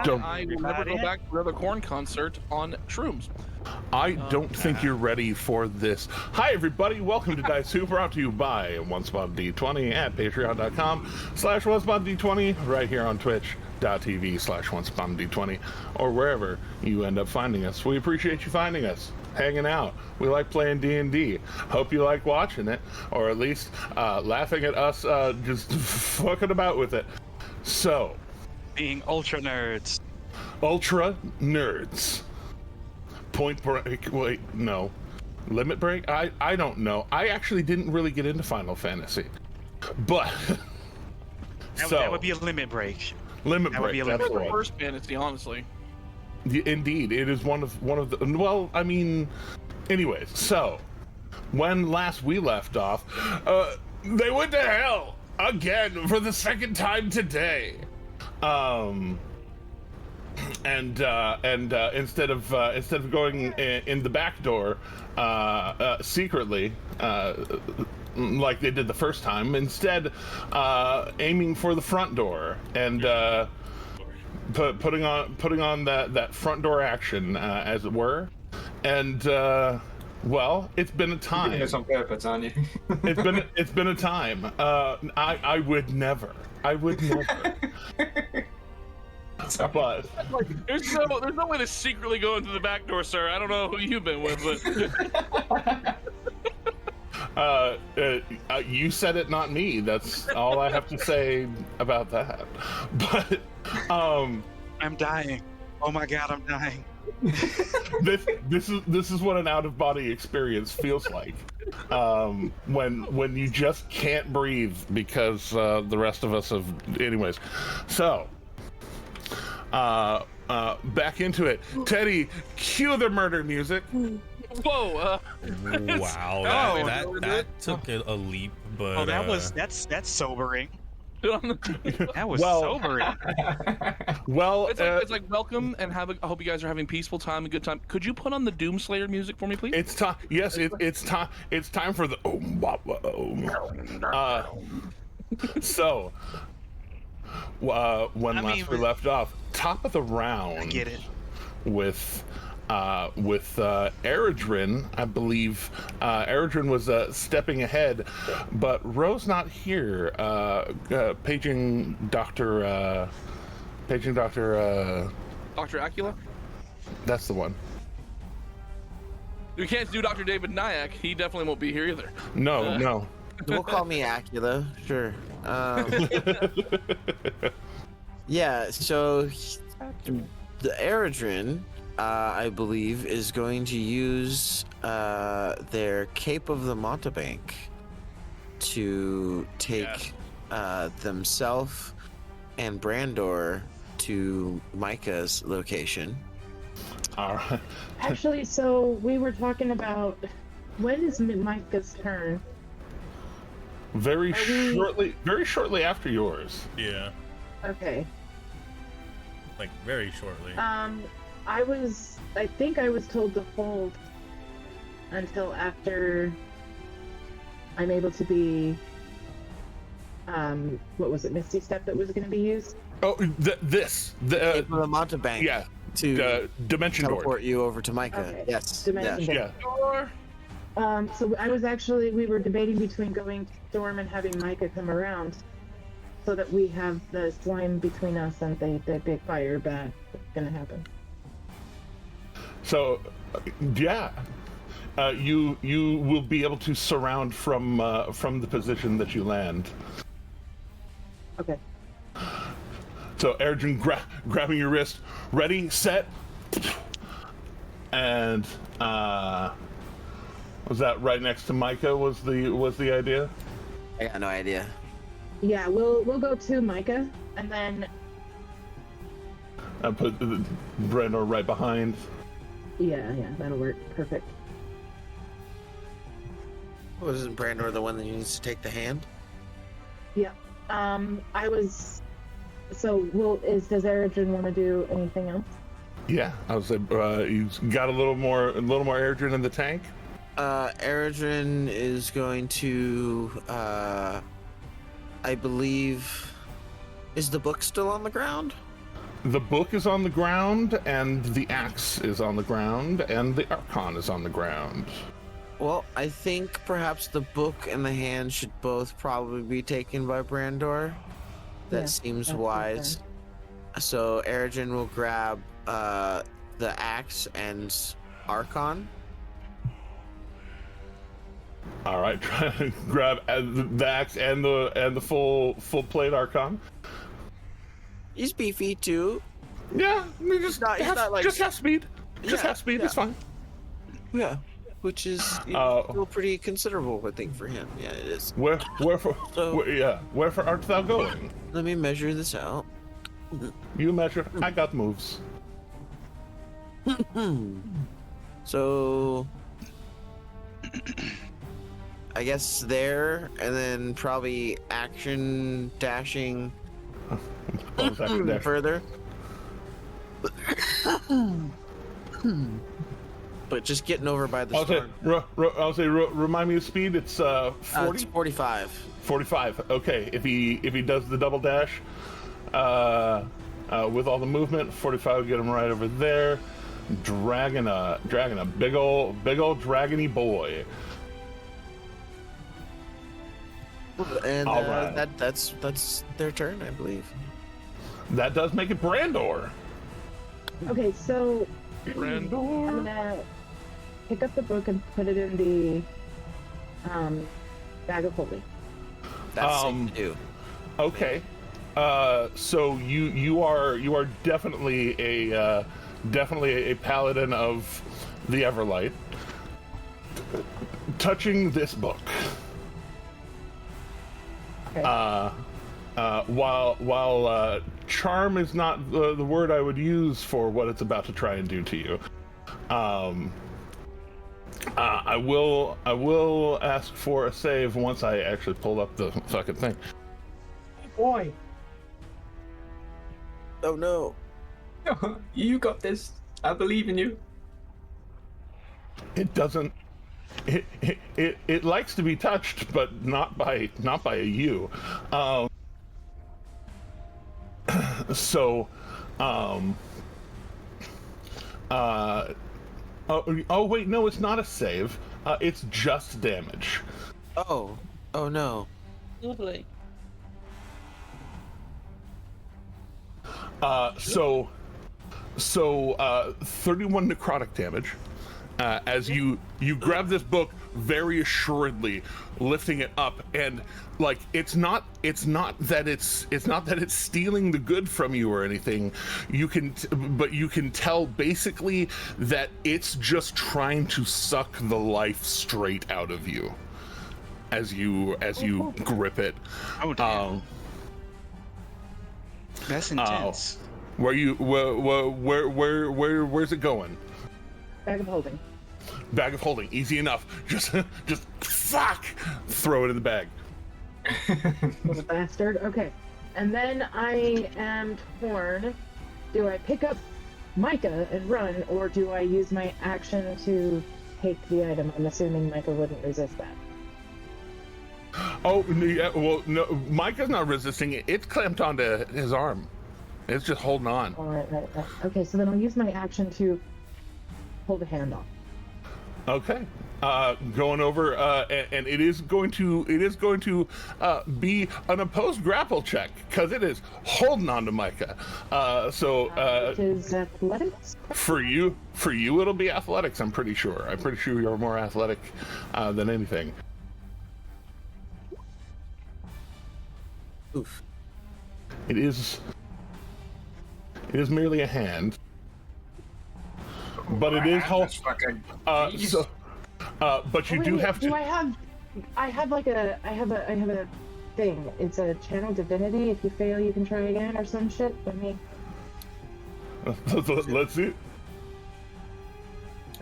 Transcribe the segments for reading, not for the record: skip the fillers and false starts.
I will never go back to another Korn concert on shrooms. I don't think you're ready for this. Hi, everybody. Welcome to Dice Who, brought to you by OneSpotD20 at patreon.com/OneSpotD20, right here on twitch.tv/OneSpotD20, or wherever you end up finding us. We appreciate you finding us, hanging out. We like playing D&D. Hope you like watching it, or at least laughing at us just fucking about with it. So, being ultra nerds. Ultra nerds. Point Break, wait, no. Limit Break? I don't know. I actually didn't really get into Final Fantasy. But that would be a Limit Break. Limit Break. Would be a limit break. First fantasy, honestly. Indeed, it is one of the, well, I mean, anyways, so when last we left off, they went to hell again for the second time today. And instead of going in the back door secretly, like they did the first time, instead aiming for the front door and putting on that front door action, as it were. And well, it's been a time. You're doing this on purpose, aren't you? It's been a time. I would never. But there's no way to secretly go into the back door, sir. I don't know who you've been with, but you said it, not me. That's all I have to say about that. But I'm dying. Oh my god, I'm dying. This is what an out-of-body experience feels like. When you just can't breathe because the rest of us have. Anyways, so. Back into it. Teddy, cue the murder music. Whoa! Wow, that took a leap, but that's sobering. That was well, sobering. Well, it's like welcome and I hope you guys are having peaceful time and good time. Could you put on the Doomslayer music for me, please? It's time. Yes, it's time. It's time for the So. When last we left off, top of the round. I get it. With Eredrin, I believe Eredrin was stepping ahead, but Ro's not here. Paging Doctor Acula. That's the one. We can't do Dr. David Nyack. He definitely won't be here either. No. We'll call me Acula, sure. Yeah, so the Eredrin, I believe, is going to use their Cape of the Montebank to take themselves and Brandor to Micah's location. All right. Actually, so we were talking about when is Micah's turn? Very shortly after yours. Yeah. Okay. Like very shortly. I think I was told to hold until after I'm able to be what was it, Misty Step that was going to be used? Oh, the Cape of the Montebank. Yeah. To Dimension Door. teleport you over to Micah. Okay. Yes. Dimension Door. So we were debating between going to Storm and having Micah come around so that we have the slime between us and the big fire bat that's going to happen. So, you will be able to surround from the position that you land. Okay. So, Eredrin grabbing your wrist, ready, set, and was that right next to Micah? Was the idea? I got no idea. Yeah, we'll go to Micah and then put Brandor right behind. Yeah, that'll work. Perfect. Wasn't Brandor the one that needs to take the hand? Yeah. Does Eredrin want to do anything else? Yeah, I was you got a little more Eredrin in the tank. Eredrin is going to, I believe, is the book still on the ground? The book is on the ground, and the axe is on the ground, and the archon is on the ground. Well, I think perhaps the book and the hand should both probably be taken by Brandor. That Yeah, seems that's wise. So Eredrin will grab the axe and archon. All right, try to grab the axe and the full plate archon. He's beefy too. Yeah, I mean, He's not like just have speed. Just Yeah, have speed. yeah. It's fine. yeah, which is still pretty considerable, I think, for him. Yeah, it is. Wherefore art thou going? Let me measure this out. You measure. I got moves. So I guess there, and then probably action dashing Bonus action dash. further. But just getting over by the storm. Remind me of speed. It's 40. It's 45. 45. Okay. If he does the double dash, with all the movement, 45 will get him right over there. Dragging a big old dragony boy. And All right. that's their turn, I believe. That does make it Brandor. Okay, so I'm Brandor. gonna pick up the book and put it in the bag of holding. That's safe to do. Okay. So you are definitely a paladin of the Everlight. Touching this book. Okay. While charm is not the word I would use for what it's about to try and do to you, I will ask for a save once I actually pull up the fucking thing. Boy, Oh no. you got this. I believe in you. It doesn't. It likes to be touched, but not by a you. Oh wait, no, it's not a save. It's just damage. Oh no. Lovely. So 31 necrotic damage. As you grab this book very assuredly, lifting it up, and like it's not that it's stealing the good from you or anything. But you can tell basically that it's just trying to suck the life straight out of you as you grip it. Oh damn. That's intense. Where's it going? Bag of holding. Bag of holding, easy enough. Just fuck. Throw it in the bag. Little bastard. Okay. And then I am torn. Do I pick up Micah and run, or do I use my action to take the item? I'm assuming Micah wouldn't resist that. Oh, yeah, well, no, Micah's not resisting it. It's clamped onto his arm. It's just holding on. All right. Okay, so then I'll use my action to pull the hand off. Okay. Going over, and it is going to be an opposed grapple check because it is holding on to Micah. Which is athletics. For you, it'll be athletics. I'm pretty sure you're more athletic than anything. Oof. It is merely a hand, but it is That's fucking but you do have to. I have a thing. It's a channel divinity. If you fail, you can try again, or some shit. Let me. Let's see.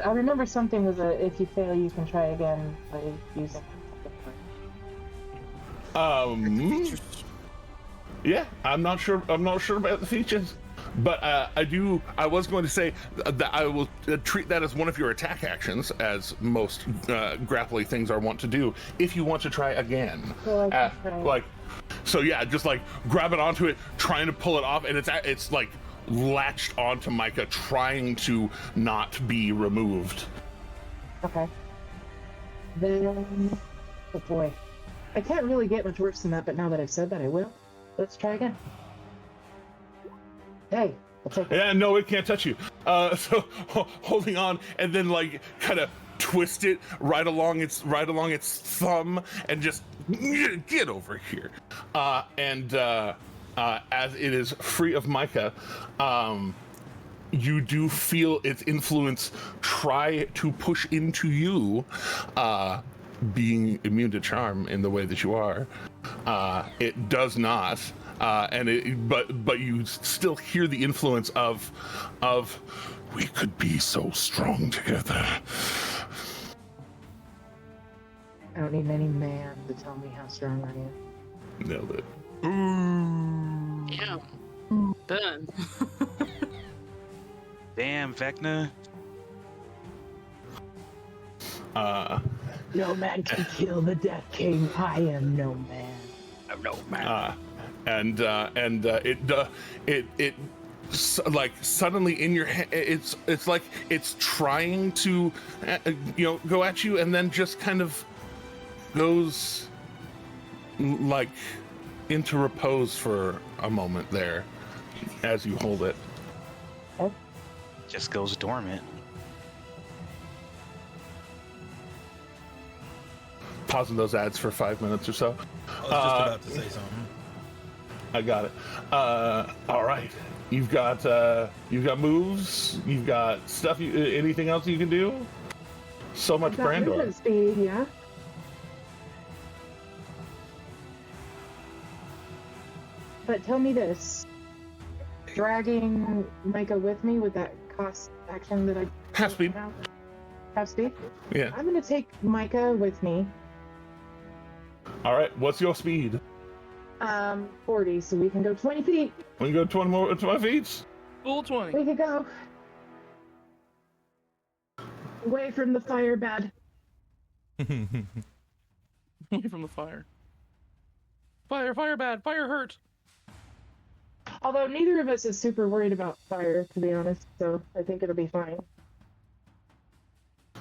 I remember something was if you fail, you can try again by using. Yeah, I'm not sure about the features, but I was going to say that I will treat that as one of your attack actions, as most grappling things are wont to do. If you want to try again, Well, I can try. so yeah, just like grab it onto it, trying to pull it off, and it's like latched onto Micah, trying to not be removed. Okay. Then, oh boy, I can't really get much worse than that. But now that I've said that, I will. Let's try again. Hey, I'll take it. Yeah, no, it can't touch you. So holding on, and then like kind of twist it right along its thumb, and just get over here. And as it is free of Micah, you do feel its influence try to push into you, being immune to charm in the way that you are. It does not, but you still hear the influence of we could be so strong together. I don't need any man to tell me how strong I am. Nailed it. Yeah. Done. Damn, Vecna. No man can kill the Death King. I am no man. I'm no man. It like suddenly in your head, it's like it's trying to go at you, and then just kind of goes like into repose for a moment there as you hold it. Just goes dormant. Pausing those ads for 5 minutes or so. I was just about to say something. I got it. All right. You've got moves. You've got stuff. Anything else you can do? So much I've got Brandor. movement speed, yeah. But tell me this: dragging Micah with me, would that cost action that I Half speed. Half speed? Yeah. I'm gonna take Micah with me. All right. What's your speed? 40, so we can go 20 feet. We can go 20 feet. Full 20. We could go away from the fire bed. Away from the fire. Fire bad. Fire hurt. Although neither of us is super worried about fire, to be honest, so I think it'll be fine.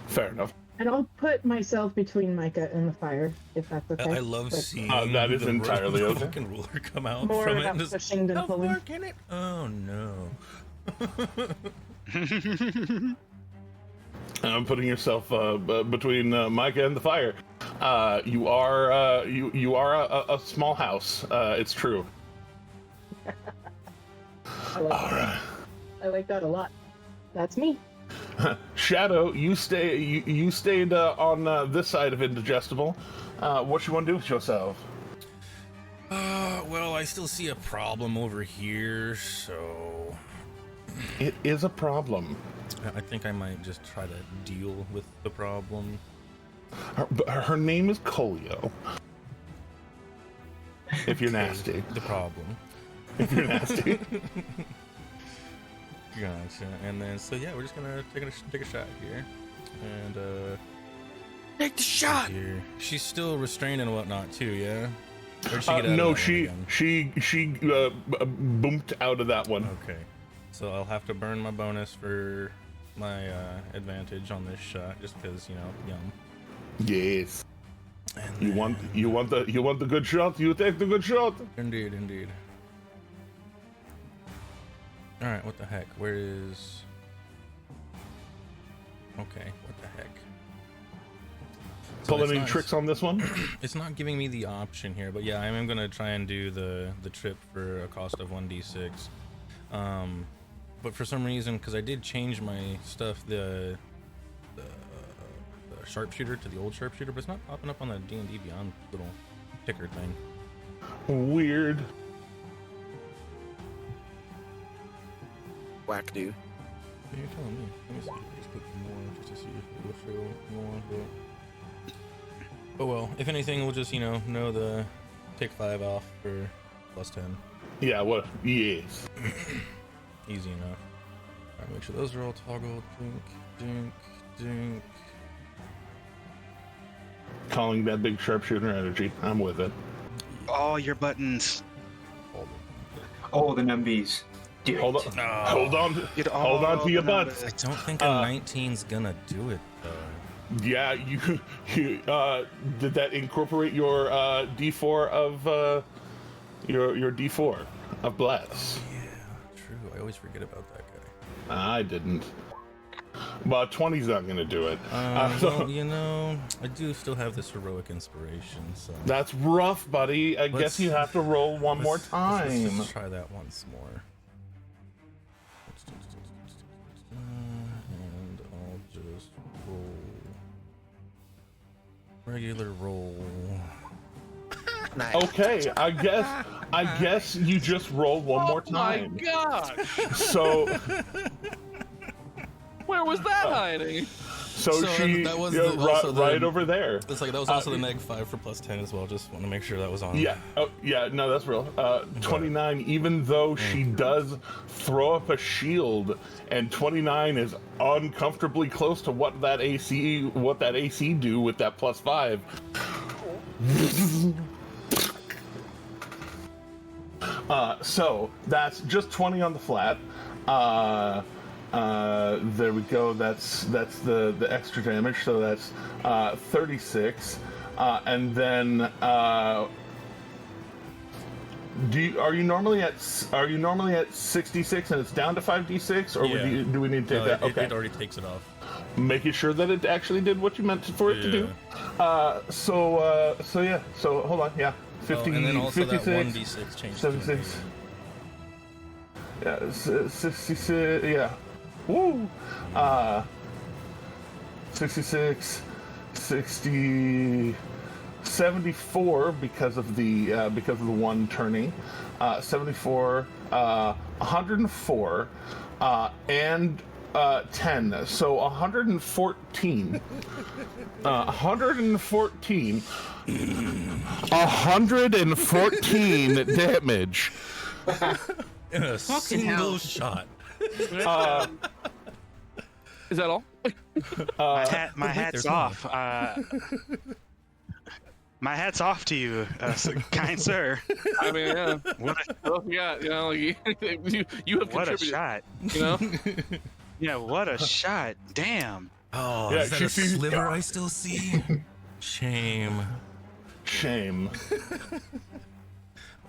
Fair enough. And I'll put myself between Micah and the fire, if that's okay. I love seeing that is the entirely the okay. fucking ruler come out More from it. about And just, pushing than "How pulling." far can it? Oh no. Putting yourself between Micah and the fire. You are a small house. It's true. I like that a lot. That's me. Shadow, you stayed on this side of Indigestible. What you want to do with yourself? Well, I still see a problem over here, so It is a problem. I think I might just try to deal with the problem. Her name is Colio. If you're nasty. The problem. If you're nasty. Gotcha. And then, so yeah, we're just gonna take a shot here, and Take the shot. here. She's still restrained and whatnot too, yeah. Or did she get out No, of that one she again? boomed out of that one. Okay, so I'll have to burn my bonus for my advantage on this shot, just because yum. Yes. And You want the good shot? You take the good shot. Indeed. All right, what the heck? Where is? Okay, what the heck? So Pull it's any not- tricks on this one? It's not giving me the option here, but yeah, I am gonna try and do the trip for a cost of 1d6. But for some reason, because I did change my stuff, the sharpshooter to the old sharpshooter, but it's not popping up on the D&D Beyond little ticker thing. Weird. Whack dude. You're telling me. Let me see. Just put more just to see if it'll show more. But well, if anything, we'll just know the take 5 off for +10. Yeah. What? Yes. Easy enough. Alright, make sure those are all toggled. Dink. Calling that big sharpshooter energy. I'm with it. All your buttons. Oh, the NMBs. Hold on, hold on, hold on to your butts. I don't think a 19's gonna do it though. Yeah, you did that incorporate your D4 of your D4 of bless? Yeah, true. I always forget about that guy. I didn't. Well, 20's not gonna do it. Well, you know, I do still have this heroic inspiration, so That's rough, buddy. I guess you have to roll one more time. Let's try that once more. And I'll just roll regular roll. Nice. Okay, I guess you just roll one more time. My gosh! So Where was that hiding? So she that was right over there. It's like that was also the -5 for +10 as well. Just want to make sure that was on. Yeah. Oh, yeah. No, that's real. 29. Even though she does throw up a shield, and 29 is uncomfortably close to what that AC do with that +5. So that's just 20 on the flat. There we go. That's the extra damage. So that's 36, and then are you normally at 66 and it's down to 5d6, or do we need to take that? Okay, it already takes it off. Making sure that it actually did what you meant for it to do. So yeah. So hold on. Yeah. 50, and then also 56, that 1d6 changes. 76. Yeah, 66. Yeah. Woo! 66, 60, 74 because of the one turning. 74, 104, and 10. So 114. 114. 114 damage. In a single shot. Is that all? My hat's off. My hat's off to you, kind sir. I mean, yeah. What else you got? You know, you have What a contributed. shot. You know? Yeah, what a shot. Damn. Oh, Yeah, is that a sliver I still see? Shame.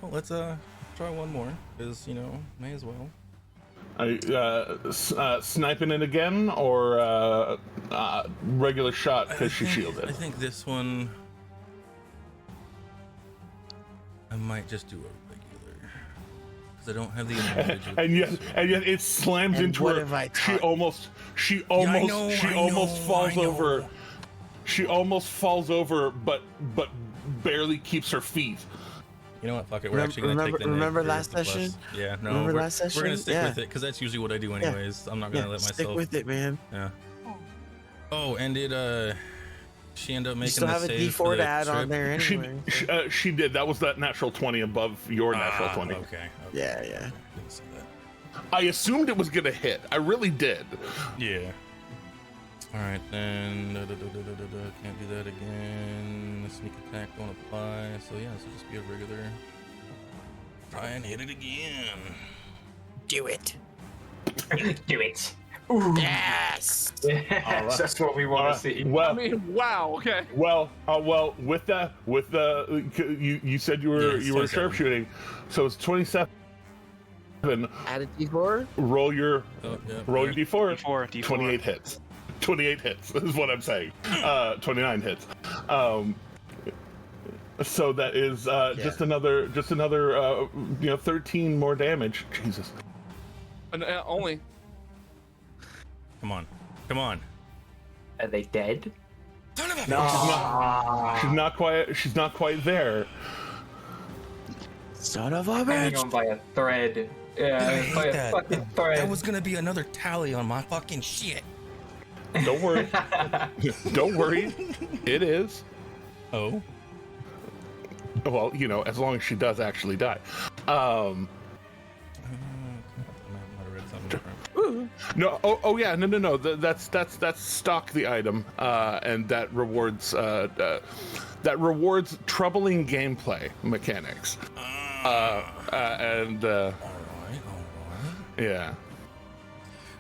Well, let's try one more, because, you know, may as well. Sniping it again, or regular shot because she shielded? I think this one, I might just do a regular, because I don't have the advantage. and yet it slams into her. She almost falls over. She almost falls over, but barely keeps her feet. You know what? Fuck it. We're actually gonna take the remember negative last with the session? plus. Yeah, no. Remember we're, last session? we're gonna stick Yeah. with it because that's usually what I do anyways. I'm not gonna let myself. Stick with it, man. Yeah. Oh, and it she ended up making You still the have a save for D4 the to add on trip. there anyway. She did. That was that natural 20 above your natural 20. Okay. Yeah. Didn't see that. I assumed it was gonna hit. I really did. Yeah. All right, then. Can't do that again. The sneak attack won't apply. So yeah, this will just be a regular. Try and hit it again. Do it. Do it. Yes. Yes, that's what we want to see. Well, I mean, wow. Okay. well, with the you said you were Yeah, you were 27. sharpshooting, so it's 27. Add a D4. Roll your Roll your D4. D4. 28 hits. 28 hits is what I'm saying. 29 hits. So that is just another 13 more damage. Jesus. And, only. Come on. Are they dead? Son of a She's not quite there. Son of a Hang bitch. on by a thread. Yeah, I by hate a fucking thread. That was gonna be another tally on my fucking shit. Don't worry. Don't worry. It is. Oh. Well, you know, as long as she does actually die. I might have read something different. No. Oh yeah. No. That's stock the item, and that rewards troubling gameplay mechanics. And All right. Yeah.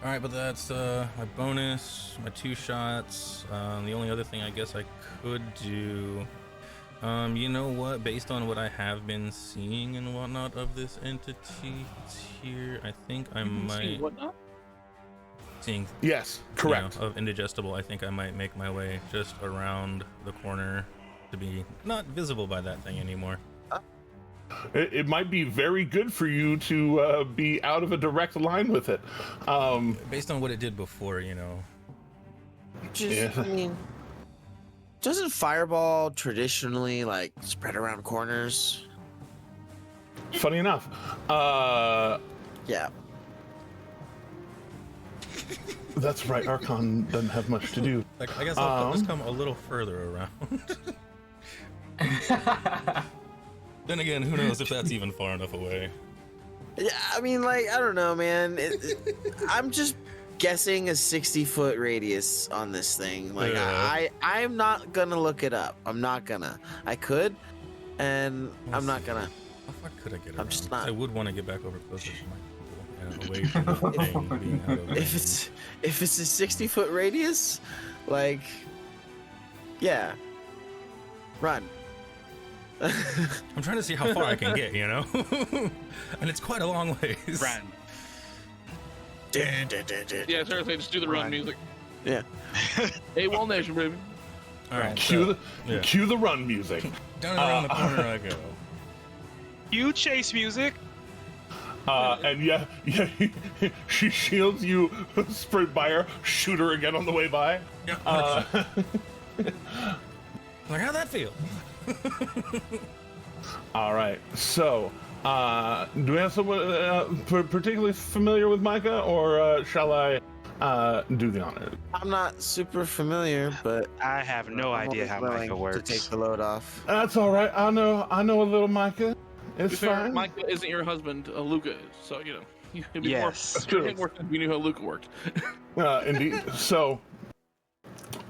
All right, but that's my bonus, my 2 shots. The only other thing I guess I could do, you know what? Based on what I have been seeing and whatnot of this entity here, I think I might. Whatnot? Seeing. Yes, correct. Of indigestible, I think I might make my way just around the corner to be not visible by that thing anymore. It might be very good for you to be out of a direct line with it. Based on what it did before, you know. I mean, doesn't fireball traditionally like spread around corners? Funny enough. Yeah. That's right. Archon doesn't have much to do. Like, I guess I'll just come a little further around. Then again, who knows if that's even far enough away. Yeah, I mean, like, I don't know, man. I'm just guessing a 60-foot radius on this thing. Like, I'm not gonna look it up. I'm not gonna. I could, and I'm not gonna. How far could I get around? I'm just not. I would want to get back over closer to my people and away from the thing being out of range. If it's a 60-foot radius, like, yeah, run. I'm trying to see how far I can get, you know? And it's quite a long ways. Run. Yeah, seriously, just do the run music. Yeah. Hey, Wall Nation, baby. All right. Cue the run music. Down and around the corner I go. You chase music. And yeah, she shields you, sprint by her, shoot her again on the way by. Yeah. Like, how'd that feel? All right, so do we have someone particularly familiar with Micah, or shall I do the honor? I'm not super familiar, but I have no I'm idea always how willing Micah works. to take the load off. That's all right. I know a little Micah. It's To be fair, fine. Micah isn't your husband, Luca is, so, you know. It'd be Yes. more if we knew how Luca worked. Indeed. So,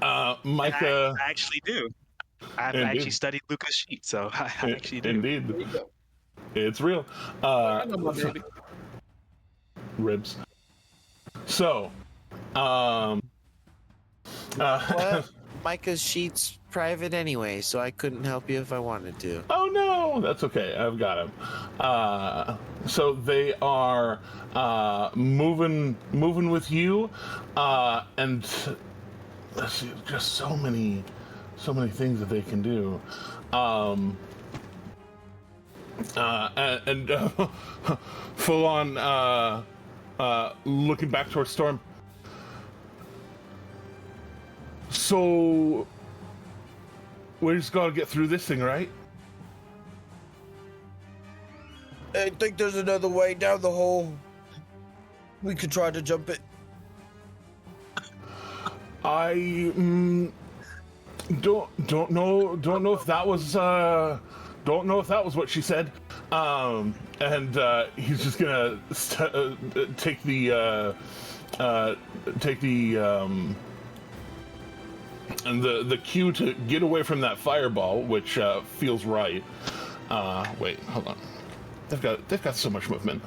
Micah. I actually do. I've Indeed. actually studied Luca's sheet, so I actually do. Indeed. It's real. I know my baby. Ribs. So, Well, Micah's sheet's private anyway, so I couldn't help you if I wanted to. oh no, that's okay. I've got him. So they are moving with you, and let's see, just so many things that they can do. And full on looking back towards Storm. So we just gotta get through this thing, right? I think there's another way down the hole. We could try to jump it. I don't know if that was what she said. And he's just gonna take the and the cue to get away from that fireball, which feels right. Wait, hold on. They've got so much movement.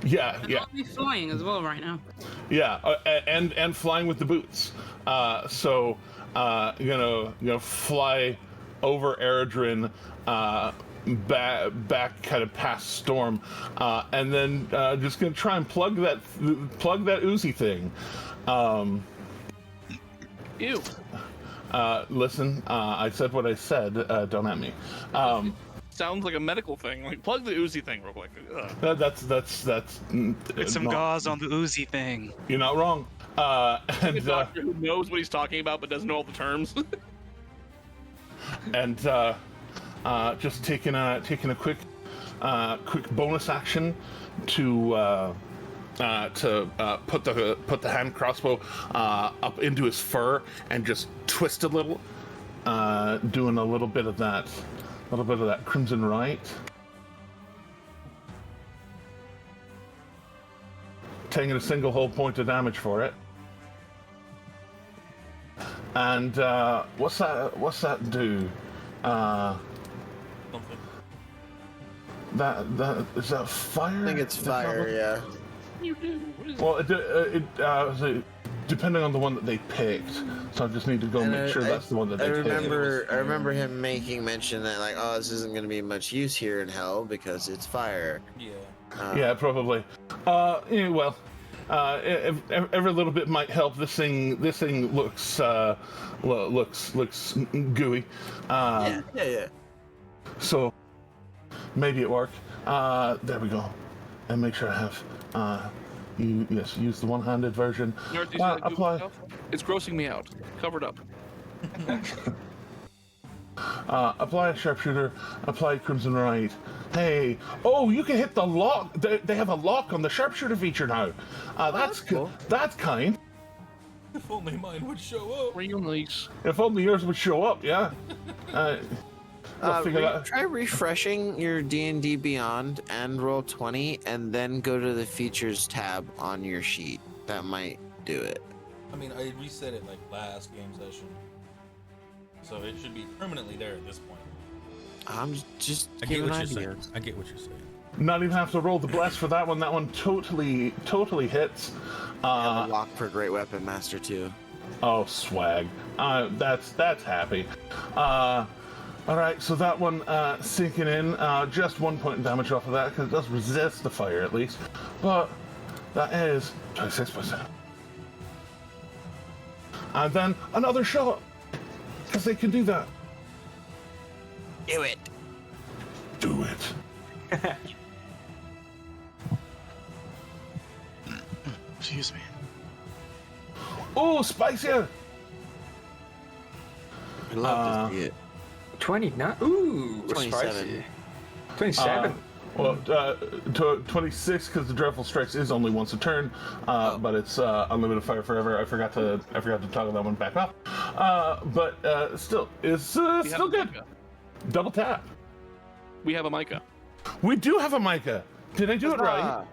Yeah. Probably flying as well right now. Yeah, and flying with the boots. So fly over Eredrin, back kind of past Storm, and then just gonna try and plug that Uzi thing. Ew. Listen, I said what I said. Don't at me. Sounds like a medical thing. Like, plug the Uzi thing real quick. That's Put some gauze on the Uzi thing. You're not wrong. A And doctor who knows what he's talking about but doesn't know all the terms. and just taking a quick bonus action to put the hand crossbow up into his fur and just twist a little, doing a little bit of that crimson right. Taking a single whole point of damage for it. And what's that do? Something. that is that fire? I think it's fire. Yeah. You do. Well, depending on the one that they picked, so I just need to go And make sure that's the one that they I picked. remember him making mention that like, oh, this isn't going to be much use here in hell because it's fire. Yeah. Yeah, probably. Yeah, well, every little bit might help. This thing looks gooey. Yeah. So maybe it work. There we go. And make sure I have use the one-handed version. Apply. It's grossing me out. Covered up. Apply a sharpshooter. Apply Crimson Right. Hey, you can hit the lock. They have a lock on the sharpshooter feature now. That's cool. That's kind. If only mine would show up. Real nice. If only yours would show up, yeah. Try refreshing your D&D Beyond and roll 20, and then go to the features tab on your sheet. That might do it. I mean, I reset it like last game session, so it should be permanently there at this point. I'm just I get what you're saying. I get what you're saying. Not even have to roll the bless for that one. That one totally hits. And lock for Great Weapon Master too. Oh, swag. That's happy. All right, so that one sinking in. Just 1 point of damage off of that because it does resist the fire at least. But that is 26%. And then another shot because they can do that. Do it. Do it. Excuse me. Oh, spicier. I love to see it. 20, not ooh, 27. spicy. 27. Well, 26 because the dreadful strikes is only once a turn, but it's unlimited fire forever. I forgot to toggle that one back up. But still, it's still good. Double tap. We have a Micah. We do have a Micah. Did I do it right?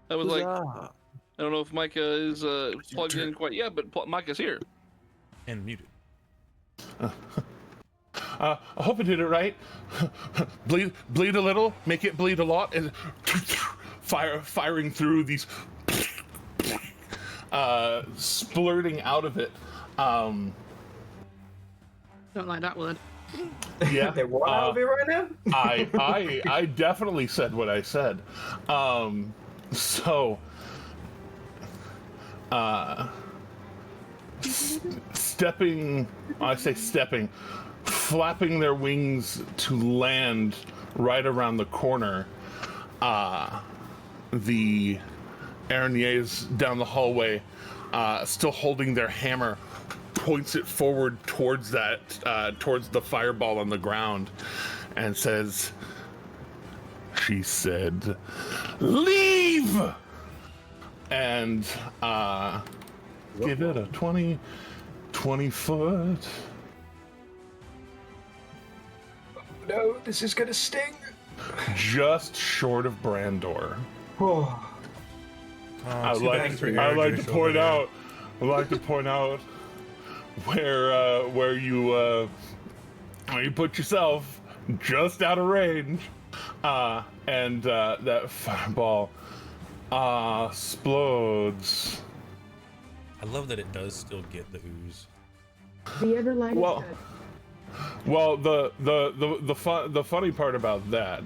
I was like, I don't know if Micah is plugged in quite yet, but Micah's here. And muted. I hope I did it right. bleed a little, make it bleed a lot, and firing through these, splurting out of it. Don't like that word. Yeah, They want out of it right now? I definitely said what I said. Flapping their wings to land right around the corner. The Araniers down the hallway, still holding their hammer, points it forward towards towards the fireball on the ground, and says, "She said, leave!" And give it a 20 foot. No, this is gonna sting. Just short of Brandor. Oh. I'd like to point out where you put yourself just out of range, and that fireball explodes. I love that it does still get the ooze. The other light is good. Well, the funny part about that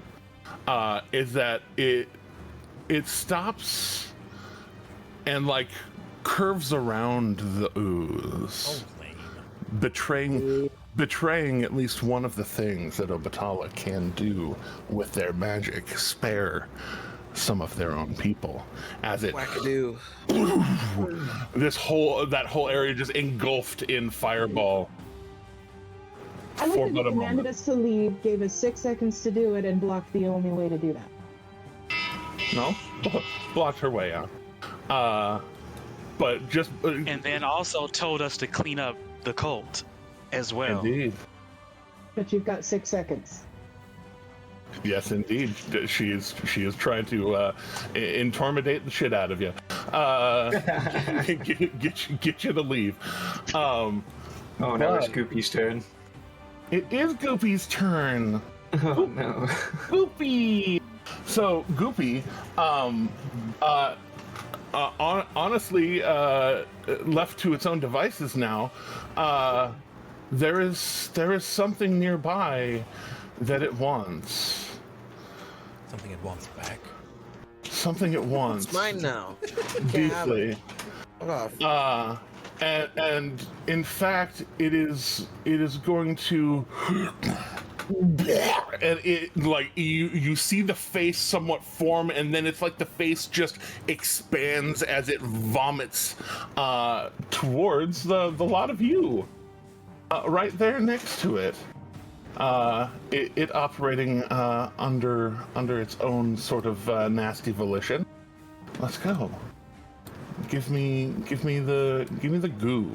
is that it stops and like curves around the ooze, betraying at least one of the things that Obatala can do with their magic: spare some of their own people. As it Wackadoo. that whole area just engulfed in fireball. I like For that but they a commanded moment. us to leave, gave us 6 seconds to do it, and blocked the only way to do that. No, blocked her way out. But just And then also told us to clean up the cult as well. indeed, But you've got 6 seconds. yes, indeed, she is trying to intimidate the shit out of you, get you to leave. Oh, now it's Goopy's turn. It is Goopy's turn. Oh no. Goopy. So Goopy, honestly, left to its own devices now, there is something nearby that it wants. Something it wants back. Something it wants. It's mine now. Deeply. Fuck off. And in fact, it is going to. And it like you see the face somewhat form, and then it's like the face just expands as it vomits towards the lot of you, right there next to it. It operating under its own sort of nasty volition. Let's go. Give me the goo.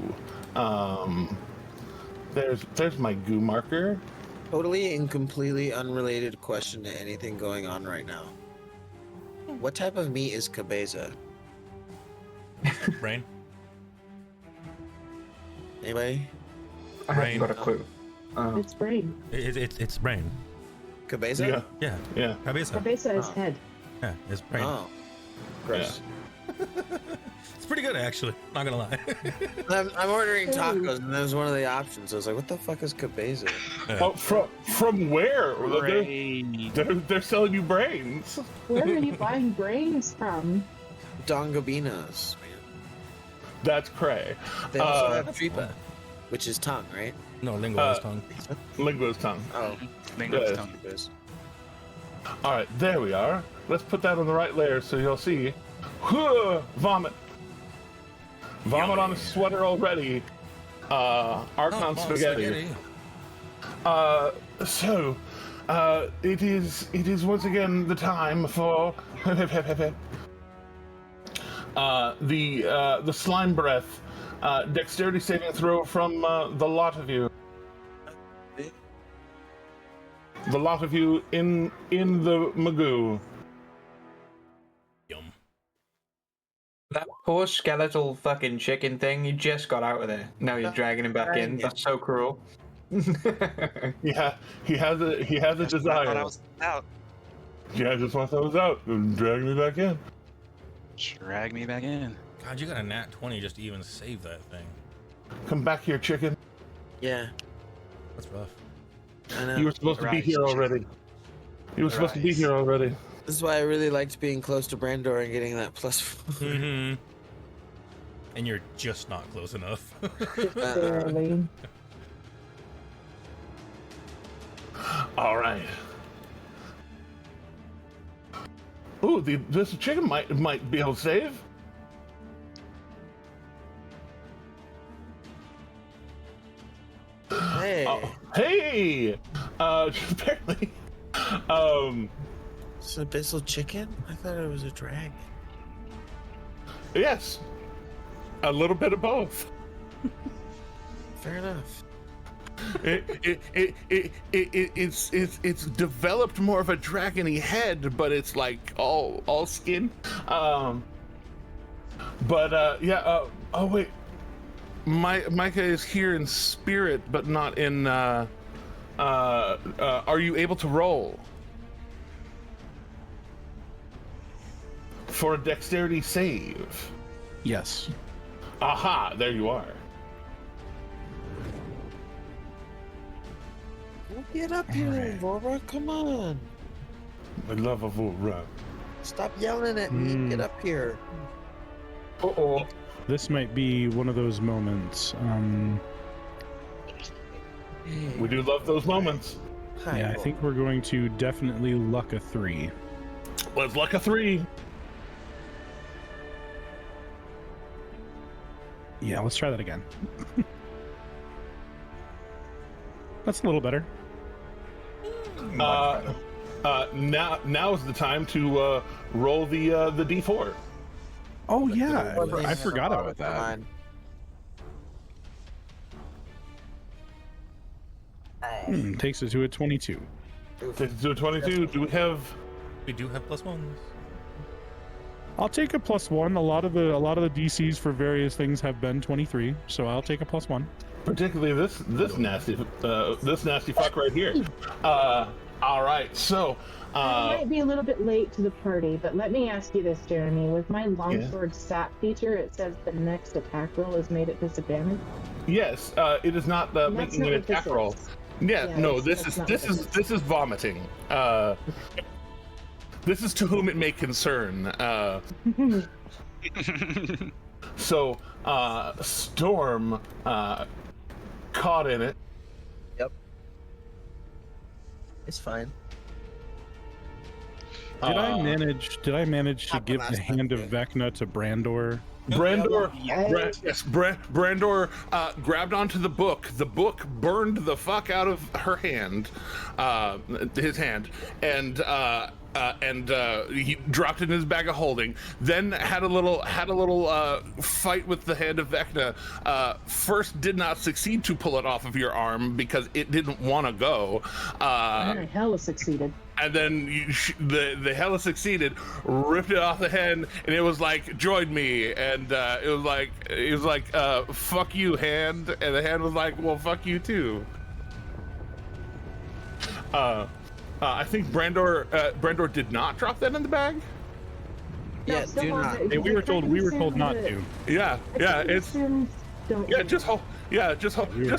There's my goo marker. Totally and completely unrelated question to anything going on right now. What type of meat is cabeza? Brain. Anybody? I haven't got a clue. It's brain. It's brain. Cabeza? Yeah. Cabeza. Cabeza is Oh. head. Yeah, it's brain. Oh. Gross. It's pretty good actually. Not gonna lie. I'm ordering tacos, and that was one of the options. I was like, what the fuck is cabeza? Oh, from where? Brain. They're selling you brains. Where are you buying brains from? Dongabinos, man. That's cray. They also have tripa, which is tongue, right? No, lingua is tongue. Lingua's tongue. Oh. Lingo's Yeah. tongue. All right, there we are. Let's put that on the right layer so you'll see. Vomit. Vomit on a sweater already. Archon spaghetti. It is once again the time for the slime breath. Dexterity saving throw from the lot of you. The lot of you in the Magoo. Yum. That poor skeletal fucking chicken thing, you just got out of there. Now you're dragging him back in. That's so cruel. Yeah, he has a I thought I desire. was out. Yeah, just once I was out, drag me back in. Drag me back in. God, you got a nat 20 just to even save that thing. Come back here, chicken. Yeah, That's rough. I know. You were supposed to be Rise, here chicken. already. You were supposed to be Rise. here already. This is why I really liked being close to Brandor and getting that plus. Mm-hmm. And you're just not close enough. Barely. All right. Ooh, this chicken might be able to save. Hey, Hey! Apparently, it's an abyssal chicken? I thought it was a dragon. yes, a little bit of both. Fair enough. It's developed more of a dragony head, but it's like all skin. Oh wait, Micah is here in spirit, but not in. Are you able to roll for a dexterity save? Yes. Aha! There you are. Get up here, Aurora. Come on. I love Aurora. Stop yelling at me. Get up here. Uh-oh. This might be one of those moments. We do love those moments. Hi, Yeah, I think we're going to definitely luck a 3. Let's luck a 3. Yeah, let's try that again. That's a little better. Now is the time to roll the D4. Oh yeah, Well, I forgot about Come that. on. Takes it to a 22. Takes it to a 22. Do we have? We do have plus ones. I'll take a +1. A lot of the DCs for various things have been 23, so I'll take a +1. particularly this nasty fuck right here. All right, so I might be a little bit late to the party, but let me ask you this, Jeremy. With my longsword sap feature, it says the next attack roll is made at disadvantage. yes, it is not making an attack roll. Yeah, no, this is vomiting. This is to whom it may concern. So Storm caught in it. Yep. It's fine. Did I manage to give the hand of Vecna to Brandor? Brandor grabbed onto the book. The book burned the fuck out of her hand, his hand, and he dropped it in his bag of holding. Then had a little fight with the hand of Vecna. First, did not succeed to pull it off of your arm because it didn't want to go. I hella succeeded. And then the hella succeeded, ripped it off the hand, and it was like, join me. And it was like, fuck you, hand. And the hand was like, well, fuck you too. I think Brandor did not drop that in the bag. Yeah, do not. Hey, we were told not to. Yeah, it's just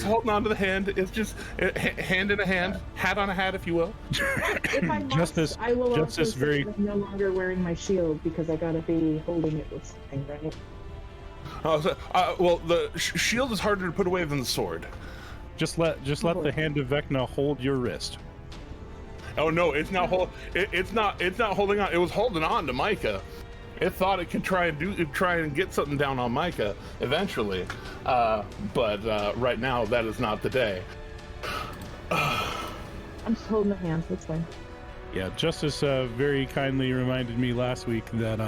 holding on to the hand. It's just hand in a hand, hat on a hat, if you will. If I must, Justice, I will Justice also very- say I'm no longer wearing my shield because I gotta be holding it with something, right? Well, the shield is harder to put away than the sword. Just let the hand of Vecna hold your wrist. Oh no, it's not holding on. It was holding on to Micah. It thought it could try and get something down on Micah eventually, but right now that is not the day. I'm just holding the hands. That's fine. Yeah, Justice very kindly reminded me last week that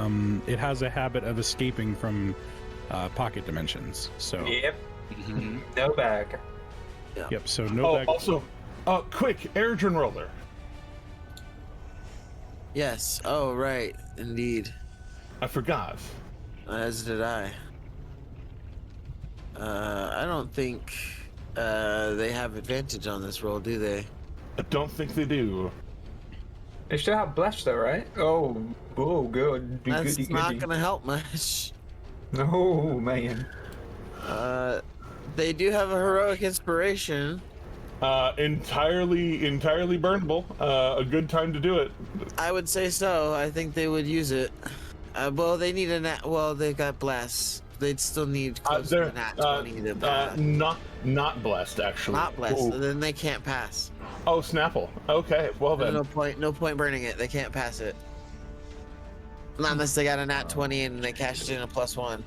it has a habit of escaping from pocket dimensions. So Yep. No bag. yep. So no bag. Also, quick, Eridrin roller. Yes. Oh, right. Indeed. I forgot. As did I. I don't think they have advantage on this roll, do they? I don't think they do. They still have bless though, right? Oh, good. That's Goody, not goody. gonna help much. Oh man. They do have a heroic inspiration. Entirely burnable. A good time to do it. I would say so. I think they would use it. Well, they need a nat. Well, they got bless. They'd still need close to a nat 20 to pass. Not blessed actually. Not blessed. Ooh. Then they can't pass. Oh, Snapple. Okay, well then. No point burning it. They can't pass it. Not unless they got a nat 20 and they cashed in a +1.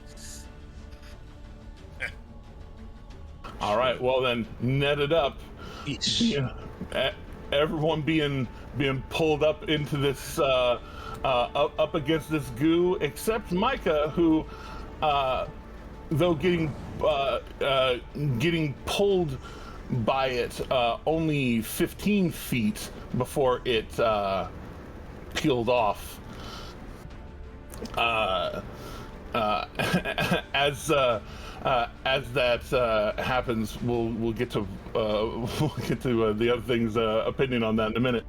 All right, well then, net it up. Yeah, everyone being pulled up into this up against this goo, except Micah, who, though getting pulled by it only 15 feet before it peeled off. As that happens, we'll get to the other thing's opinion on that in a minute.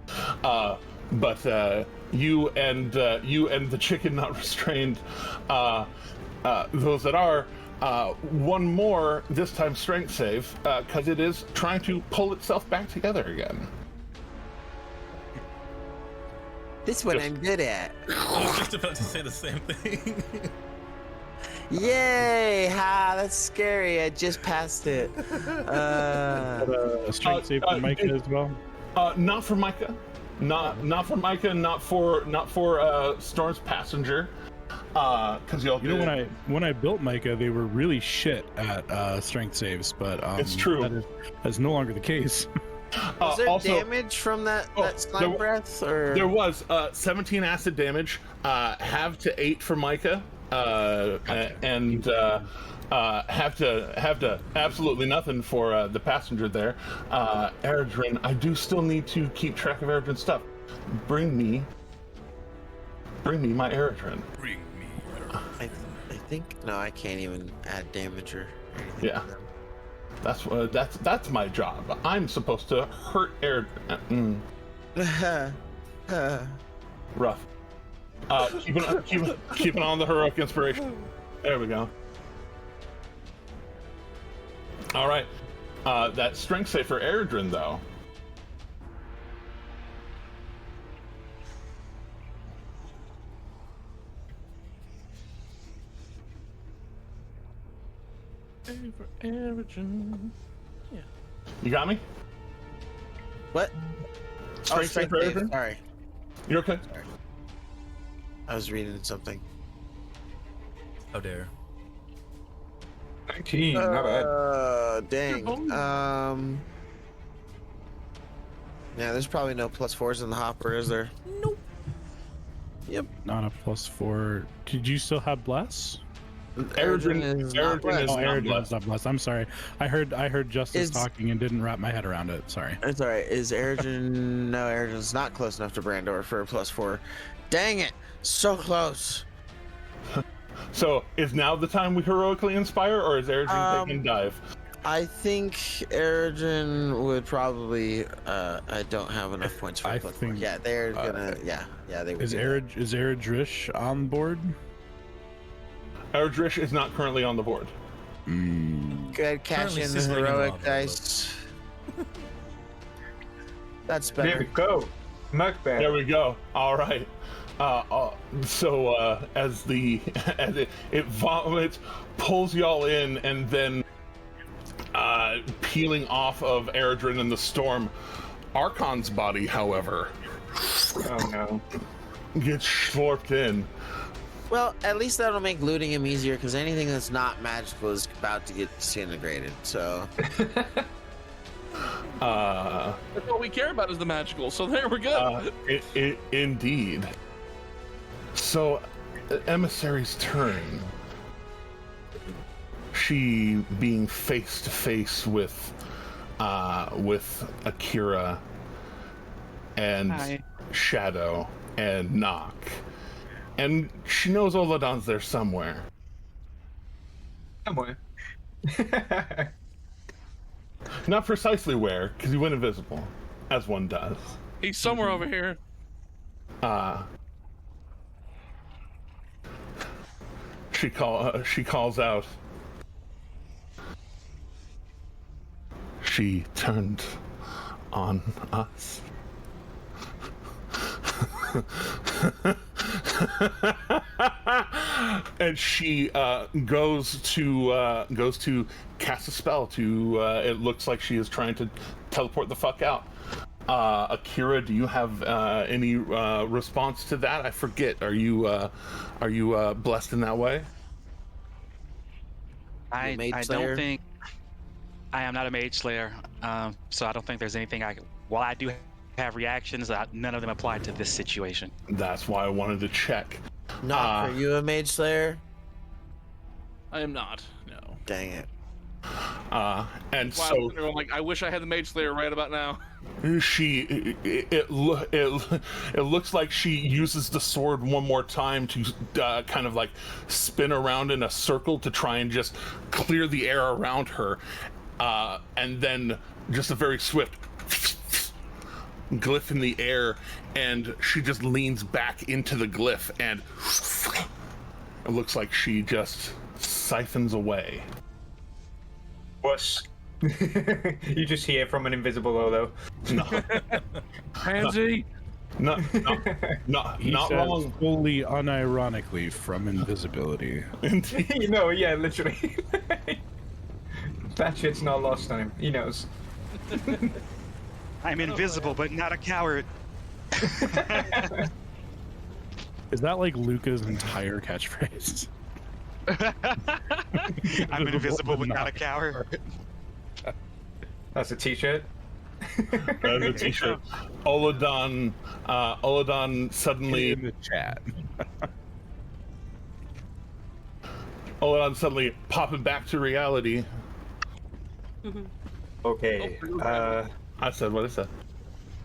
But you and the chicken not restrained, those that are, one more, this time strength save, because it is trying to pull itself back together again. This one I'm good at. I was just about to say the same thing. Yay! Ha! That's scary. I just passed it. A strength save for Micah as well. Not for Micah. Not for Micah. Not for Storm's passenger. Because You know, when I built Micah, they were really shit at strength saves, but it's true. That is no longer the case. Was there also, damage from that slime breath? Or there was 17 acid damage, halved to 8 for Micah, and have to absolutely nothing for the passenger there. Eridrin, I do still need to keep track of Eridrin's stuff. Bring me my Eridrin. Bring me. I think no, I can't even add damage or anything. Yeah. To them. That's my job. I'm supposed to hurt air. Rough. Keeping on the heroic inspiration. There we go. All right. That strength save for Eredrin, though. For Eredrin. Yeah. You got me? What? Strength save for Eredrin? Sorry. You okay? Sorry. I was reading something. How dare. 19, not bad. Dang. Yeah, there's probably no +4s in the hopper, is there? Nope. Yep. Not a +4. Did you still have bless? Eredrin is not Eredrin's not blessed. I'm sorry. I heard Justice talking and didn't wrap my head around it. Sorry. It's alright. Is Eredrin... No, Eredrin's not close enough to Brandor for a +4. Dang it! So close! So, is now the time we heroically inspire, or is Eredrin taking dive? I think Eredrin would probably... I don't have enough points for a +4. Yeah, they're gonna... Yeah, they would. Is Eredrish on board? Eredrish is not currently on the board. Good, cash in the heroic dice. That's better. There we go. Much better. There we go. All right. So as it vomits, pulls y'all in, and then peeling off of Eredrin in the storm, Archon's body, however, Oh no. gets slurped in. Well, at least that'll make looting him easier, because anything that's not magical is about to get disintegrated, so... That's what we care about is the magical, so there we go. Indeed. So, Emissary's turn. She being face to face with Akira and Shadow and Nock. And she knows Oladan's there somewhere. Somewhere. Not precisely where, because he went invisible, as one does. He's somewhere over here. She calls out. She turned on us. And she goes to cast a spell to it looks like she is trying to teleport the fuck out. Akira, do you have any response to that? I forget. Are you blessed in that way? I don't think I am not a mage slayer, so I don't think there's anything while I do have reactions, none of them apply to this situation. That's why I wanted to check. Are you a mage slayer? I am not. No. Dang it. And wow, so I wish I had the mage slayer right about now. It looks like she uses the sword one more time to kind of like spin around in a circle to try and just clear the air around her, and then just a very swift glyph in the air, and she just leans back into the glyph, and it looks like she just siphons away. Wuss. You just hear from an invisible though. No. Pansy. Not He says wrong. fully unironically from invisibility. You know, yeah, literally. That shit's not lost on him. He knows. I'm invisible, but not a coward. Is that like Luca's entire catchphrase? I'm invisible, but not a coward. That's a t-shirt. That's a t-shirt. Oladan suddenly In the chat. Oladan suddenly popping back to reality. Okay. I said what I said.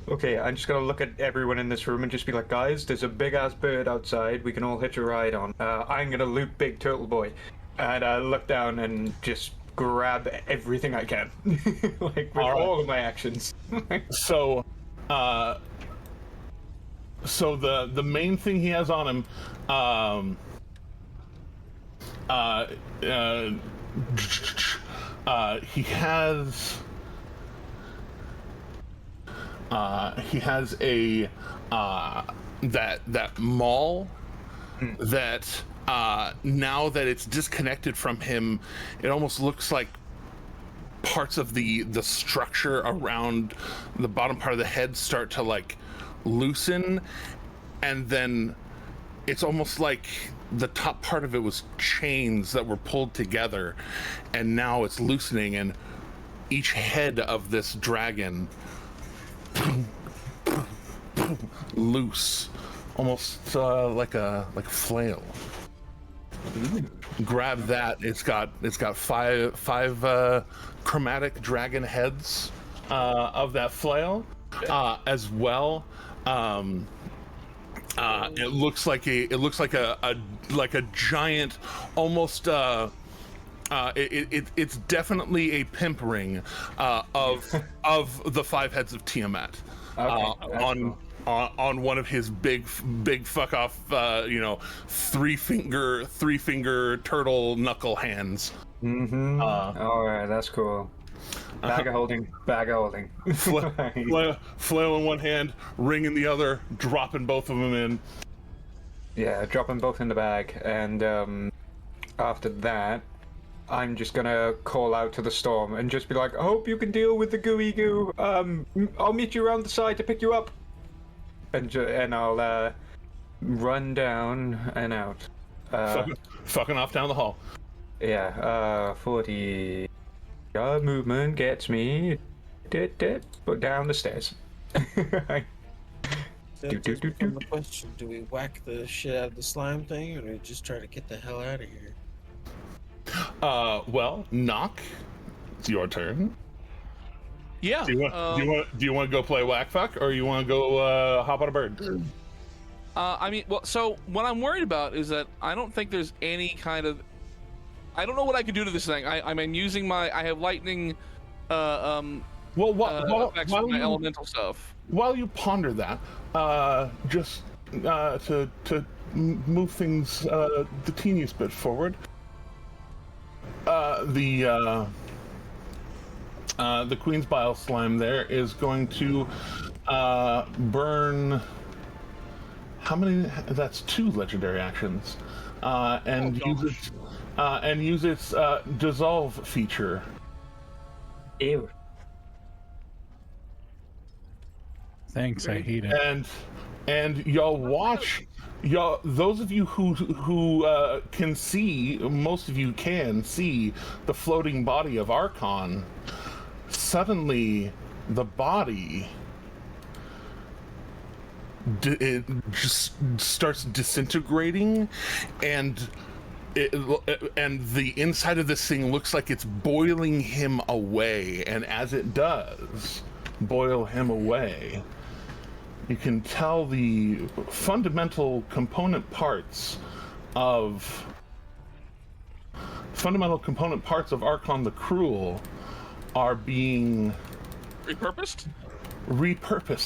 Okay, I'm just gonna look at everyone in this room and just be like, guys, there's a big ass bird outside we can all hitch a ride on. I'm gonna loot Big Turtle Boy. And I look down and just grab everything I can, like with all of my actions. So, so the main thing he has on him, he has a that maul that now that it's disconnected from him, it almost looks like parts of the structure around the bottom part of the head start to like loosen, and then it's almost like the top part of it was chains that were pulled together, and now it's loosening, and each head of this dragon loose, almost like a flail. Grab that. It's got five chromatic dragon heads of that flail, as well. It looks like a giant, almost it's definitely a pimp ring of the five heads of Tiamat. On one of his big fuck off, three finger turtle knuckle hands. Mm-hmm. All right, that's cool. Bag of holding. Flail in one hand, ring in the other, dropping both of them in. Yeah, dropping both in the bag, and after that, I'm just gonna call out to the storm and just be like, I hope you can deal with the gooey goo. I'll meet you around the side to pick you up. And I'll run down and out. Fucking off down the hall. Yeah, 40 yard movement gets me but down the stairs. Question: do we whack the shit out of the slime thing, or do we just try to get the hell out of here? Well, Knock, it's your turn. Yeah. Do you want to go play whack fuck, or you want to go hop on a bird? I mean, well, so what I'm worried about is that I don't think there's any kind of, I don't know what I can do to this thing. I mean, using I have lightning, effects with my elemental stuff. While you ponder that, just to move things the teeniest bit forward, the Queen's Bile slime there is going to burn. How many? That's 2 legendary actions, and use its dissolve feature. Ew. Thanks, I hate it. And y'all watch, those of you who can see, most of you can see the floating body of Archon. Suddenly, the body it just starts disintegrating, and the inside of this thing looks like it's boiling him away. And as it does boil him away, you can tell the fundamental component parts of Archon the Cruel are being repurposed.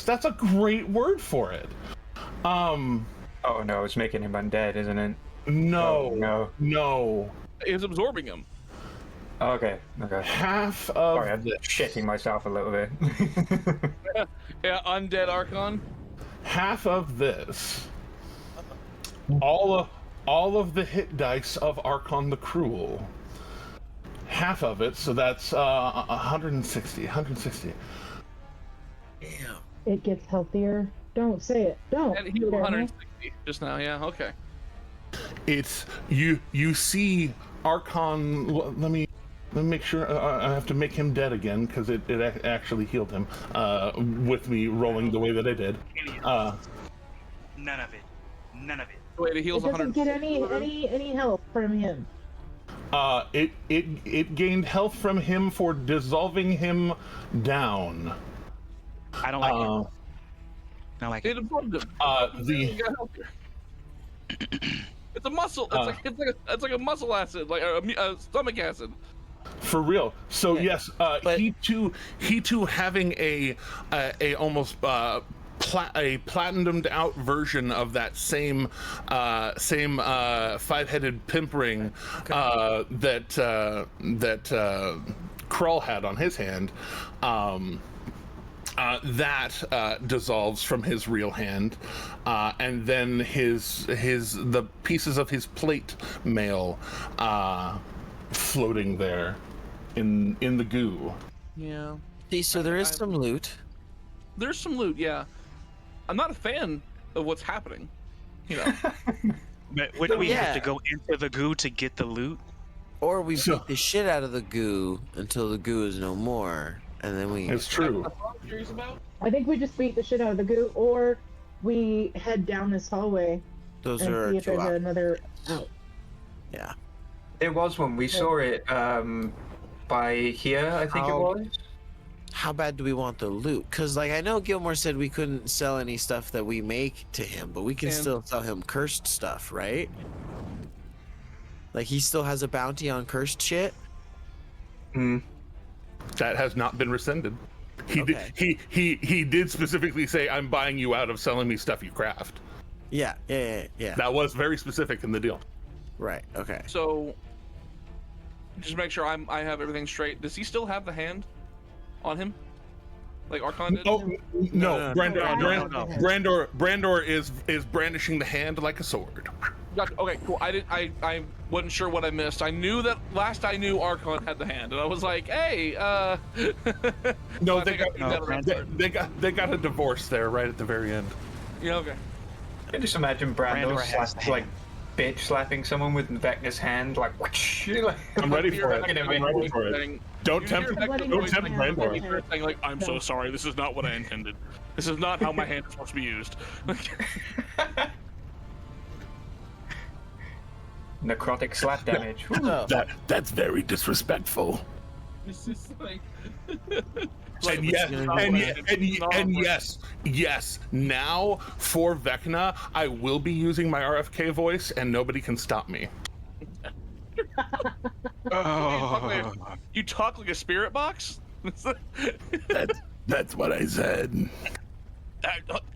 That's a great word for it. Oh no, it's making him undead, isn't it? No. It's absorbing him. Okay. Half of Sorry, I'm shitting myself a little bit. Yeah, undead Archon. Half of this, all of the hit dice of Archon the Cruel. Half of it, so that's 160. Damn. It gets healthier. Don't say it. Don't. And he was 160 just now. Yeah. Okay. It's you see Archon. Let me make sure. I have to make him dead again because it actually healed him with me rolling the way that I did. None of it. Wait, it heals It doesn't 100. get any health from him. It gained health from him for dissolving him down. I don't like it. I don't like It it. absorbed him. He got healthier. It's a muscle. It's like a muscle acid, like a stomach acid. For real. So Yeah. yes, he too having a almost a platinumed out version of that same five-headed pimp ring that Krull had on his hand. That dissolves from his real hand, and then the pieces of his plate mail floating there in the goo. Yeah. See, so there is some loot. There's some loot, yeah. I'm not a fan of what's happening. You know. But wouldn't we have Yeah. to go into the goo to get the loot? Or we beat the shit out of the goo until the goo is no more, and then we. It's true. That's what I'm curious about. I think we just beat the shit out of the goo, or we head down this hallway Those and are see if two there's options. another out. Yeah. There was one. We saw it by here, I think it was. How bad do we want the loot? Because, like, I know Gilmore said we couldn't sell any stuff that we make to him, but we can And- still sell him cursed stuff, right? Like, he still has a bounty on cursed shit? That has not been rescinded. Okay. He did specifically say, "I'm buying you out of selling me stuff you craft." Yeah. That was very specific in the deal. Right, okay. So, just make sure I have everything straight. Does he still have the hand on him? Like Archon did? Oh No. no, No. Brandor is brandishing the hand like a sword. Gotcha. Okay, cool. I wasn't sure what I missed. I knew that last I knew Archon had the hand, and I was like, hey, No, I they think I got figured that around there. they got a divorce there right at the very end. Yeah, okay. I just imagine Brando Brandor has the like bitch slapping someone with Vecna's hand, like whoosh, like I'm ready for it. Hear I'm ready for it. saying- Don't you tempt hear Vecna Don't voice tempt saying- Brandor. saying like, I'm so sorry, this is not what I intended. This is not how my hand is supposed to be used. necrotic slap damage. Whew. So, That's very disrespectful. It's just like... And yes. Now for Vecna, I will be using my RFK voice, and nobody can stop me. You talk like a spirit box? That's what I said.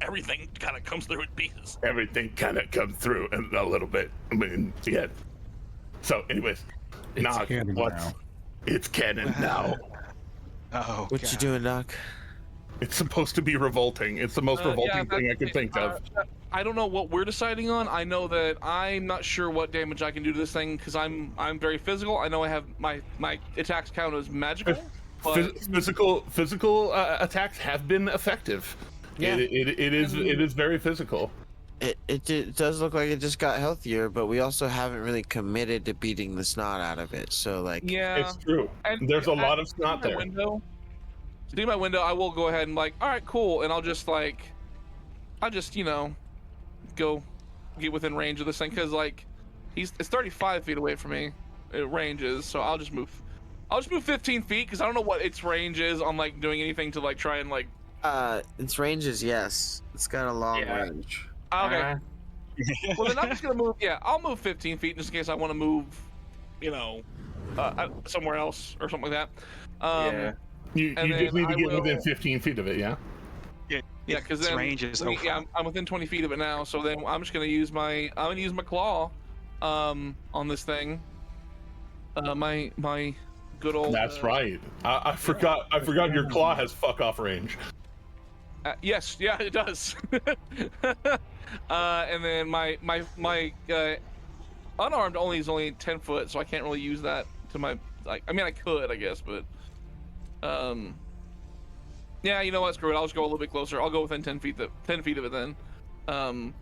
Everything kind of comes through in pieces. Everything kind of comes through in a little bit. I mean, yeah. So, anyways, canon now. It's canon now. Oh, what you doing, Doc? It's supposed to be revolting. It's the most revolting thing I could think of. I don't know what we're deciding on. I know that I'm not sure what damage I can do to this thing because I'm very physical. I know I have my attacks count as magical. But Physical attacks have been effective. Yeah. It is very physical. It does look like it just got healthier, but we also haven't really committed to beating the snot out of it. So, like, yeah, It's true. And There's a lot of snot there. See my window, I will go ahead and like, all right, cool, and I'll just go get within range of this thing because like it's 35 feet away from me. It ranges, so I'll just move 15 feet because I don't know what its range is on like doing anything to like try and like. its range is yes. It's got a long Yeah. range. Okay. Well, then I'm just gonna move. Yeah, I'll move 15 feet just in case I want to move, somewhere else or something like that. Yeah. You And just need to then get I within will- 15 feet of it, yeah? Yeah, because Its then range is over. yeah, I'm within 20 feet of it now. So then I'm just gonna use my claw, on this thing. My good old. That's right. I forgot your claw has fuck off range. Yes, yeah, it does. And then my unarmed is only 10 foot, so I can't really use that to my like. I mean, I could, I guess, but yeah, you know what? Screw it. I'll just go a little bit closer. I'll go within 10 feet of it then.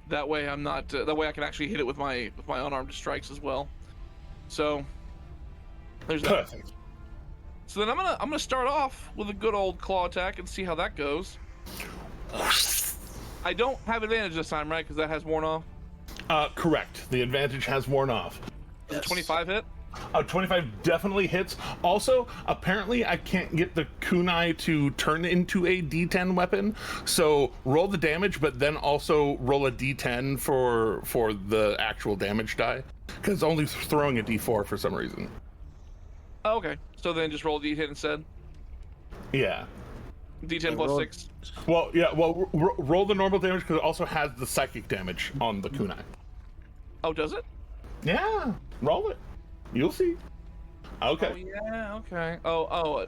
That way I'm not. That way I can actually hit it with my unarmed strikes as well. So there's that. Perfect. So then I'm gonna start off with a good old claw attack and see how that goes. I don't have advantage this time, right? Because that has worn off. Correct. The advantage has worn off. Does a 25 hit? 25 definitely hits. Also, apparently I can't get the kunai to turn into a D10 weapon. So roll the damage, but then also roll a D10 for the actual damage die. Because it's only throwing a D4 for some reason. Oh, okay. So then just roll a d10 instead. Yeah. D10 plus 6. Well, yeah. Well, roll the normal damage because it also has the psychic damage on the kunai. Oh, does it? Yeah. Roll it. You'll see. Okay. Oh yeah. Okay. Oh.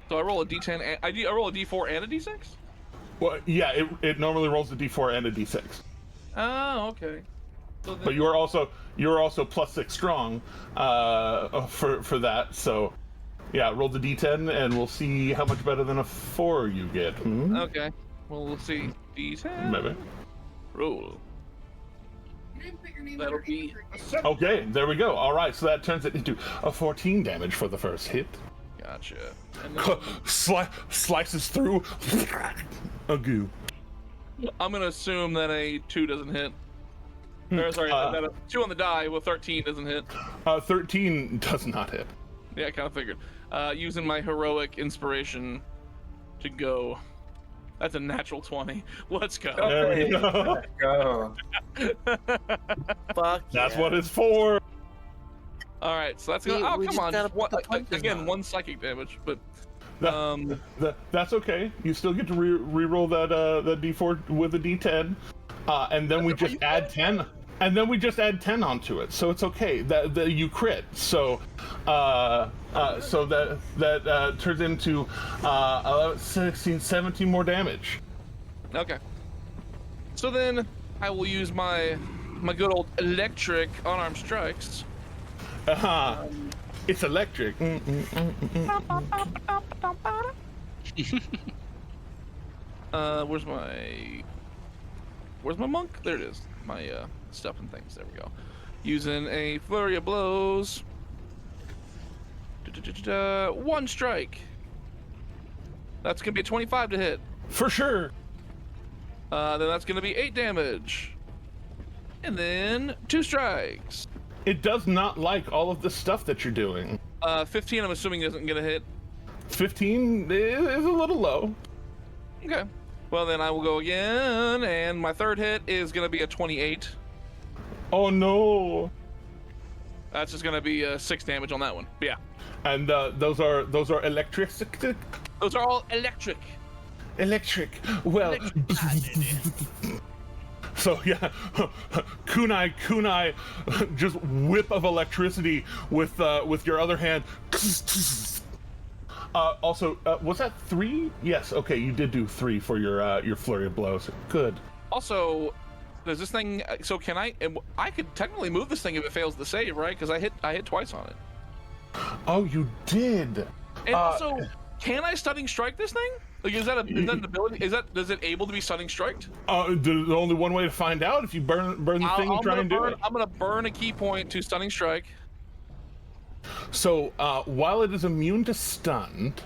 So I roll a d10. I roll a d4 and a d6. Well, yeah. It normally rolls a d4 and a d6. Oh, okay. So then... But you're also +6 strong for that. So yeah, roll the d10 and we'll see how much better than a 4 you get. Hmm? Okay. Well, we'll see. D10. Maybe. Roll. That'll be Okay, there we go. All right, so that turns it into a 14 damage for the first hit. Gotcha. And then... Slices through a goo. I'm gonna assume that a 2 doesn't hit. Or, sorry, that a 2 on the die with 13 doesn't hit. 13 does not hit. Yeah, I kind of figured. Using my heroic inspiration to go. That's a natural 20. Let's go. There we go. Let's go. Fuck. That's yeah. what it's for. All right, so that's gonna. Oh, We come just on. gotta Just put the punches again, on. 1 psychic damage, but That's okay. You still get to re-roll that d4 with a d10, and then we just add 10. And then we just add 10 onto it, so it's okay. That you crit, so that turns into 16, 17 more damage. okay. So then I will use my good old electric unarmed strikes. It's electric. Where's my monk? There it is. My stuff and things. There we go. Using a flurry of blows. 1 strike. That's gonna be a 25 to hit. For sure. Then that's gonna be 8 damage. And then 2 strikes. It does not like all of the stuff that you're doing. 15 I'm assuming isn't gonna hit. 15 is a little low. Okay. Well then I will go again, and my 3rd hit is gonna be a 28. Oh no. That's just gonna be 6 damage on that one. But yeah. And those are electric. Those are all electric. Electric. Well. So yeah, kunai, just whip of electricity with your other hand. Also, was that 3? Yes. Okay, you did do 3 for your flurry of blows. Good. Also, does this thing? So can I? I could technically move this thing if it fails the save, right? Because I hit twice on it. Oh, you did. And also, can I stunning strike this thing? Like, is that an ability? Does it able to be stunning striked? There's only one way to find out. If you burn the thing, and try and do it. I'm gonna burn a key point to stunning strike. So while it is immune to stunned,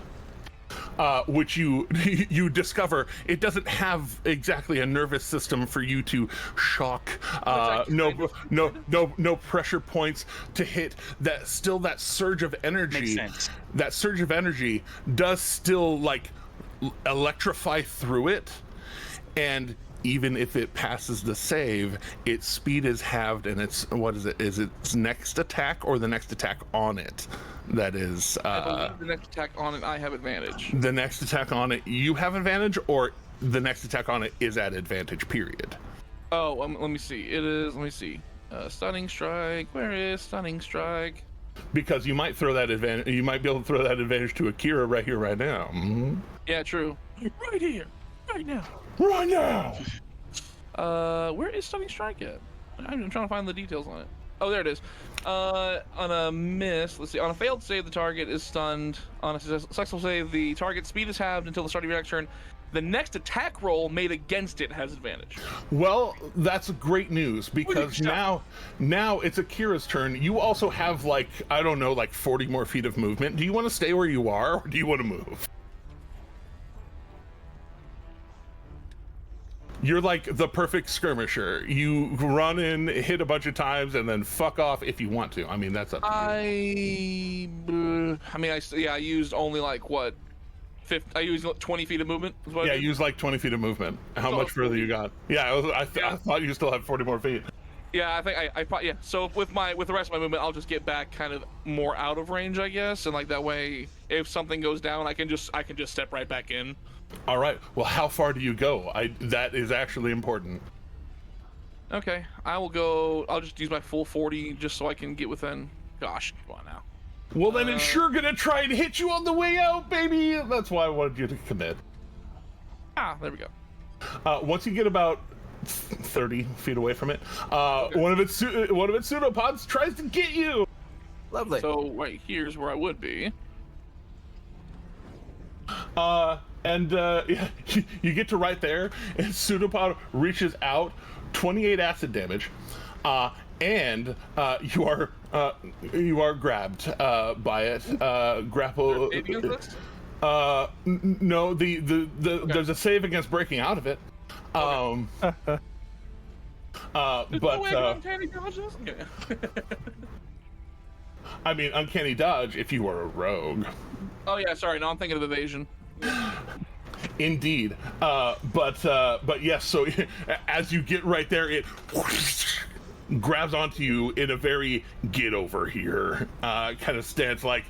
which you discover it doesn't have exactly a nervous system for you to shock. No pressure points to hit. That surge of energy. Makes sense. That surge of energy does still like electrify through it, and even if it passes the save, its speed is halved, and it's is its next attack or the next attack on it that is I believe the next attack on it I have advantage. the next attack on it you have advantage, or the next attack on it is at advantage, period. Oh, let me see. Let me see. Stunning strike. Where is stunning strike? Because you might throw that advantage, you might be able to throw that advantage to Akira right here, right now. Mm-hmm. Yeah, true. Right here, right now. Right now. Where is stunning strike at? I'm trying to find the details on it. Oh, there it is. On a miss, let's see. On a failed save, the target is stunned. On a successful save, the target speed is halved until the start of your next turn. The next attack roll made against it has advantage. Well, that's great news, because now it's Akira's turn. You also have like 40 more feet of movement. Do you want to stay where you are, or do you want to move? You're like the perfect skirmisher. You run in, hit a bunch of times, and then fuck off if you want to. I mean, that's up to you. I used only like what? I used 20 feet of movement. Is what Yeah, I did? use like 20 feet of movement. How So much further you got? Yeah, I thought you still had 40 more feet. Yeah, I think I probably, yeah. So with the rest of my movement, I'll just get back kind of more out of range, I guess, and like that way, if something goes down, I can just step right back in. All right. Well, how far do you go? That is actually important. Okay, I will go. I'll just use my full 40 just so I can get within. Gosh, come on now. Well, then it's sure gonna try and hit you on the way out, baby. That's why I wanted you to commit. There we go. Once you get about 30 feet away from it, one of its pseudopods tries to get you. Lovely. So right here's where I would be. Yeah, you get to right there, and pseudopod reaches out, 28 acid damage, and you are grabbed by it. Grapple. No, okay. There's a save against breaking out of it. There's no way I can uncanny dodge this? Okay. I mean, uncanny dodge if you were a rogue. Oh yeah, sorry. No, I'm thinking of evasion. Indeed, but yes. So as you get right there, it grabs onto you in a very get over here kind of stance, like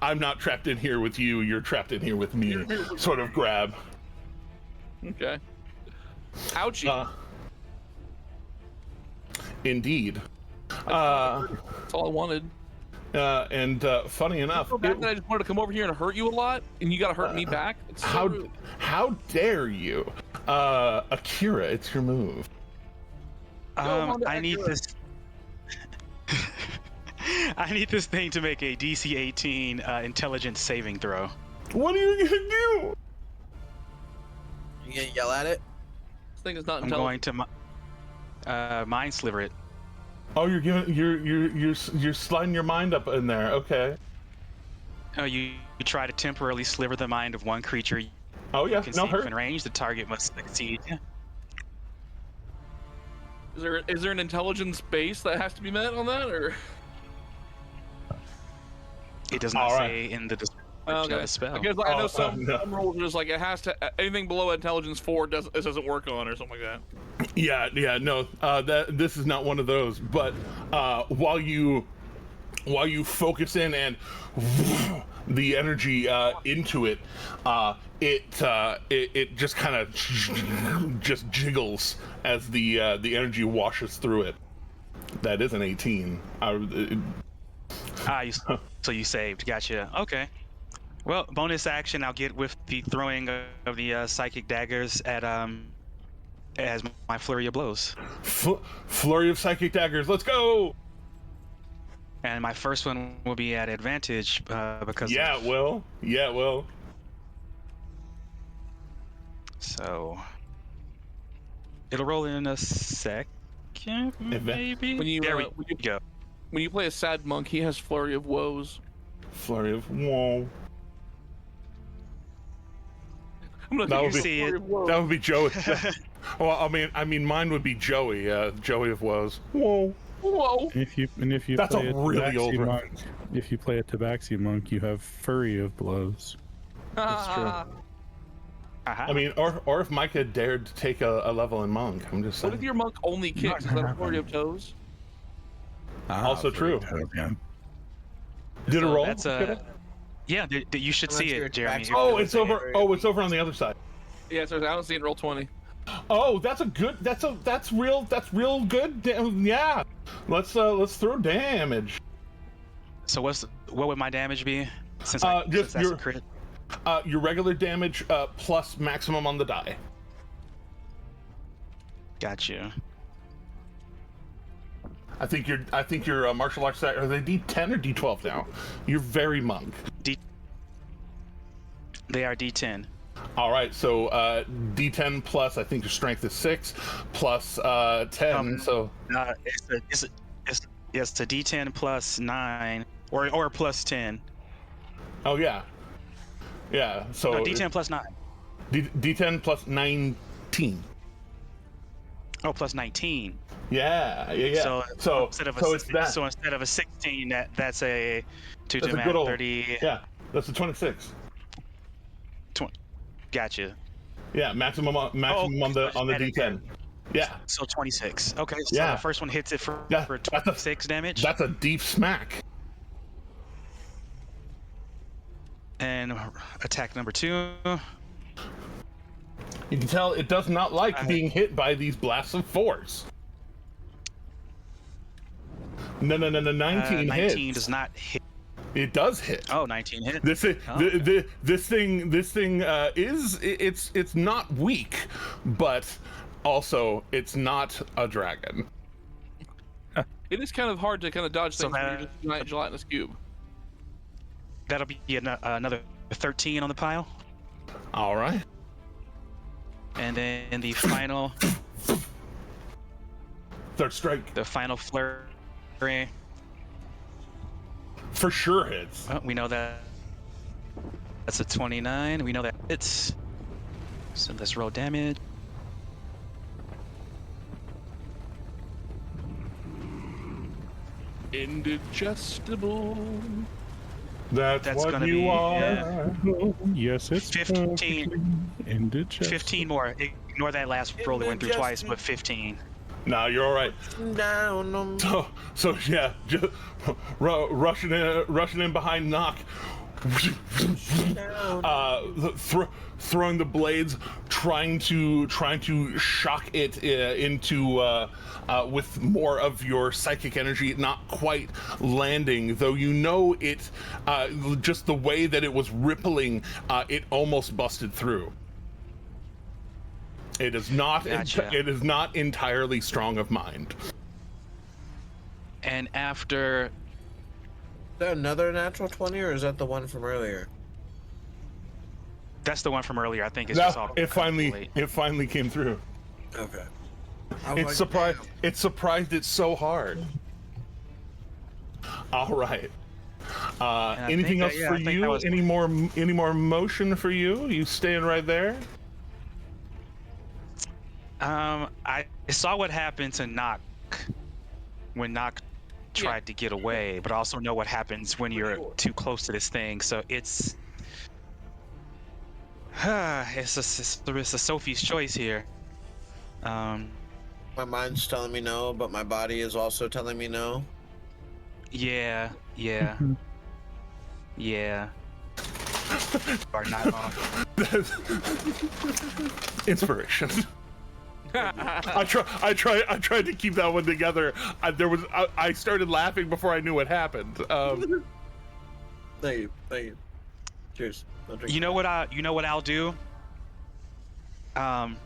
I'm not trapped in here with you, you're trapped in here with me sort of grab. Okay. Ouchie. Indeed. That's all I wanted. And funny enough, I just wanted to come over here and hurt you a lot, and you gotta hurt me back. It's so rude. How dare you, Akira? It's your move. I need this. I need this thing to make a DC 18 intelligence saving throw. What are you gonna do? You gonna yell at it? This thing is not I'm intelligent. going to mind sliver it. Oh, you're sliding your mind up in there. Okay. Oh, you try to temporarily sliver the mind of one creature. Oh yeah, you can no see hurt. within range. The target must succeed. Is there an intelligence base that has to be met on that, or? It does not say in the description of the spell. Because I know some rules are just like it has to anything below intelligence 4 doesn't work on or something like that. Yeah, no. This is not one of those. But while you focus in and the energy into it, it just kind of just jiggles as the energy washes through it. That is an 18. So you saved. Gotcha. Okay. Well, bonus action. I'll get with the throwing of the psychic daggers at as my flurry of blows. Flurry of psychic daggers. Let's go. And my first one will be at advantage because. Yeah, it will. Yeah, it will. So it'll roll in a second, maybe. There we go. When you play a sad monk, he has flurry of woes. Flurry of woe. That would be Joey. Well, I mean, mine would be Joey. Joey of woes. Whoa. Whoa. If you That's play a really old monk, if you play a Tabaxi monk, you have flurry of blows. That's true. I mean, or if Micah dared to take a level in monk, I'm just saying. What if your monk only kicks? Is that a flurry of toes? Also true. Yeah. Did it roll? That's yeah. You should see it, Jeremy. Oh, it's over. Oh, it's over on the other side. Yeah, so I don't see it. Roll 20. Oh, that's real good. Yeah. Let's throw damage. So what would my damage be? Since just that's a crit. Your regular damage plus maximum on the die. Got you. I think your martial arts are they D10 or D12 now? You're very monk. They are D10. All right, so D10 plus I think your strength is 6 plus 10. So it's a D10 plus 9 or plus 10. Oh yeah. So no, D10 plus 9. D10 plus 19. Oh, plus 19. Yeah. So instead of instead of a 16, that's a 2 to math 30. Yeah, that's a 26. 20. Gotcha. Yeah, maximum on the D10. Yeah. So 26. Okay, so Yeah. the first one hits it for 26 damage. That's a deep smack. And attack number 2. You can tell it does not like being hit by these blasts of force. No, 19 hits. 19 does not hit. It does hit. Oh, 19 hit. This is this thing is it's not weak, but also it's not a dragon. It is kind of hard to kind of dodge So things when you're just a giant gelatinous cube. That'll be another 13 on the pile. All right. And then the final Third strike. the final flurry. For sure hits. Oh, we know that that's a 29. We know that hits. So let's roll damage. Indigestible. That's what gonna you be, are. Yes, it's 15. Indigestible. 15 more. Ignore that last roll that went through twice, but 15. No, you're all right. Down. So yeah, just rushing in behind Knock, throwing the blades, trying to shock it into with more of your psychic energy, not quite landing. Though you know it, just the way that it was rippling, it almost busted through. It is not. Gotcha. It is not entirely strong of mind. And after Is that another natural 20, or is that the one from earlier? that's the one from earlier. I think it's just all It finally came through. Okay. It's surprised. It surprised it so hard. All right. Anything else for you? Any more motion for you? You staying right there? I saw what happened to Knock when Knock tried to get away, but I also know what happens when you're too close to this thing. So it's a Sophie's choice here. My mind's telling me no, but my body is also telling me no. Yeah. Are not wrong. Inspiration. I tried to keep that one together. I started laughing before I knew what happened. Thank you. Cheers. You know what I'll do? I'll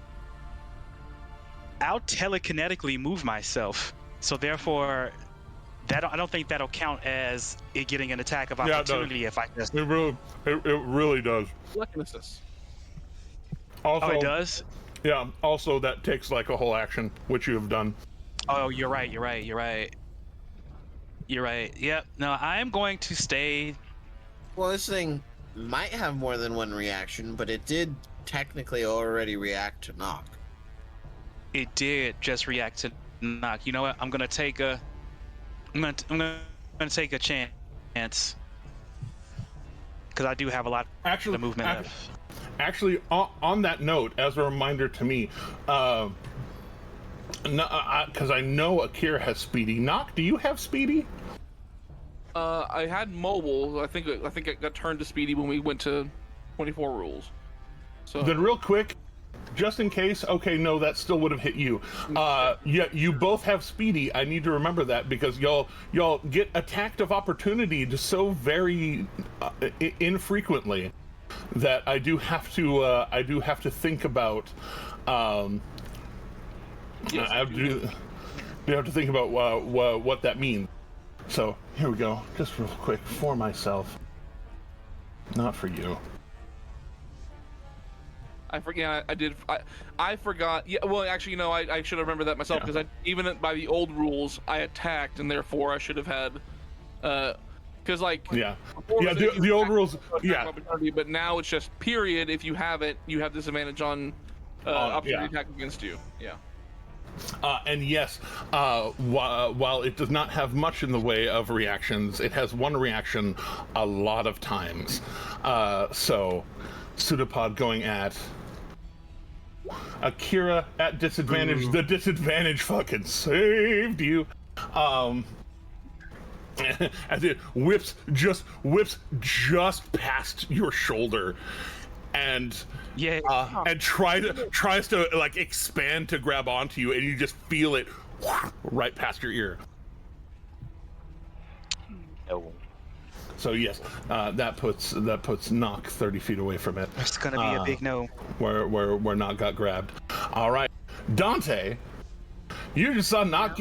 telekinetically move myself. So therefore, I don't think that'll count as it getting an attack of opportunity if I just. It really does. Telekinesis. Also, it does? Yeah. Also, that takes like a whole action, which you have done. Oh, you're right. Yep. No, I am going to stay. Well, this thing might have more than one reaction, but it did technically already react to Knock. It did just react to Knock. You know what? I'm gonna take a chance because I do have a lot of movement left. Actually, on that note, as a reminder to me, because I know Akira has Speedy. Knock, do you have Speedy? I had mobile. I think it got turned to Speedy when we went to 24 rules. So then, real quick, just in case. Okay, no, that still would have hit you. Yeah, you both have Speedy. I need to remember that because y'all get attacked of opportunity just so very infrequently that I do have to think about. Yes, I do have to think about what that means. So here we go, just real quick for myself, not for you. I forget. I forgot. Yeah. Well, actually, you know, I should have remembered that myself because even by the old rules, I attacked, and therefore I should have had. Because like. Yeah. Yeah. The old rules. Yeah. But now it's just period. If you have it, you have disadvantage on opportunity attack against you. Yeah. And yes, while it does not have much in the way of reactions, it has one reaction a lot of times. So, Pseudopod going at Akira at disadvantage. The disadvantage fucking saved you. As it whips just past your shoulder, and tries to like expand to grab onto you, and you just feel it right past your ear. No. So yes, that puts Knock 30 feet away from it. It's gonna be a big no. Where Knock got grabbed. All right, Dante. You just saw Knock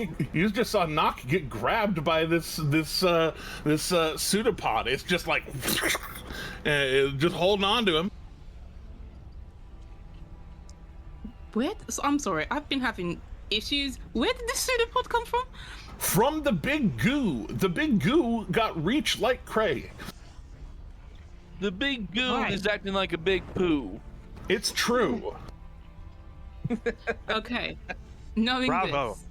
get grabbed by this pseudopod. It's just like just holding on to him. I'm sorry, I've been having issues. Where did this pseudopod come from? From the big goo. The big goo got reach like cray. The big goo is acting like a big poo. It's true. Okay. Knowing Bravo. this.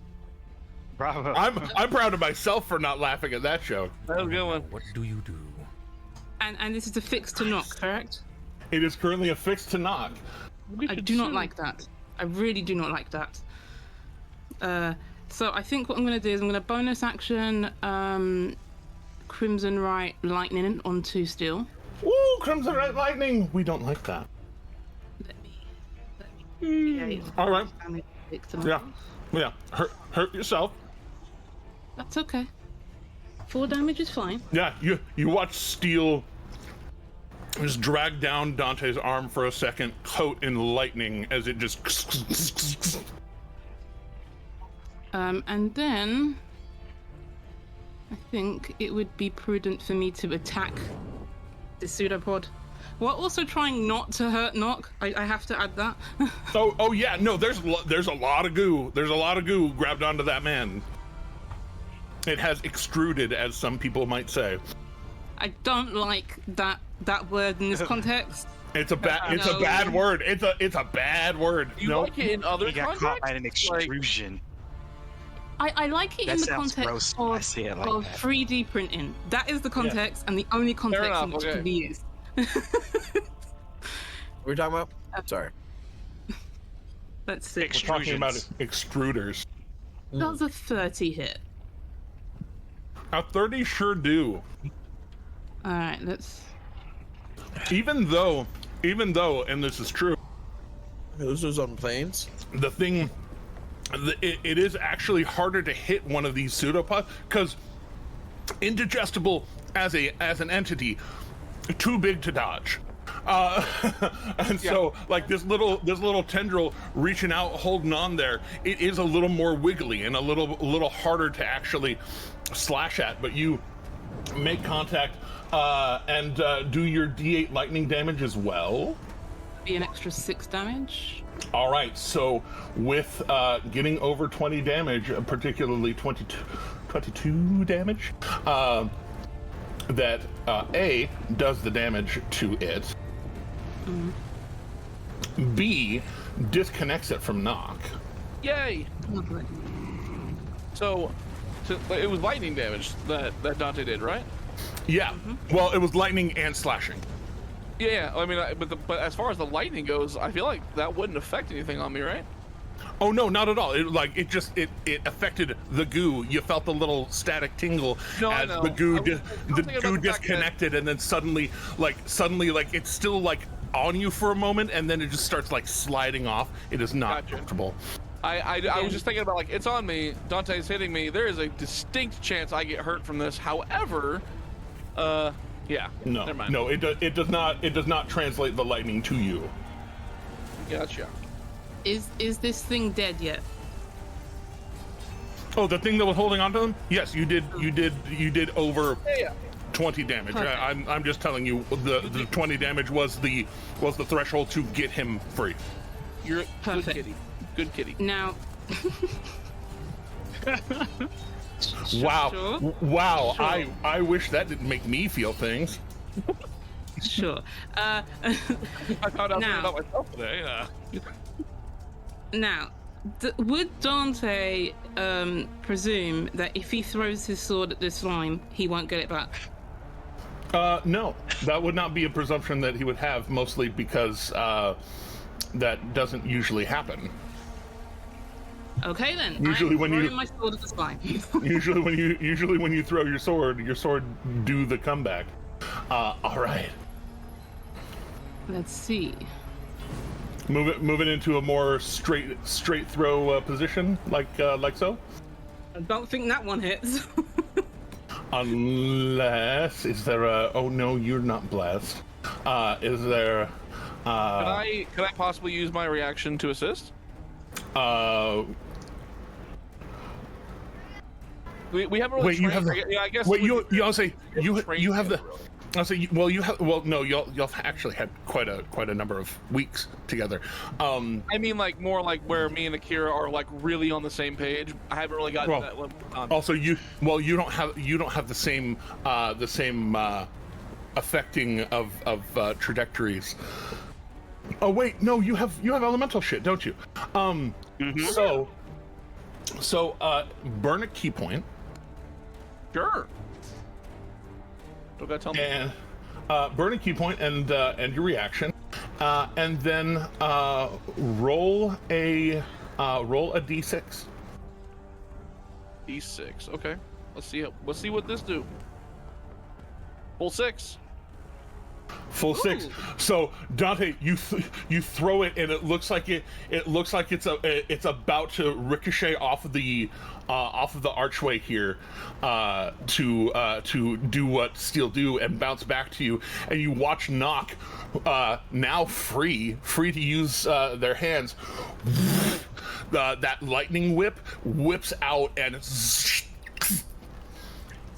Bravo. I'm proud of myself for not laughing at that joke. That was a good one. What do you do? And this is a fix to Knock, correct? It is currently affixed to Knock. I do not like that. I really do not like that. So I think what I'm going to do is I'm going to bonus action Crimson Right Lightning onto Steel. Ooh, Crimson Right Lightning! We don't like that. Let me. All right. Yeah. Yeah. Hurt yourself. That's okay. 4 damage is fine. Yeah. You watch Steel just drag down Dante's arm for a second, coat in lightning as it just. And then I think it would be prudent for me to attack the pseudopod, while also trying not to hurt Knock. I have to add that. Oh yeah, no, there's a lot of goo. There's a lot of goo grabbed onto that man. It has extruded, as some people might say. I don't like that word in this context. It's a bad word. It's a bad word. You like it in other He got contexts? caught by an extrusion. I like it in the sounds context gross. I see it like of that. 3D printing. That is the context and the only context enough, in which it okay. can be used. What are we talking about? Sorry. Let's see. We're talking about extruders. That was a 30 hit. A 30 sure do. All right, let's. Even though, and this is true, Those was on planes. the thing, it is actually harder to hit one of these pseudopods because indigestible as an entity, too big to dodge. And so like this little tendril reaching out, holding on there, it is a little more wiggly and a little harder to actually slash at, but you make contact and do your D8 lightning damage as well. Be an extra 6 damage. All right, so with getting over 20 damage, particularly 22 damage, that A, does the damage to it, B, disconnects it from Knock. Yay! Lovely. So it was lightning damage that Dante did, right? Yeah, well, it was lightning and slashing. Yeah, I mean, but as far as the lightning goes, I feel like that wouldn't affect anything on me, right? Oh no, not at all. It affected the goo. You felt the little static tingle as the goo disconnected, and then suddenly it's still like on you for a moment, and then it just starts like sliding off. It is not comfortable. I was just thinking about, like, it's on me, Dante's hitting me, there is a distinct chance I get hurt from this. However, yeah. No, never mind. no, it does not translate the lightning to you. Gotcha. Is this thing dead yet? Oh, the thing that was holding on to them? Yes, you did over 20 damage. Okay. I'm just telling you, the 20 damage was the threshold to get him free. You're a good Perfect. kitty. Good kitty. Now. Wow. Sure. Wow. Sure. I wish that didn't make me feel things. Sure. I found out Now- about myself today. Now, would Dante presume that if he throws his sword at this line, he won't get it back? No, that would not be a presumption that he would have, mostly because that doesn't usually happen. Okay then. Usually I'm when throwing you- my sword at the slime. Usually when you throw your sword do the comeback. All right. Let's see. Move it into a more straight throw position, like so. I don't think that one hits. Unless, is there a? Oh no, you're not blessed. Is there? Can I possibly use my reaction to assist? We haven't really. Wait, you have trained- the. Yeah, I guess. Wait, we- I'll say you trained have the. together, really. I'll say well you have no y'all actually had quite a number of weeks together. I mean, like more like where me and Akira are like really on the same page. I haven't really gotten Well, to that level of contact. Also, you don't have the same affecting of trajectories. Oh wait, no, you have elemental shit, don't you? So burn a key point. Sure. Don't gotta tell me. And burn a key point and your reaction, and then roll a d6. D6. Okay. Let's see what this do. Full 6. Full 6. Ooh. So Dante, you throw it and it looks like it's about to ricochet off of the archway here to do what steel do and bounce back to you, and you watch Nock now free to use their hands. That lightning whips out and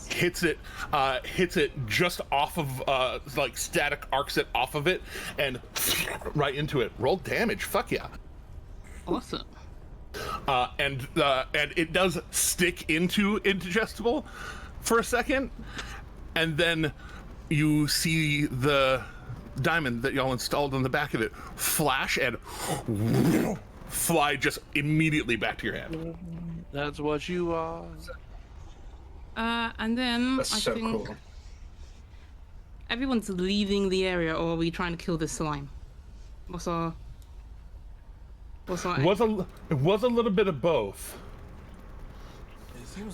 hits it just off of like static arcs it off of it and right into it. Roll damage. Fuck yeah. Awesome. And it does stick into indigestible for a second, and then you see the diamond that y'all installed on the back of it flash and fly just immediately back to your hand. That's what you are. And then That's I so think cool. everyone's leaving the area, or are we trying to kill this slime? What's our aim? It was a little bit of both.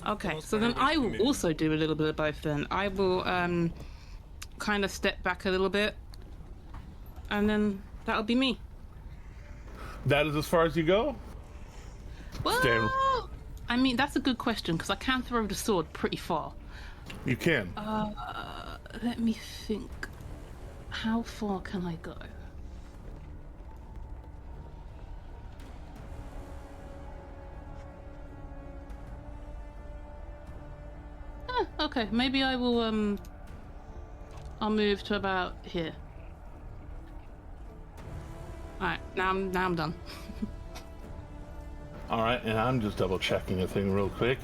Okay, so then I will also do a little bit of both then. I will kind of step back a little bit, and then that'll be me. That is as far as you go? Well, I mean, that's a good question, because I can throw the sword pretty far. You can. Let me think. How far can I go? Okay, maybe I will, I'll move to about here. Alright, now I'm done. All right, and I'm just double checking a thing real quick.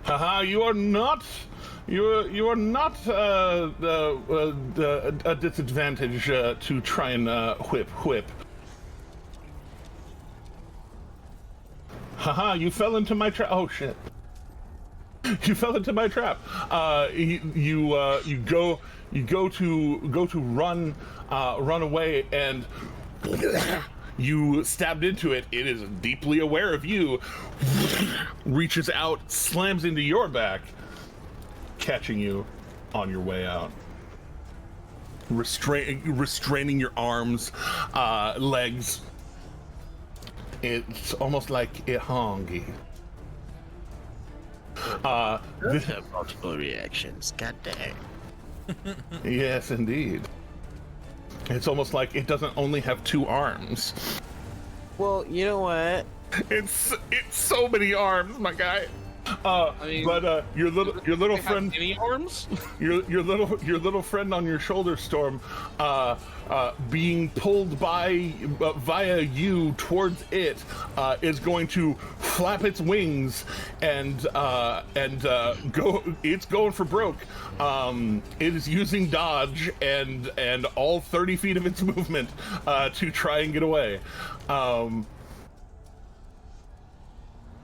Haha, you are not a disadvantage to try and whip. Haha, you fell into my trap. Oh shit. You fell into my trap. You go to run away, and you stabbed into it. It is deeply aware of you. Reaches out, slams into your back, catching you on your way out. Restraining your arms, legs. It's almost like a hongi. Those have multiple reactions. God dang. Yes, indeed. It's almost like it doesn't only have 2 arms. Well, you know what? It's so many arms, my guy. I mean, But your little They friend, have any arms? your little friend on your shoulder, Storm, being pulled via you towards it, is going to flap its wings and go. It's going for broke. It is using dodge and all 30 feet of its movement to try and get away.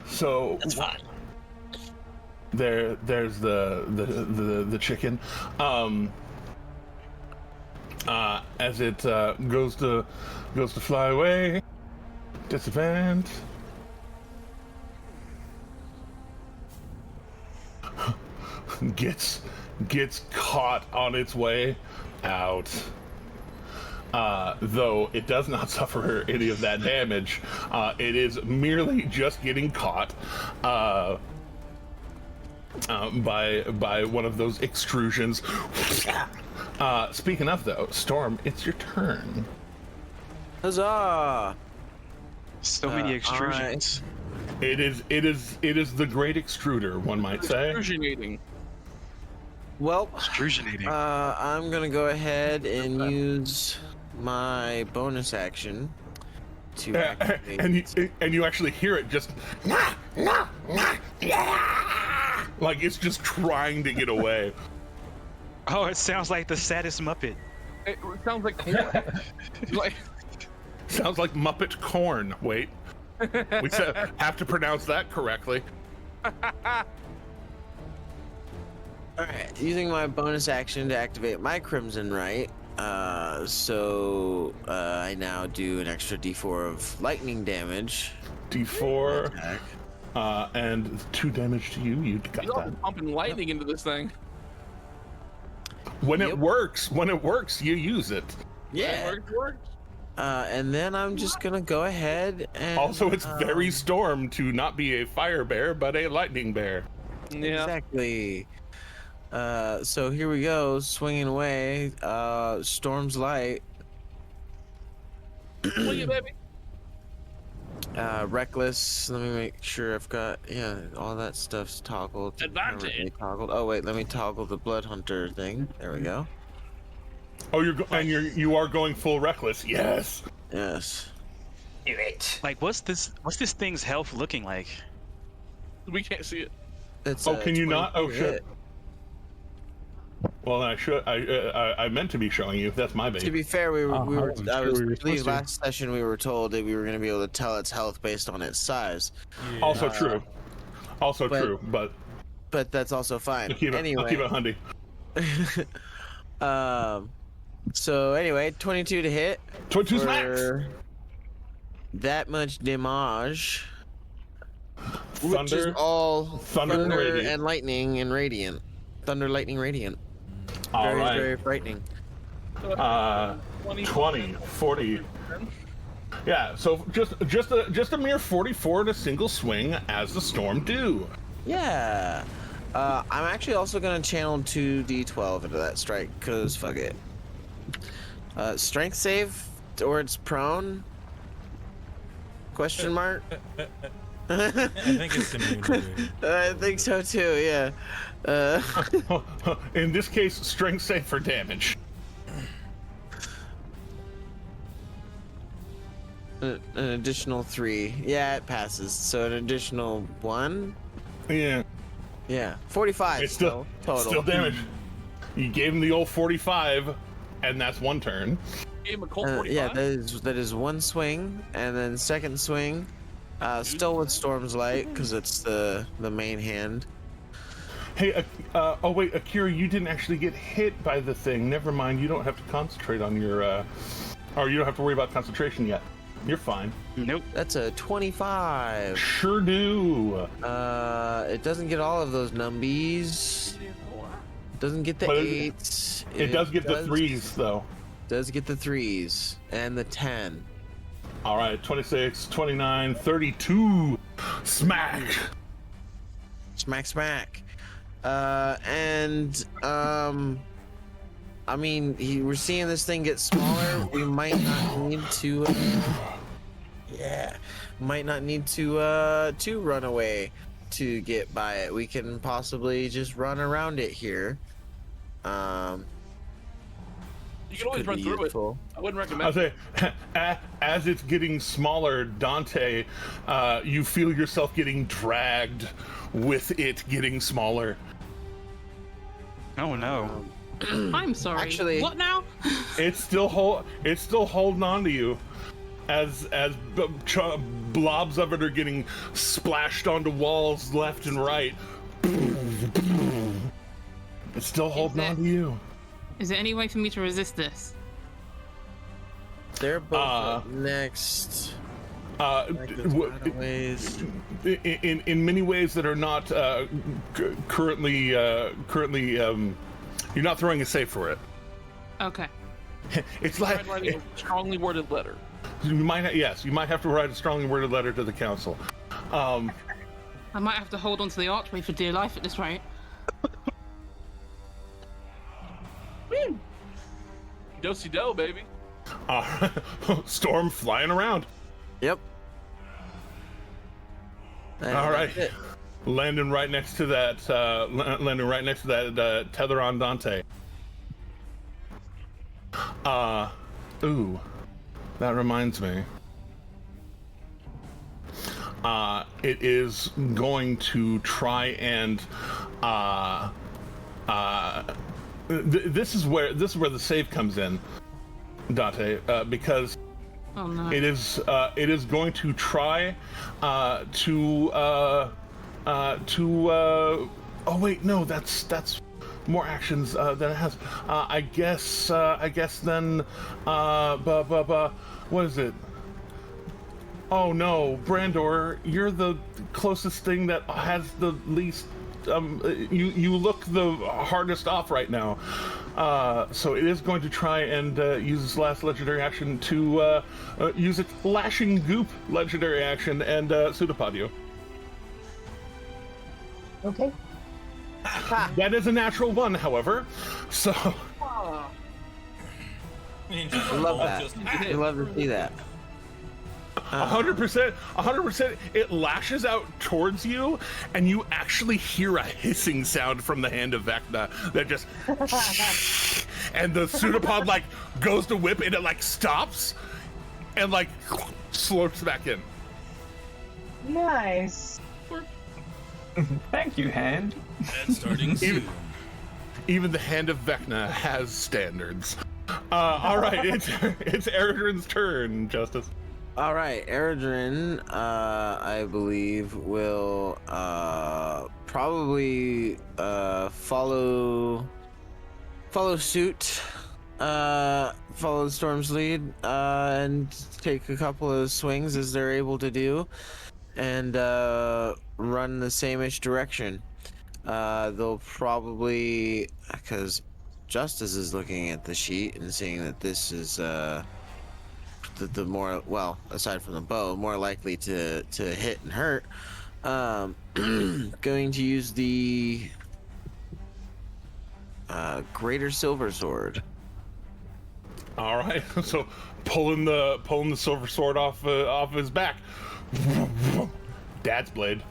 So That's fine. there's the chicken, as it goes to fly away. Disadvantage. Gets caught on its way out. Though it does not suffer any of that damage. It is merely just getting caught by one of those extrusions. Speaking of though, Storm, it's your turn. Huzzah! So many extrusions. It is the great extruder, one might say. Extrusionating. Well, Extrusionating. I'm gonna go ahead and use my bonus action to activate. and you actually hear it just like it's just trying to get away. Oh, it sounds like the saddest Muppet. It sounds like corn. Like, Sounds like Muppet corn. Wait, we have to pronounce that correctly. Alright, using my bonus action to activate my Crimson Right, so I now do an extra d4 of lightning damage. D4, Attack. and 2 damage to you. You got you're that. pumping lightning into this thing. When Yep. it works, you use it. Yeah. It works. And then I'm just gonna go ahead and... Also, it's very Storm to not be a fire bear, but a lightning bear. Yeah. Exactly. So here we go, swinging away. Storm's Light. Swing it, baby. Reckless. Let me make sure I've got all that stuff's toggled. Advantage. Never really toggled. Oh wait, let me toggle the Blood Hunter thing. There we go. Oh, you are going full reckless. Yes. Yes. Like, what's this thing's health looking like? We can't see it. It's, Oh, can you not? Oh 22 shit. hit. Well, I meant to be showing you. That's my To baby. be fair, I wasn't sure we were I believe supposed to. last session we were told that we were going to be able to tell its health based on its size, Also true. Also but- true. But but that's also fine. I'll keep it handy. So anyway, 22 to hit 22 smacks. for that much damage, which is Thunder. all Thunder and Radiant. and lightning and radiant. Thunder, lightning, radiant. All Very, right. very frightening. 20, 40. Yeah. So just a mere 44 in a single swing as the Storm do. Yeah. I'm actually also gonna channel 2d12 into that strike, cause fuck it. Strength save, or it's prone? Question mark? I think it's immunity. I think so too. Yeah. In this case, strength save for damage. An additional 3. Yeah, it passes. So an additional 1. Yeah. Yeah, 45. It's still total. Still damage. You gave him the old 45, and that's one turn. Gave him a cold 45. Yeah, that is one swing, and then second swing, still with Storm's Light because it's the main hand. Hey, oh wait, Akira, you didn't actually get hit by the thing. Never mind. You don't have to concentrate on your, or you don't have to worry about concentration yet. You're fine. Nope. That's a 25. Sure do. It doesn't get all of those numbies. Doesn't get the But 8s. It does get the 3s though. Does get the 3s and the 10. All right, 26, 29, 32. Smack. Smack. I mean, we're seeing this thing get smaller. We might not need to. Might not need to run away to get by it. We can possibly just run around it here. You can always could run be through useful. it. I wouldn't recommend I'll say, as it's getting smaller, Dante, you feel yourself getting dragged with it getting smaller. Oh no. I'm sorry. Actually- what now? It's still holding on to you, as blobs of it are getting splashed onto walls left and right. It's still holding on to you. Is there any way for me to resist this? They're both up next. Ways. In many ways that are not currently you're not throwing a save for it. Okay. It's like writing a strongly worded letter. you might have to write a strongly worded letter to the council. I might have to hold on to the archway for dear life at this rate. Do-si-do, baby. Storm flying around. Yep. All right. Landing right next to that. Tether on Dante. Ooh, that reminds me. It is going to try and this is where the save comes in, Dante, because Oh no. it is going to try to oh wait, no, that's more actions than it has. I guess then what is it? Oh no, Brandor, you're the closest thing that has the least you look the hardest off right now. So it is going to try and use its last legendary action to use its Lashing Goop legendary action and pseudopod you. Okay. That is a natural one, however. So I love that. I love to see that. 100%. It lashes out towards you, and you actually hear a hissing sound from the hand of Vecna that just, and the pseudopod like goes to whip, and it like stops, and like slurps back in. Nice. Thank you, hand. That's starting soon. Even the hand of Vecna has standards. All right, it's Eredrin's turn, Justice. All right, Eredrin, I believe, will probably follow suit, follow the Storm's lead, and take a couple of swings as they're able to do, and run the same-ish direction. They'll probably, because Justice is looking at the sheet and seeing that this is the more, well, aside from the bow, more likely to hit and hurt, going to use the Greater Silver Sword. All right, so pulling the silver sword off his back. Dad's blade.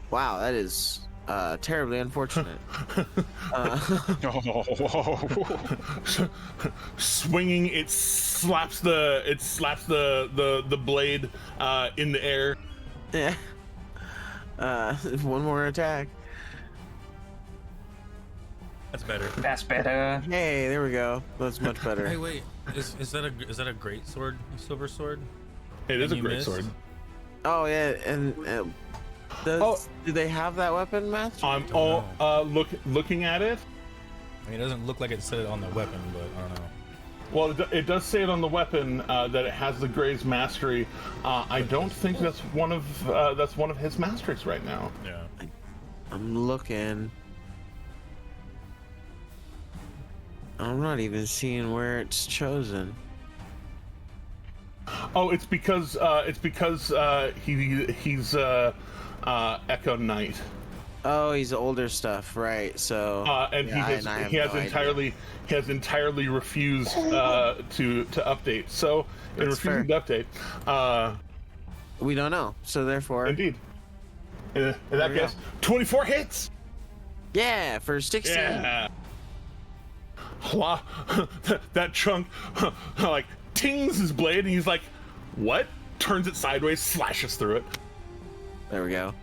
Wow, that is terribly unfortunate. Swinging, it slaps the blade in the air. Yeah. One more attack. That's better. That's better. Hey, there we go. That's much better. Hey, wait. Is that a great sword? A silver sword? It is a you great missed? sword. Oh yeah, and do they have that weapon, Matt? I'm looking at it. I mean, it doesn't look like it said it on the weapon, but I don't know. Well, it does say it on the weapon that it has the Gray's mastery. I don't think that's one of his masteries right now. Yeah. I'm looking. I'm not even seeing where it's chosen. Oh, it's because he's Echo Knight. Oh, he's older stuff, right? So and yeah, he has entirely refused to update. So in That's refusing to update, we don't know. So therefore, indeed, in that case, 24 hits. Yeah, for 16. Yeah. That chunk like tings his blade, and he's like, "What?" Turns it sideways, slashes through it. There we go.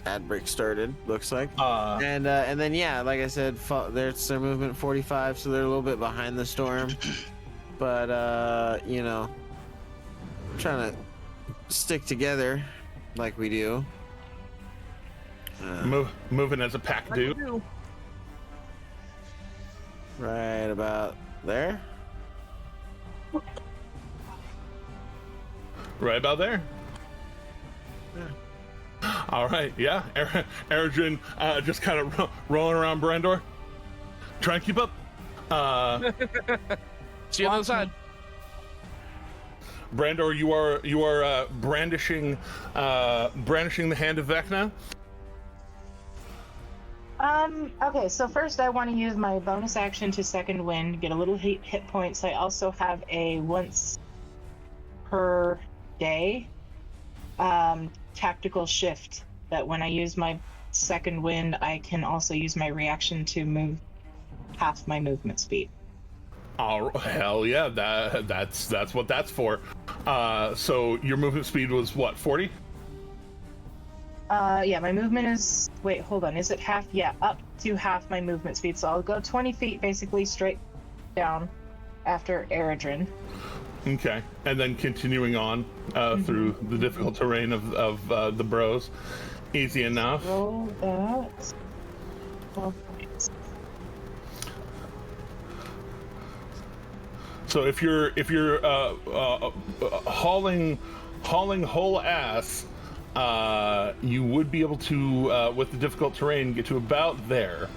Ad break started, looks like. And then yeah, like I said, there's their movement 45, so they're a little bit behind the storm. But you know, trying to stick together like we do. Moving as a pack do. Right about there. Right about there. Yeah. All right, yeah. Eredrin just kind of rolling around Brandor. Try and keep up. See you on the other side. Brandor, you are brandishing the hand of Vecna. Okay, so first I want to use my bonus action to second wind, get a little hit points. I also have a once per day tactical shift that when I use my second wind, I can also use my reaction to move half my movement speed. Oh, hell yeah, that's what that's for. So your movement speed was what, 40? Yeah, my movement is, wait, hold on, is it half? Yeah, up to half my movement speed, so I'll go 20 feet basically straight down after Eredrin. Okay, and then continuing on through the difficult terrain of the bros. Easy enough. Roll that. 12 points. So if you're hauling whole ass, you would be able to, with the difficult terrain, get to about there.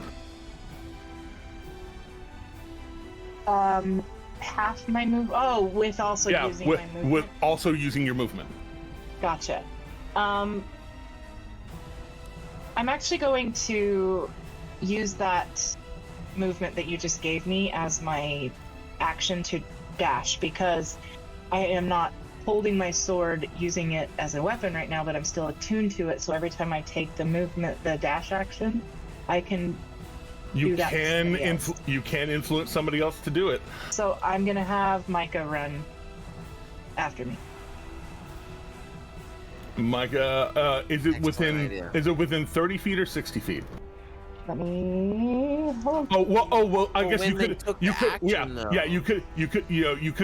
Half my move. Oh, with also using my movement. With also using your movement. Gotcha. I'm actually going to use that movement that you just gave me as my action to dash, because I am not holding my sword using it as a weapon right now, but I'm still attuned to it, so every time I take the movement, the dash action, I can you can influence somebody else to do it. So I'm gonna have Micah run after me. Micah, is it within 30 feet or 60 feet? Let me hold. Well, I guess you could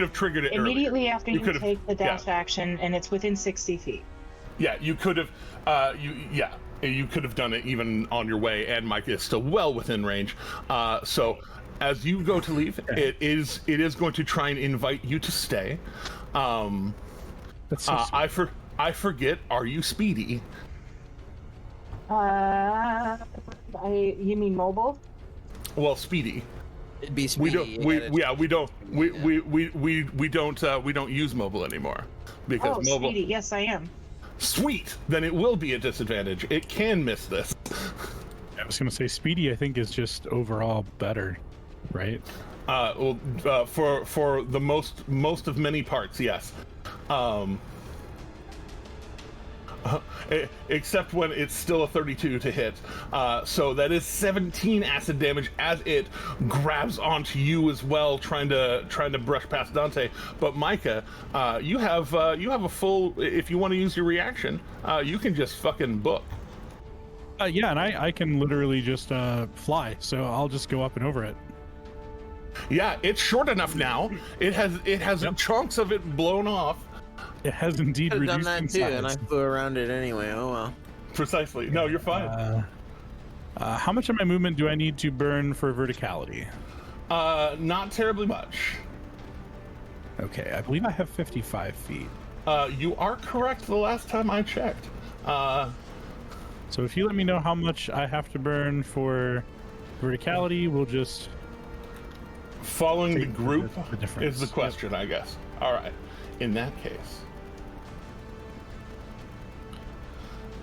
have triggered it immediately earlier. after you take the dash action, and it's within 60 feet. Yeah, you could have. You could have done it even on your way, and Mike is still well within range. So, as you go to leave, it is going to try and invite you to stay. That's so sweet. I forget. Are you speedy? You mean mobile? Well, speedy. It'd be speedy. We don't use mobile anymore because mobile. Speedy. Yes, I am. Sweet. Then it will be a disadvantage. It can miss this. I was gonna say speedy. I think is just overall better, right? For the most of many parts, yes. Except when it's still a 32 to hit. So that is 17 acid damage as it grabs onto you as well, trying to brush past Dante. But Micah, you have a full. If you want to use your reaction, you can just fucking book. Yeah, and I can literally just fly, so I'll just go up and over it. Yeah, it's short enough now. It has chunks of it blown off. It has indeed reduced done that in too, size. and I flew around it anyway. Oh well. Precisely. No, you're fine. How much of my movement do I need to burn for verticality? Not terribly much. Okay, I believe I have 55 feet. You are correct the last time I checked. So if you let me know how much I have to burn for verticality, we'll just... Following the group the is the question, I guess. All right. In that case.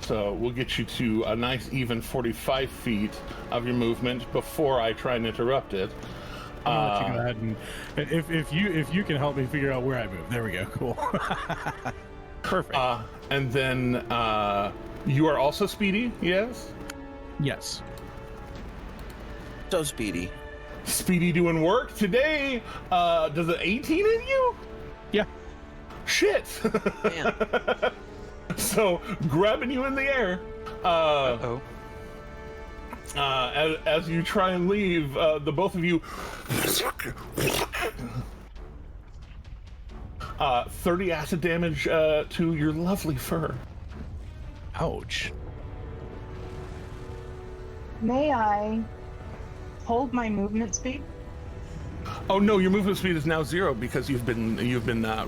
So we'll get you to a nice even 45 feet of your movement before I try and interrupt it. I'll let you go ahead and if you can help me figure out where I move. There we go. Cool. Perfect. And then you are also speedy, yes? Yes. So speedy. Speedy doing work today. Does an 18 in you? Yeah. Shit. Damn. So grabbing you in the air. As you try and leave, the both of you 30 acid damage to your lovely fur. Ouch. May I hold my movement speed? Oh no, your movement speed is now 0 because you've been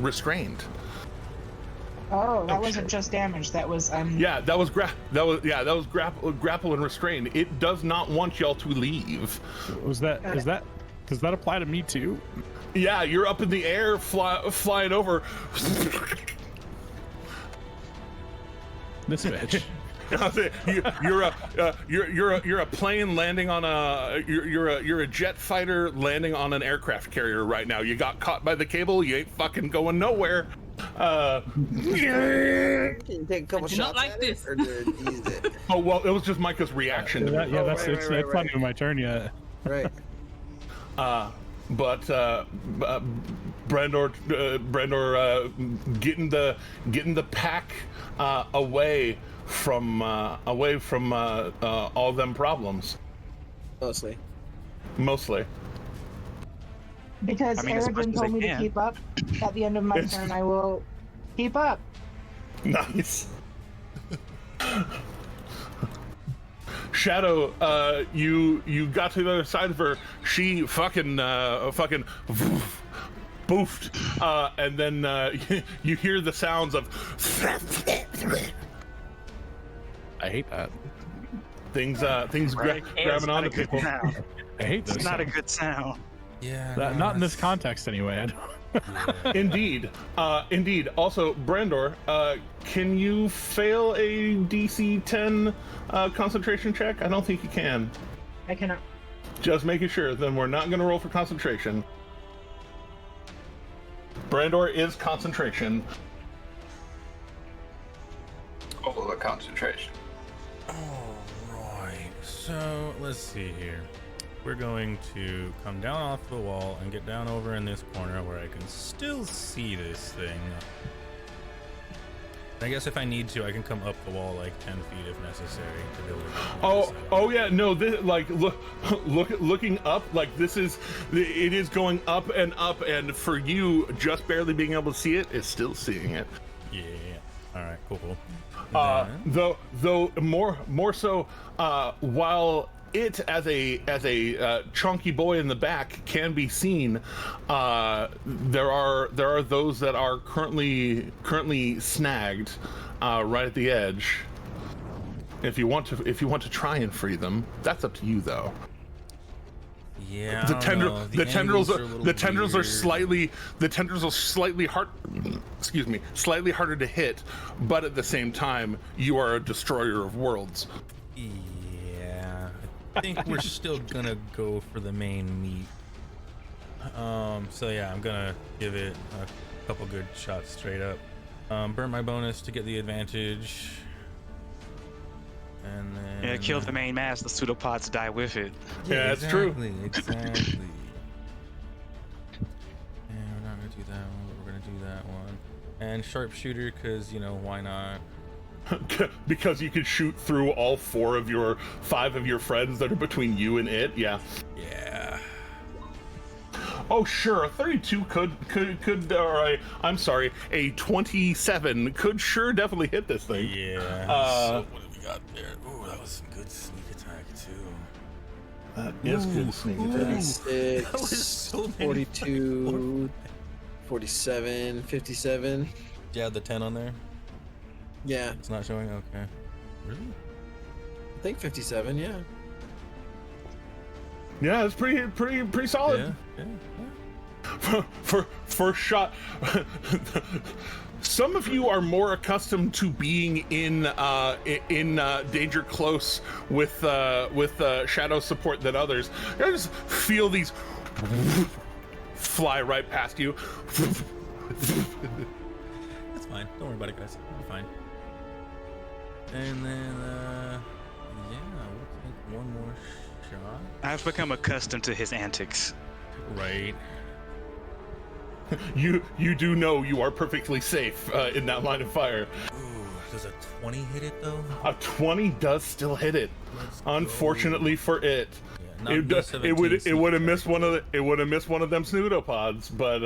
restrained. Oh, that wasn't just damage. That was Yeah, that was grapple and restrain. It does not want y'all to leave. Does that apply to me too? Yeah, you're up in the air, flying over. This bitch. You're a plane landing on you're a jet fighter landing on an aircraft carrier right now. You got caught by the cable. You ain't fucking going nowhere. Can you take a couple I do shots not like at this. it, or did it use it? Oh well, it was just Micah's reaction. That's right, it's right, not even my turn yet. Right. But Brandor getting the pack away from all them problems. Mostly. because I mean, as much Aragon as told I me to can. keep up. At the end of my turn, I will keep up. Nice. Shadow, you got to the other side of her. She fucking boofed, and then you hear the sounds of. I hate that. Things Right? grabbing onto people. Sound. I hate this. It's not a good sound. Yeah. Not in this context, anyway. I don't. Indeed. Also, Brandor, can you fail a DC 10 concentration check? I don't think you can. I cannot. Just making sure. Then we're not going to roll for concentration. Brandor is concentration. All the concentration. Alright, so let's see here. We're going to come down off the wall and get down over in this corner where I can still see this thing. I guess if I need to, I can come up the wall like 10 feet if necessary to be able to. Oh yeah, no. This like looking up like it is going up, and for you, just barely being able to see it is still seeing it. Yeah. All right. Cool. Though more so, while it as a chunky boy in the back can be seen, there are those that are currently snagged right at the edge. If you want to try and free them, that's up to you though. Yeah. The tendrils are slightly harder to hit, but at the same time, you are a destroyer of worlds. Yeah. I think we're still gonna go for the main meat. So yeah, I'm gonna give it a couple good shots straight up. Burn my bonus to get the advantage. And then Yeah, kill the main mass. The pseudopods die with it. Yeah, that's true. Exactly. And we're not gonna do that one, but we're gonna do that one. And sharpshooter, because why not? Because you could shoot through all 5 of your friends that are between you and it. Yeah. Yeah. Oh sure, a 32 could or I'm sorry, a 27 could sure definitely hit this thing. Yeah. So what have we got there? Ooh, that was some good sneak attack too. That is good sneak attack. 36, 42, 47, 57. Do you have the 10 on there? Yeah, It's not showing? Okay. Really? I think 57. Yeah. Yeah, it's pretty solid. Yeah. For shot. Some of you are more accustomed to being in danger close with shadow support than others. I just feel these fly right past you. That's fine. Don't worry about it, guys. We're fine. And then, we'll take one more shot. I've become accustomed to his antics. Right. You do know you are perfectly safe in that line of fire. Ooh, does a 20 hit it though? A 20 does still hit it. Unfortunately for it. Yeah, It would have missed one of them snoodopods, but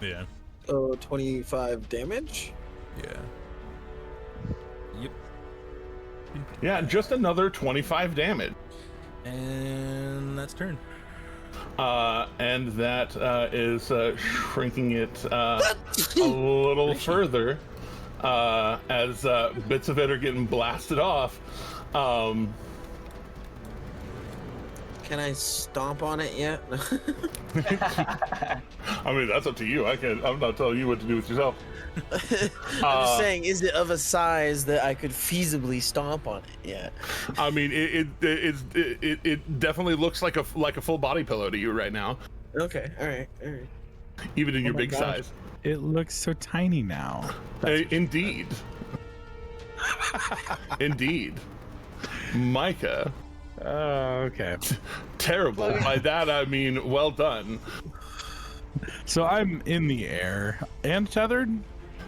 yeah. Oh, 25 damage. Yeah. Yep. Yeah, just another 25 damage. And that's turn. And that is shrinking it a little further as bits of it are getting blasted off. Can I stomp on it yet? I mean, that's up to you. I'm not telling you what to do with yourself. I'm just saying, is it of a size that I could feasibly stomp on it? Yeah. I mean, it definitely looks like a full body pillow to you right now, Okay. All right. even in your my big gosh. size. It looks so tiny now. Indeed. Indeed. Micah. Oh, okay. Terrible. By that I mean well done. So I'm in the air and tethered.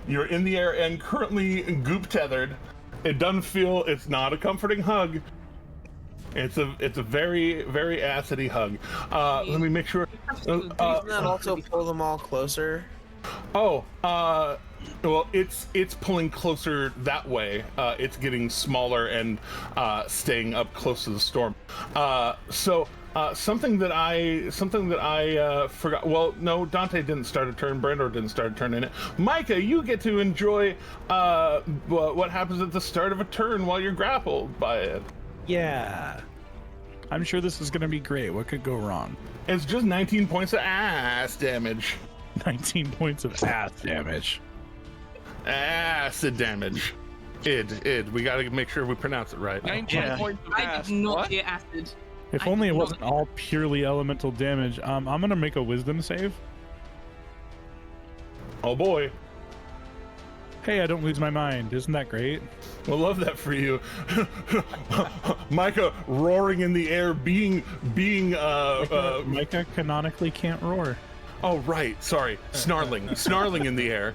You're in the air and currently goop tethered. It doesn't feel. It's not a comforting hug. It's a very very acidy hug. Let me make sure. Doesn't that also pull them all closer? Oh, well, it's pulling closer that way. It's getting smaller and staying up close to the storm. So something that I forgot. Well, no, Dante didn't start a turn. Brando didn't start a turn in it. Micah, you get to enjoy what happens at the start of a turn while you're grappled by it. Yeah. I'm sure this is going to be great. What could go wrong? It's just 19 points of ass damage. 19 points of ass damage. Acid damage. Id. We gotta make sure we pronounce it right. 19 points of I ass. did not What? hear acid. If I only did it not- wasn't all purely elemental damage. I'm going to make a wisdom save. Oh boy. Hey, I don't lose my mind. Isn't that great? I love that for you. Micah roaring in the air, being Micah canonically can't roar. oh right, sorry. Snarling in the air.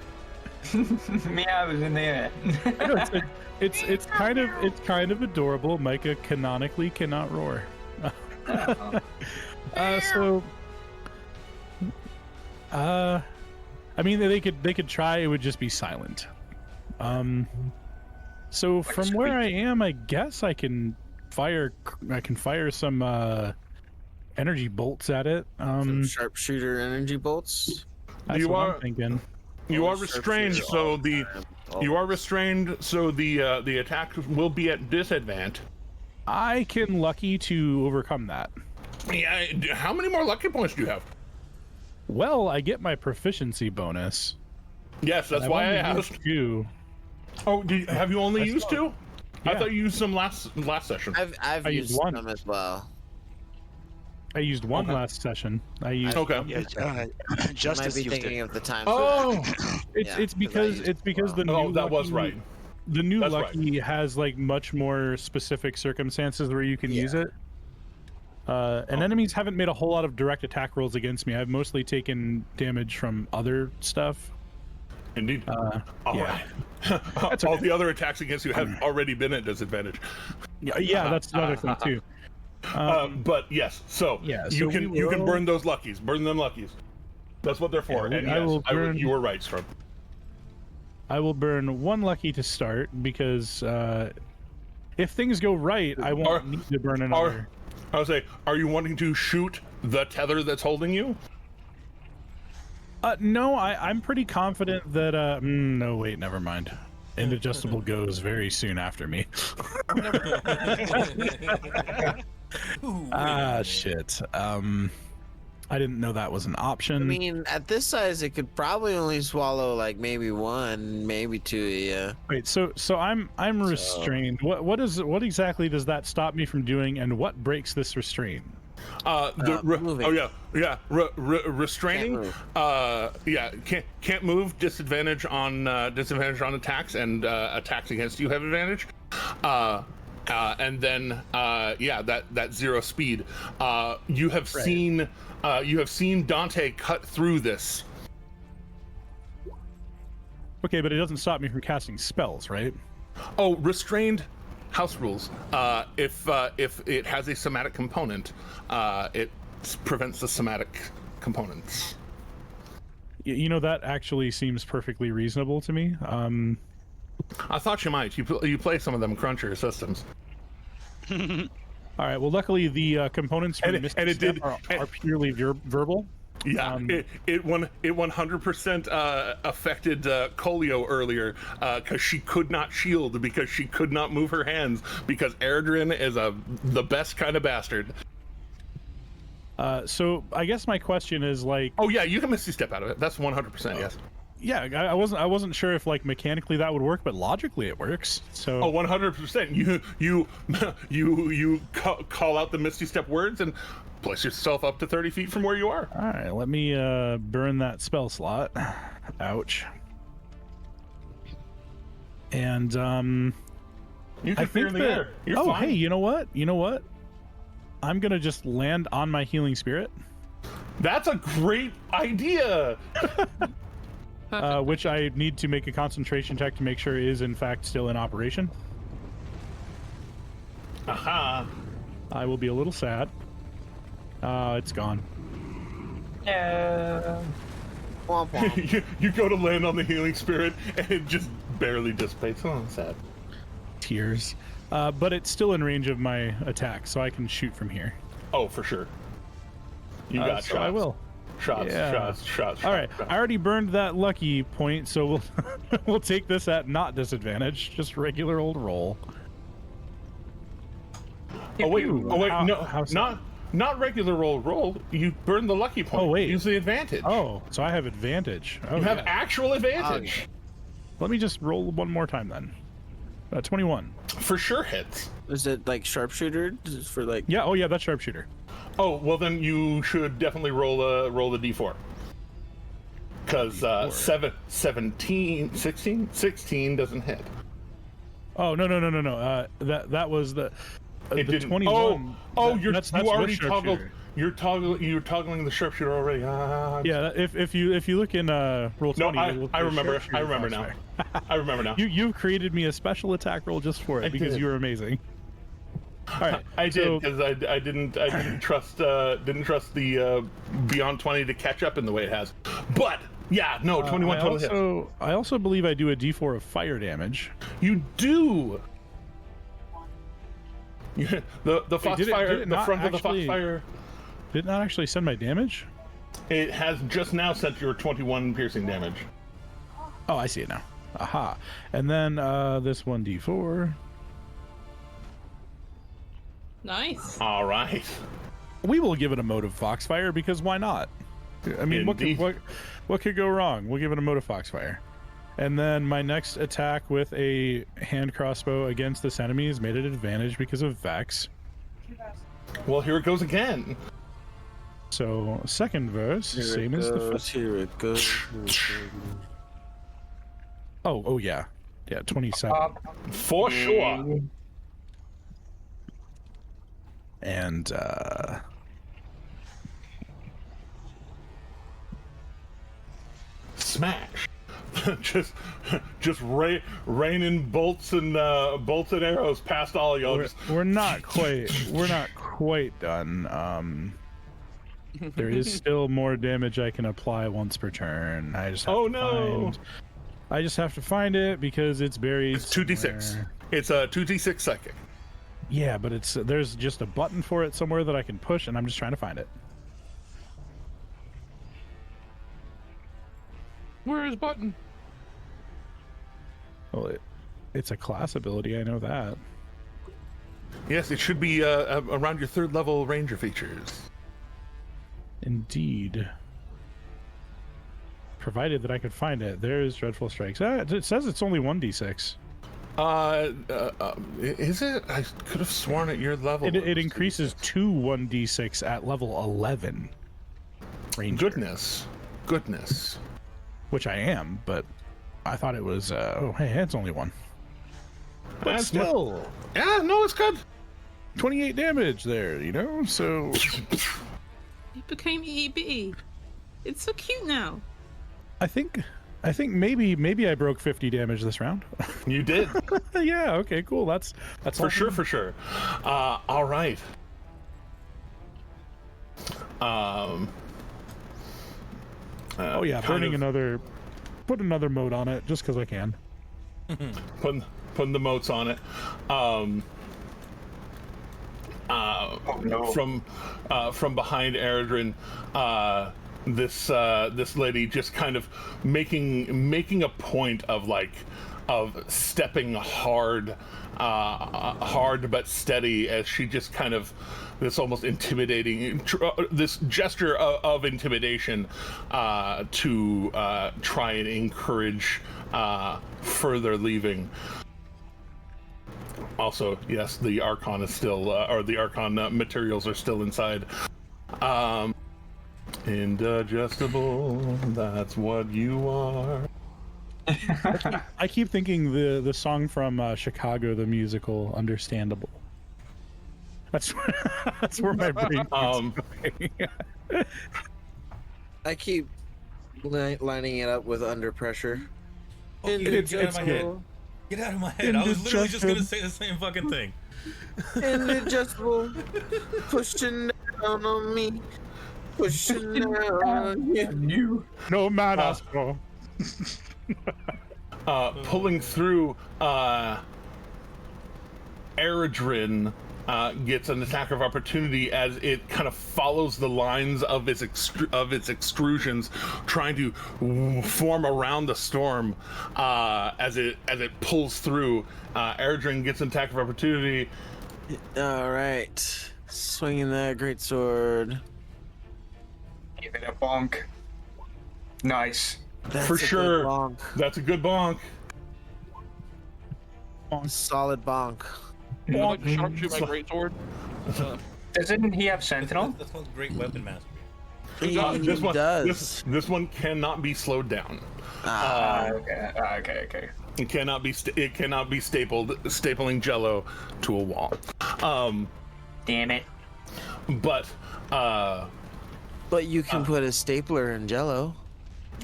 Meow was in the air. I know, it's kind of adorable. Micah canonically cannot roar. I mean, they could try. It would just be silent. So from where I am, I guess I can fire some energy bolts at it. Some sharpshooter energy bolts. That's You what are- I'm thinking. You are Sharpshooter restrained, so all the time. you are restrained, so the attack will be at disadvantage. I can lucky to overcome that. Yeah. How many more lucky points do you have? Well, I get my proficiency bonus. Yes, that's why I asked. You. Oh, have you only used two? I Yeah. thought you used some last session. I've I used used one. them as well. I used one Okay. last session. I used. Okay. Yeah, Might Justice be used thinking it. of the time. Oh. It's Yeah, 'cause I used it's because it the as new Oh, that was lucky- right. The new That's lucky has like much more specific circumstances where you can use it. And enemies haven't made a whole lot of direct attack rolls against me. I've mostly taken damage from other stuff. Indeed. All yeah. right. All the other attacks against you have already been at disadvantage. Yeah, that's another thing too. But yes, so Yeah, you so can we you can will- burn those luckies. Burn them luckies. That's what they're for. Yeah, and I yes, will burn- you were right, Strom. I will burn one lucky to start because if things go right, I won't Are- need to burn another. I would say, are you wanting to shoot the tether that's holding you? No, I'm pretty confident that. No, wait, never mind. Indigestible goes very soon after me. Shit. I didn't know that was an option. I mean, at this size, it could probably only swallow like maybe one, maybe two. Yeah. Wait, so I'm restrained. What exactly does that stop me from doing, and what breaks this restraint? Moving. Restraining. Can't move. Disadvantage on attacks, and attacks against you have advantage. And then that zero speed. You have seen Dante cut through this. Okay, but it doesn't stop me from casting spells, right? Oh, restrained. House rules. If it has a somatic component, it prevents the somatic components. You know, that actually seems perfectly reasonable to me. I thought you might. You play some of them cruncher systems. All right. Well, luckily the components from And it Mystic Step did- are purely verbal. Yeah, it 100% affected Colio earlier because she could not shield because she could not move her hands because Erdrin is the best kind of bastard. So I guess my question is like, Oh yeah, you can Misty Step out of it. That's 100% yes. yeah, I wasn't sure if like mechanically that would work, but logically it works. So Oh, 100%. You call out the Misty Step words and place yourself up to 30 feet from where you are. all right, let me burn that spell slot. Ouch. And You can I fear think in the that. air. You're Oh, fine. hey, you know what? I'm gonna just land on my healing spirit, That's a great idea. which I need to make a concentration check to make sure is in fact still in operation. Aha. I will be a little sad. It's gone. Yeah. Womp womp. you go to land on the healing spirit and it just barely dissipates. Oh, sad. Tears. But it's still in range of my attack, so I can shoot from here. Oh, for sure. You got so shots. I will. Shots, Yeah. shots. All right, I already burned that lucky point, so we'll we'll take this at not disadvantage, just regular old roll. Oh wait, How- not regular roll. You burn the lucky point. Oh, wait. Use the advantage. Oh, so I have advantage. Oh, You have yeah. actual advantage. Okay. Let me just roll one more time then. 21. For sure hits. Is it like sharpshooter? Just for like. Yeah. Oh yeah, that's sharpshooter. Oh well, then you should definitely roll the d4. Because 16 doesn't hit. Oh no. That was the. It the didn't. 21. Oh, that's you with already toggled. sharpshooter. You're toggling the sharpshooter already. Yeah. If you look in roll 20. No, it will- I remember. sharpshooter I remember now. foxfire. I remember now. You created me a special attack roll just for it I because did. you were amazing. All right. I so- did because I didn't trust the Beyond 20 to catch up in the way it has. But yeah, no, 21 total hits. I also believe I do a D4 of fire damage. You do. The did foxfire, it the not front of the actually- foxfire. Did it not actually send my damage? It has just now sent your 21 piercing damage. Oh, I see it now. Aha. And then this one D4. Nice. All right. We will give it a mode of Foxfire because why not? I mean, Indeed. what could go wrong? We'll give it a mode of Foxfire. And then my next attack with a hand crossbow against this enemy is made at advantage because of Vex. Well, here it goes again. So second verse, same as the first. Here it goes. Oh yeah. Yeah, 27. For sure. And Smash. just raining bolts and arrows past all y'all. we're not quite done. There is still more damage I can apply once per turn. I just have I just have to find it because it's buried. It's 2d6. somewhere. It's a 2d6 psychic. Yeah, but it's there's just a button for it somewhere that I can push, and I'm just trying to find it. Where is button? Well, it's a class ability. I know that. Yes, it should be around your 3rd level ranger features. Indeed. Provided that I could find it. There's Dreadful Strikes. It says it's only 1d6. Is it? I could have sworn at your level. It increases to 1d6 at level 11. Ranger. Goodness. Which I am, but I thought it was. Oh, hey, it's only 1. But That's still, Yeah, no, it's good. 28 damage there. You know, so It became EB. It's so cute now. I think maybe I broke 50 damage this round. You did. Yeah. Okay. Cool. That's For sure. All right. Oh yeah, putting another mode on it just because I can. Putting the motes on it. from behind Eredrin, this lady just kind of making a point of stepping hard but steady, as she just kind of this almost intimidating this gesture of intimidation to try and encourage further leaving. Also, yes, the Archon is still, or the Archon materials are still inside. Indigestible, that's what you are. I keep thinking the song from Chicago, the musical, Understandable. That's where my brain keeps going. I keep lining it up with Under Pressure. Oh, get out of my head. Get out of my head. I was literally just going to say the same fucking thing. Indigestible, pushing down on me, pushing down on you. No matter. Pulling through, Eredrin gets an attack of opportunity as it kind of follows the lines of its extrusions, trying to form around the storm as it pulls through. Eredrin gets an attack of opportunity. All right, swinging that greatsword. Give it a bonk. Nice. That's For a sure. good bonk. That's a good bonk. Solid bonk. I like to sharpshoot my greatsword. Doesn't he have Sentinel? That's called great weapon mastery. He does. This one cannot be slowed down. Okay. It cannot be stapling Jello to a wall. Damn it. But you can put a stapler in Jello.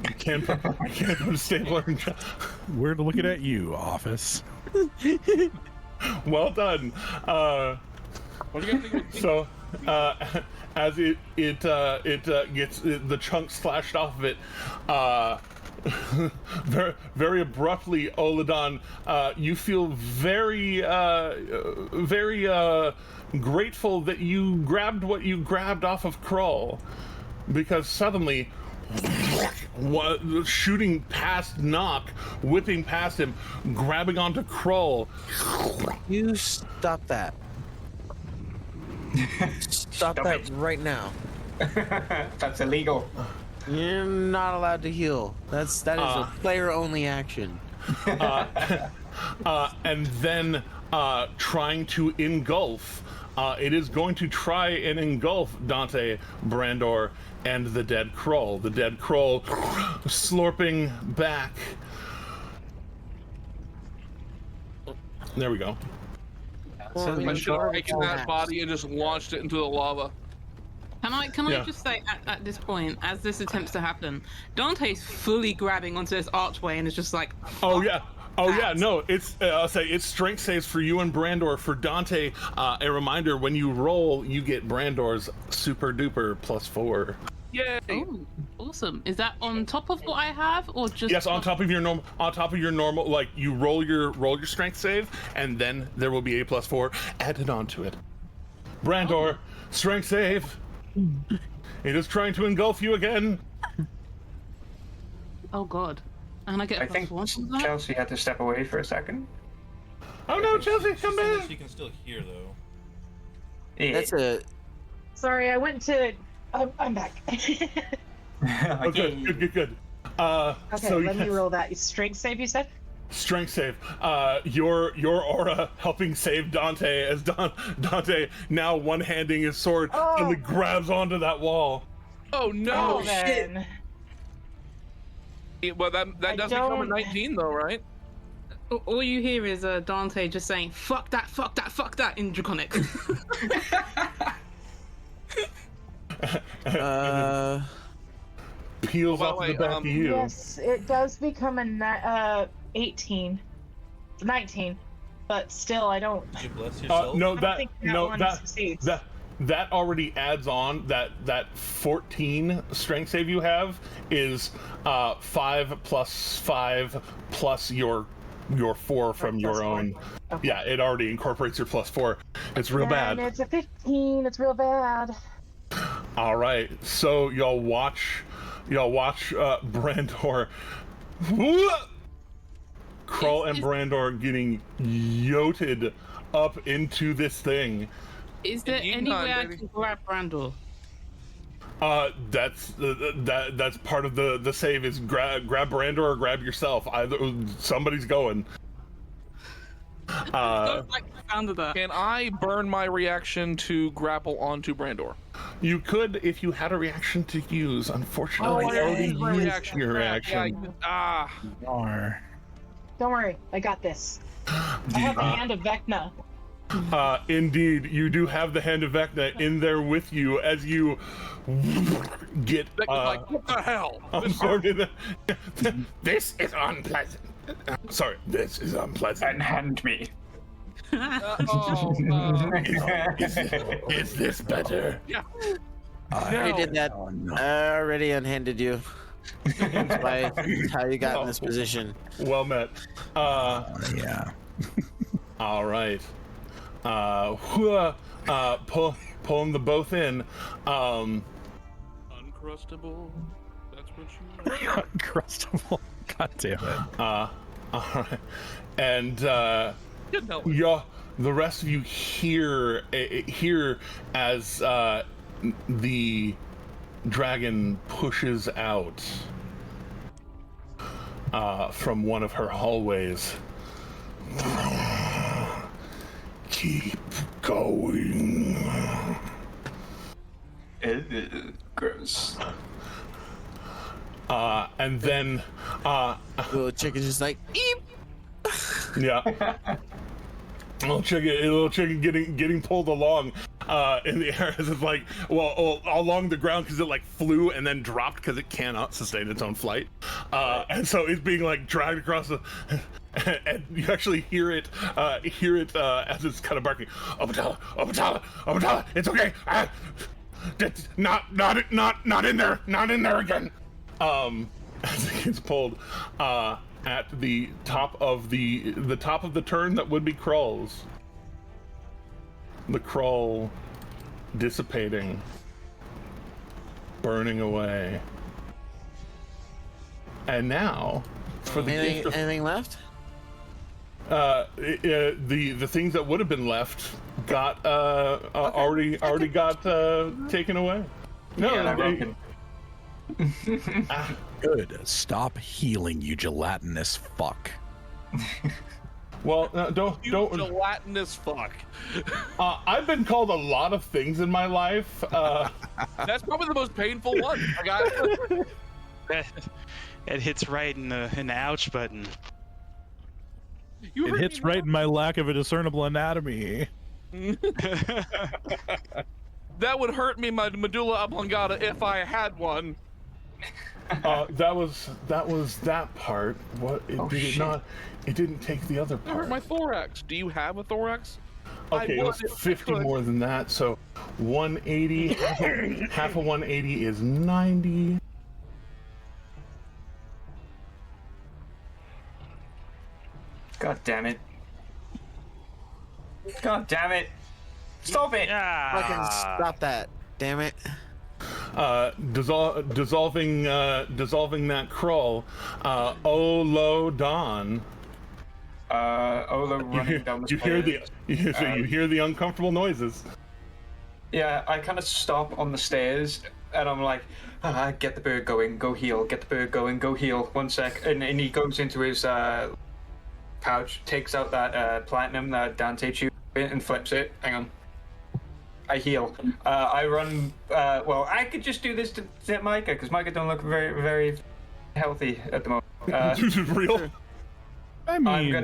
you can put a stapler in Jello. We're looking at you, Office. Well done. What do you guys think? So, as it gets the chunks slashed off of it, very, very abruptly, Oladan, you feel very grateful that you grabbed what you grabbed off of Krull, because suddenly, shooting past Nock, whipping past him, grabbing onto Krull. You stop that. Stop that right now. That's illegal. You're not allowed to heal. That is a player-only action. And then trying to engulf. It is going to try and engulf Dante, Brandor, and the dead Krull. The dead Krull slurping back. There we go. I should have taken that body and just launched it into the lava. Can I just say at this point, as this attempts to happen, Dante's fully grabbing onto this archway and is just like, Oh yeah, no, it's I'll say it's strength saves for you and Brandor. For Dante, a reminder, when you roll, you get Brandor's super duper +4. Yay! oh, awesome. Is that on top of what I have, or just? Yes, on top of your normal, like you roll your strength save, and then there will be a +4 added onto it. Brandor, strength save. It is trying to engulf you again. Oh god. And I get I think +1 from that? Chelsea had to step away for a second. Oh no, Chelsea, come back. She can still hear though. That's a. Sorry, I went to. I'm back. Okay, good. Okay, so let me yes, roll that. Strength save, you said? strength save. Your aura helping save Dante as Dante now one-handing his sword suddenly grabs onto that wall. Oh no! Oh, man. Well, that doesn't become a 19 though, right? All you hear is Dante just saying, fuck that in Draconic. Peels Well, off the wait, back of you. Yes, it does become a 19. 19. But still, I don't. Did you bless yourself? No, I don't that think one succeeds. that already adds on that 14 strength save you have is 5 + 5 plus your your 4 from your own. Okay. Yeah, it already incorporates your +4. It's real bad. And it's a 15. It's real bad. All right, so y'all watch Brandor, Krull and Brandor getting yoted up into this thing. Is there Indeed any not, way I baby. can grab Brandor? That's part of the save is grab Brandor or grab yourself. Either somebody's going. Don't like the sound of that. Can I burn my reaction to grapple onto Brandor? You could if you had a reaction to use. Unfortunately, Oh, you already used my used reaction. your Yeah, reaction. Ar. Don't worry, I got this. I have the hand of Vecna. Indeed, you do have the hand of Vecna in there with you as you get. like, what the hell? This is unpleasant. Sorry, this is unpleasant. Unhand me. Is this better? Yeah. I already did that. I already unhanded you. That's how you got in this position. Well met. Yeah. All right. Pulling the both in. Uncrustable. That's what you. Uncrustable. God damn it. All right. And Good help. the rest of you hear as the dragon pushes out from one of her hallways. Keep going. Gross. And then Little chicken's just like, eep. yeah. Little chicken getting pulled along in the air as it's like, well, along the ground because it like flew and then dropped because it cannot sustain its own flight, and so it's being like dragged across the, and you actually hear it as it's kind of barking, Obatala, it's okay, not in there again. As it gets pulled at the top of the turn that would be Krull's. The Krull dissipating, burning away. And now, for the anything left? the things that would have been left got already got taken away. No, Yeah, Good. Stop healing, you gelatinous fuck. well, don't. Gelatinous fuck. I've been called a lot of things in my life. That's probably the most painful one. I got. It hits right in the ouch button. You It heard hits me right in my lack of a discernible anatomy. That would hurt me, my medulla oblongata, if I had one. That was that part. What it did it not? It didn't take the other I hurt part. my thorax. Do you have a thorax? Okay, it was would if I 50 could. more than that. So 180. half of 180 is 90. God damn it. God damn it. Stop it. Fucking stop that. Damn it. Dissolving that Krull. Olo Dawn. Ola running down the You stairs. you hear the uncomfortable noises. Yeah, I kind of stop on the stairs and I'm like, get the bird going, go heal. Get the bird going, go heal. 1 sec. And he goes into his pouch, takes out that platinum that Dante chewed and flips it. Hang on. I heal. I run. Well, I could just do this to Micah because Micah don't look very, very healthy at the moment. This is real. I mean,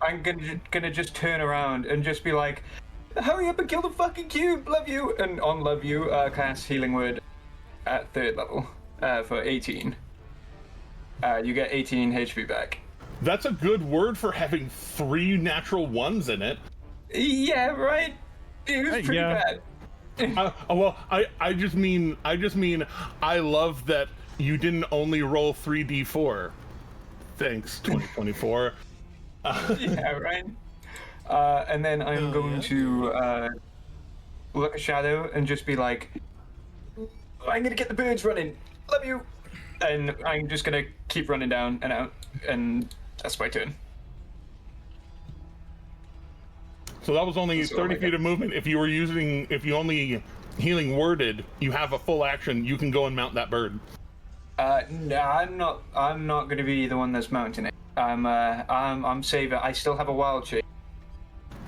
I'm gonna just turn around and just be like, hurry up and kill the fucking cube. Love you. And on love you, cast healing word at 3rd level for 18. You get 18 HP back. That's a good word for having 3 natural ones in it. Yeah, right. It was pretty bad. Well, I just mean I love that you didn't only roll 3d4. Thanks, 2024. Yeah, right. And then I'm going to look at Shadow and just be like, I'm gonna get the birds running. Love you. And I'm just gonna keep running down and out, and that's my turn. So that was only That's all 30 I feet got. of movement. If you only healing worded, you have a full action. You can go and mount that bird. No, I'm not gonna be the one that's mounting it. I'm saving. I still have a wild shape,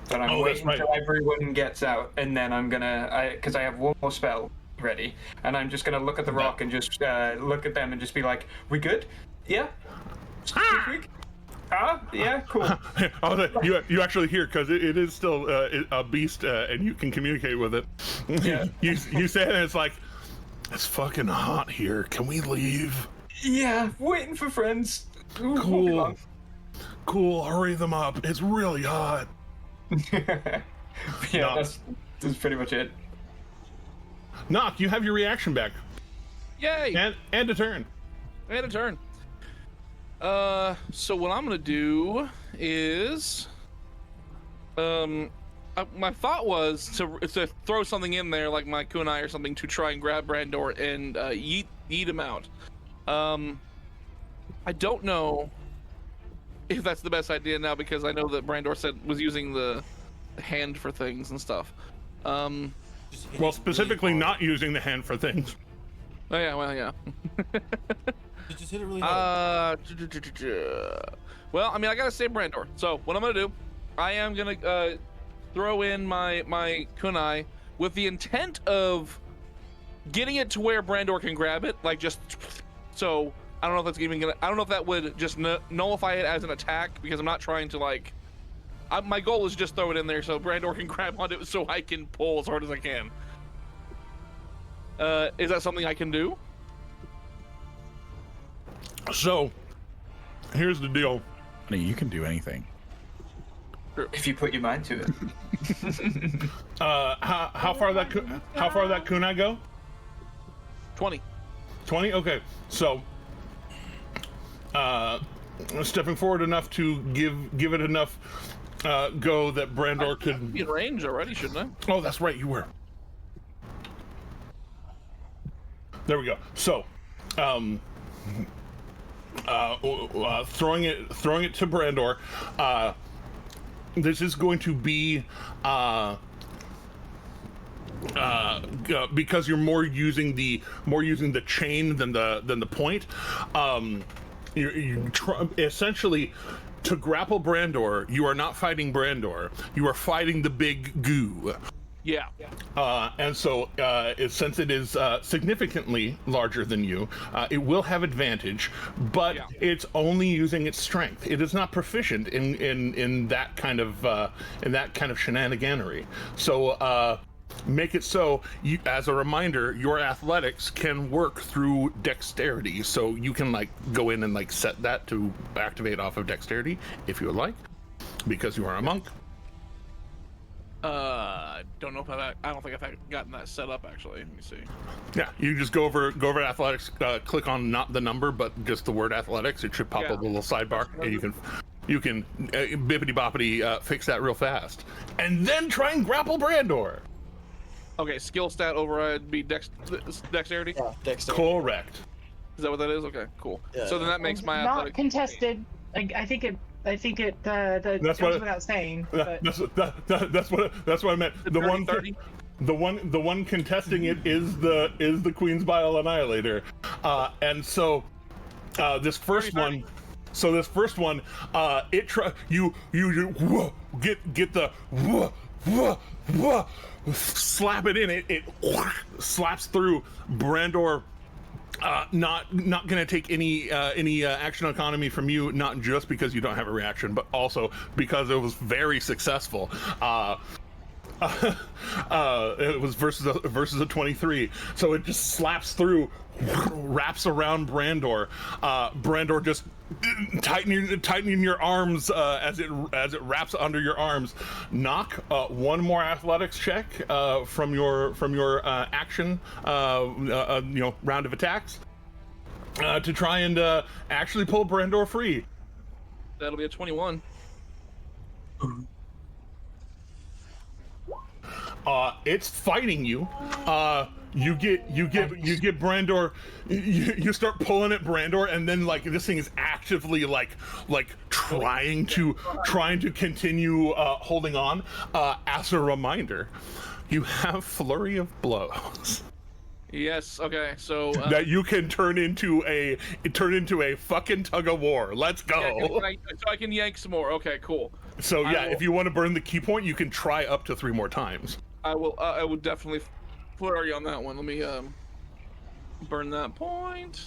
but I'm waiting until everyone gets out, and then I'm gonna, because I have one more spell ready, and I'm just gonna look at the rock and just look at them and just be like, "We good? Yeah. Quick. Yeah, cool." You actually hear, because it is still a beast, and you can communicate with it. Yeah. you say it, and it's like, it's fucking hot here. Can we leave? Yeah, waiting for friends. Ooh, won't be long. Cool. Hurry them up. It's really hot. Yeah, that's pretty much it. Knock, you have your reaction back. Yay! And a turn. And a turn. So what I'm gonna do is, my thought was to throw something in there, like my kunai or something, to try and grab Brandor and yeet him out. I don't know if that's the best idea now, because I know that Brandor was using the hand for things and stuff. Well, specifically not using the hand for things. Oh yeah, well yeah. You just hit it really hard. Well, I mean, I gotta save Brandor. So what I'm gonna do, I am gonna throw in my kunai with the intent of getting it to where Brandor can grab it, like just so. I don't know if that's even gonna. I don't know if that would just nullify it as an attack, because I'm not trying to like. My goal is just throw it in there so Brandor can grab onto it, so I can pull as hard as I can. Is that something I can do? So, here's the deal. Honey, you can do anything. If you put your mind to it. How far that kunai go? 20. 20. Okay. So, stepping forward enough to give it enough go that Brandor could be in range already, shouldn't I? Oh, that's right, you were. There we go. So, throwing it to Brandor. This is going to be because you're more using the chain than the point. Essentially, to grapple Brandor, you are not fighting Brandor. You are fighting the big goo. Yeah. And so, since it is significantly larger than you, it will have advantage, but it's only using its strength. It is not proficient in that kind of shenaniganery. So, make it so you, as a reminder, your athletics can work through dexterity. So you can like go in and like set that to activate off of dexterity if you would like, because you are a monk. Don't know if I don't think I've gotten that set up actually. Let me see. Yeah, you just go over athletics, click on not the number but just the word athletics. It should pop up a little sidebar, and you can bippity boppity fix that real fast, and then try and grapple Brandor. Okay, skill stat override be dexterity. Yeah, dexterity. Correct. Is that what that is? Okay, cool. Yeah. So then that makes my not athletic contested. I think it That's goes what- without saying. But That's what I meant. The one contesting it is the Queen's Bile Annihilator, and so this first one. So this first one, it you get the slap it in. It slaps through Brandor. Not gonna take any action economy from you, not just because you don't have a reaction, but also because it was very successful. It was versus a 23, so it just slaps through, wraps around Brandor. Brandor just tightening your arms as it wraps under your arms. Knock one more athletics check from your action, round of attacks to try and actually pull Brandor free. That'll be a 21. It's fighting you. You get Brandor. You start pulling at Brandor, and then like this thing is actively like trying to continue holding on. As a reminder, you have flurry of blows. Yes. Okay. So that you can turn into a fucking tug of war. Let's go. Yeah, so I can yank some more. Okay. Cool. So yeah, if you want to burn the key point, you can try up to 3 more times. I will. I would definitely flurry on that one. Let me burn that point.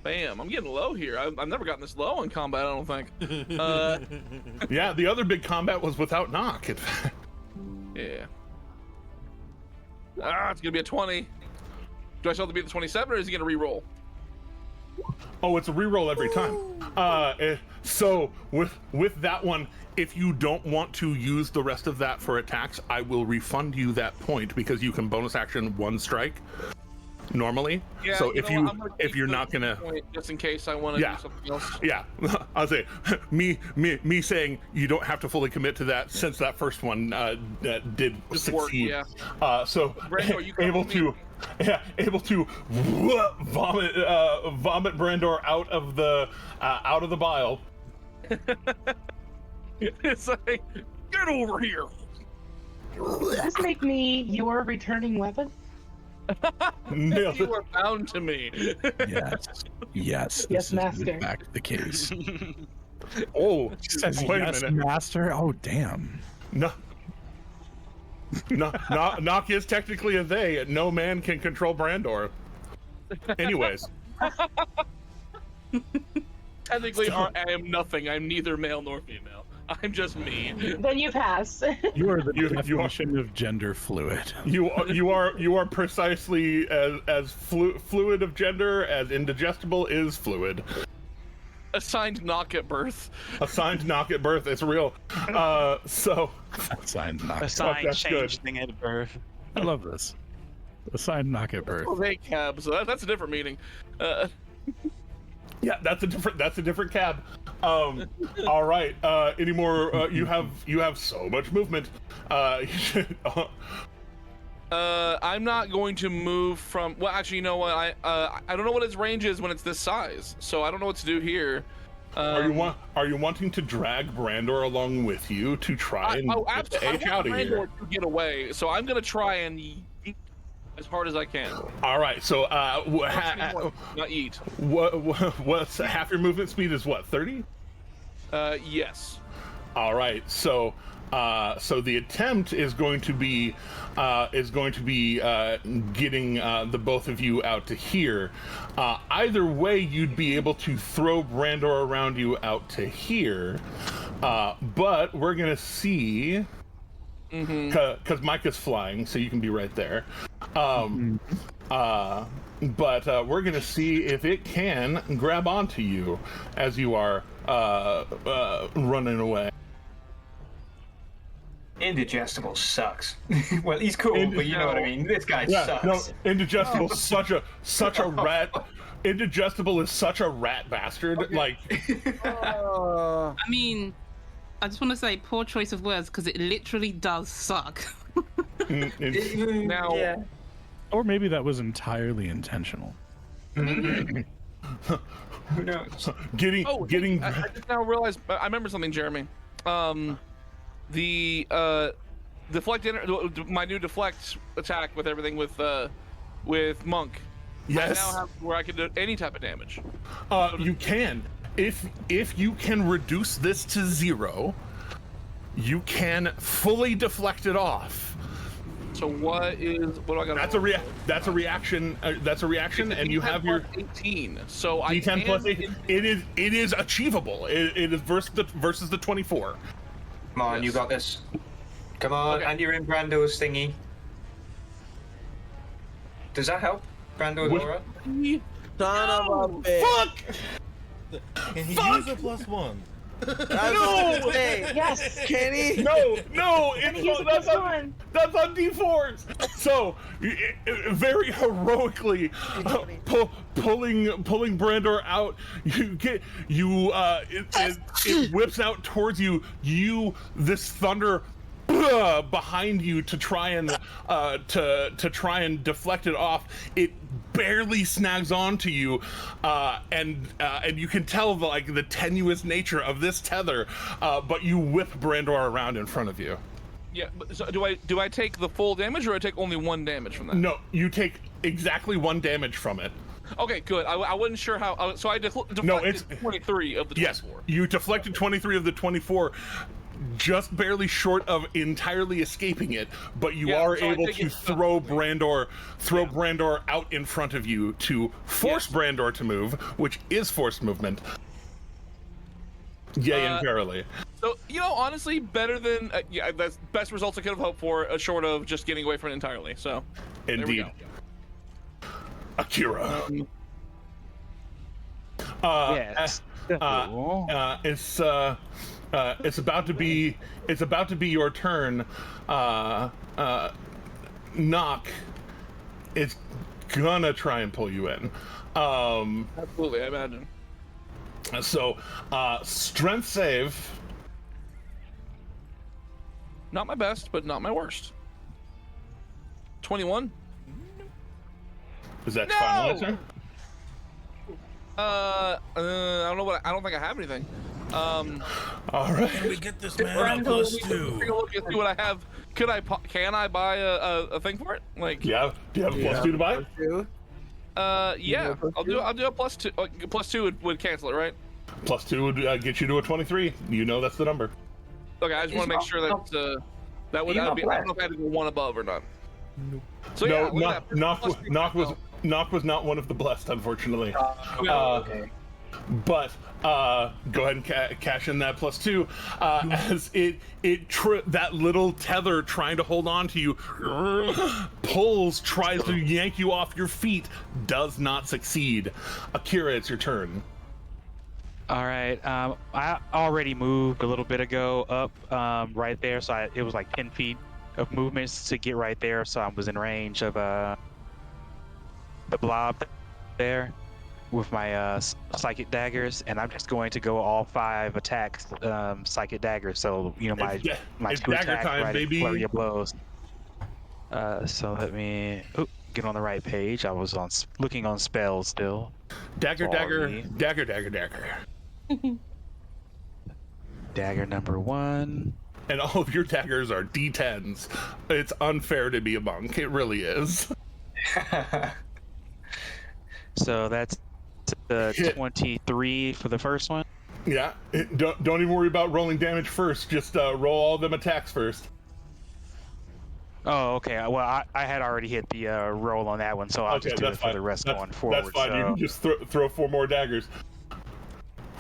Bam! I'm getting low here. I've never gotten this low in combat. I don't think. Yeah, the other big combat was without knock. In fact. Yeah. It's gonna be a 20. Do I still have to be the 27, or is he gonna re-roll? Oh, it's a re-roll every time. So with that one, if you don't want to use the rest of that for attacks, I will refund you that point because you can bonus action 1 strike normally. Yeah, so if you're not gonna, just in case I want to do something else. Yeah, I'll say me saying you don't have to fully commit to that since that first one did Just succeed. work, yeah. So Brando, you able to vomit Brandor out of the vial. It's like, get over here. Does this make me your returning weapon? Nailed You it. are bound to me. Yes, Yes, this master. is in fact the case. Oh, Says wait yes, a minute. master. Oh, damn. No. Knock is technically a they. No man can control Brandor. Anyways. Technically, I am nothing. I'm neither male nor female. I'm just me. Then you pass. You are the definition of gender fluid. You are precisely as fluid of gender as indigestible is fluid. Assigned knock at birth. Assigned knock at birth. It's real. So Assigned knock. Assigned that's good. change thing at birth. I love this. Assigned knock at birth. Oh, they cab. So that's a different meaning. yeah, that's a different cab. All right. Any more? You have so much movement. You should, I'm not going to move from. Well, actually, you know what? I don't know what his range is when it's this size, so I don't know what to do here. Are you wanting to drag Brandor along with you to try and get the H out of here? To get away, so I'm gonna try and yeet as hard as I can. All right. So not eat. What's half your movement speed is what, 30? Yes. All right. So the attempt is going to be getting the both of you out to here. Either way, you'd be able to throw Brandor around you out to here, but we're gonna see because Micah's flying, so you can be right there. But we're gonna see if it can grab onto you as you are running away. Indigestible sucks. Well, he's cool, but you know what I mean. This guy sucks. No, Indigestible is such a rat. Indigestible is such a rat bastard. Okay. Like, I mean, I just want to say poor choice of words because it literally does suck. Now, yeah. Or maybe that was entirely intentional. Who knows? Getting. I just now realized. I remember something, Jeremy. The deflect, my new deflect attack with everything with Monk. Yes. I now have where I can do any type of damage. You can. If you can reduce this to 0, you can fully deflect it off. So what do I got? That's a reaction. That's a reaction, and you have your 18. So I D10 plus 18. It is achievable. It is versus the 24. Come on, Yes. you got this. Come on, Okay. and you're in Brando's thingy. Does that help? Brando's aura? Son of a bitch. Fuck! Can he Fuck! use a +1? No! Yes. Kenny. No, Can you use a that's plus on, one? that's on D4s. So, very heroically, pulling Brandor out, it whips out towards you. This thunder behind you to try and deflect it off. It barely snags onto you, and you can tell the tenuous nature of this tether, but you whip Brandor around in front of you. Yeah, but so do I take the full damage, or I take only 1 damage from that? No, you take exactly 1 damage from it. Okay, good. I wasn't sure how. So I deflected No, it's 23 of the 24. Yes, you deflected 23 of the 24, just barely short of entirely escaping it, but you are able to throw Brandor out in front of you to force Brandor to move, which is forced movement. Yay, and verily. So, honestly, better than that's best results I could have hoped for, short of just getting away from it entirely. So, indeed. There we go. Akira. Yes. It's about to be your turn. Knock is gonna try and pull you in. Absolutely, I imagine. So, strength save. Not my best, but not my worst. 21. Is that final answer? I don't know I don't think I have anything. All right. Can we get this man a +2? Take a look and see what I have. Can I buy a thing for it? Like, yeah. Do you have a +2 to buy it? Yeah. I'll do a +2. +2 would cancel it, right? +2 would get you to a 23. You know that's the number. Okay, I just want to make sure that that would be. I don't know if I had to go 1 above or not. So no, yeah, Knock was not one of the blessed, unfortunately. Okay. But go ahead and cash in that +2 as that little tether trying to hold on to you tries to yank you off your feet, does not succeed. Akira, it's your turn. All right. I already moved a little bit ago up right there, so it was like 10 feet of movements to get right there, so I was in range of the blob there with my psychic daggers, and I'm just going to go all 5 attacks psychic daggers. So my 2 attacks right in flurry of blows. So let me get on the right page. I was looking on spells still. Dagger. Dagger number 1. And all of your daggers are D10s. It's unfair to be a monk. It really is. So that's the 23 for the first one. Yeah. Don't even worry about rolling damage first. Just roll all them attacks first. Oh, okay. Well, I had already hit the roll on that one, so I'll just do it for the rest going forward. That's fine. So. You can just throw 4 more daggers.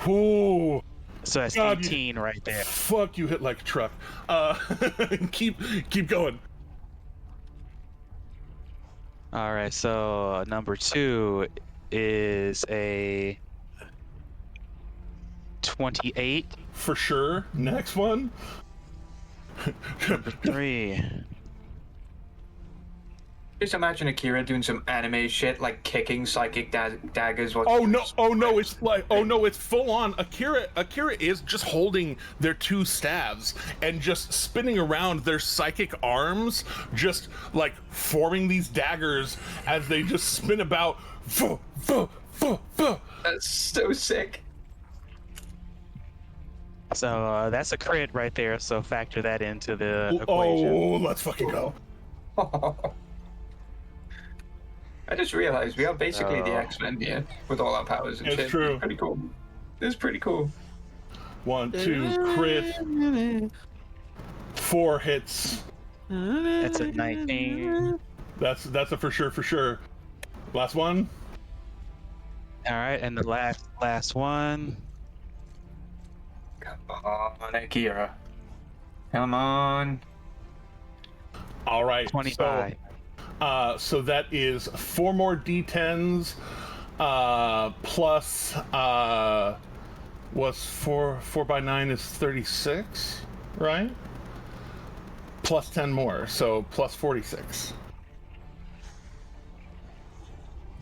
Ooh. So that's 18 right there. Fuck, you hit like a truck. Keep going. All right, so number 2 is a 28. For sure. Next one. Number 3. Just imagine Akira doing some anime shit, like kicking psychic daggers. Oh no! It's full on. Akira is just holding their 2 staves and just spinning around their psychic arms, just like forming these daggers as they just spin about. That's so sick. So that's a crit right there. So factor that into the equation. Oh, let's fucking go. I just realized we are basically the X-Men here with all our powers and shit. It's true. It's pretty cool. It's pretty cool. 1, 2, crit. 4 hits. That's a 19. That's a for sure. Last one. All right, and the last one. Come on, Akira. Come on. All right. 25. So that is 4 more D10s, plus was 4 by 9 is 36, right? Plus 10 more, so plus 46.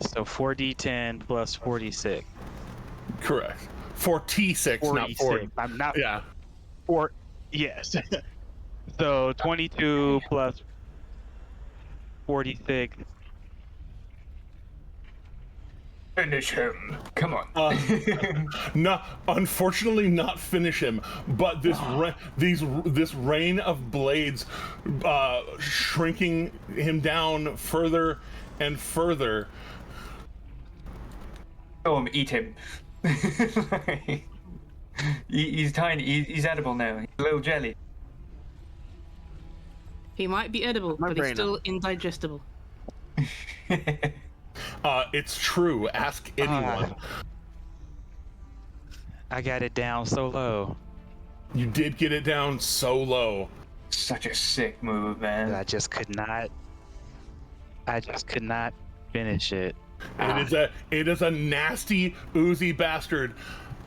So 4d10 plus 46. Correct. 46, not 40. I'm not. Yeah. Yes. So 22 plus 46. Finish him. Come on. No, unfortunately, not finish him. But this rain of blades, shrinking him down further and further. Go eat him. He's tiny. He's edible now. He's a little jelly. He might be edible, but he's still indigestible. It's true. Ask anyone. I got it down so low. You did get it down so low. Such a sick move, man. I just could not finish it. It is a nasty, oozy bastard.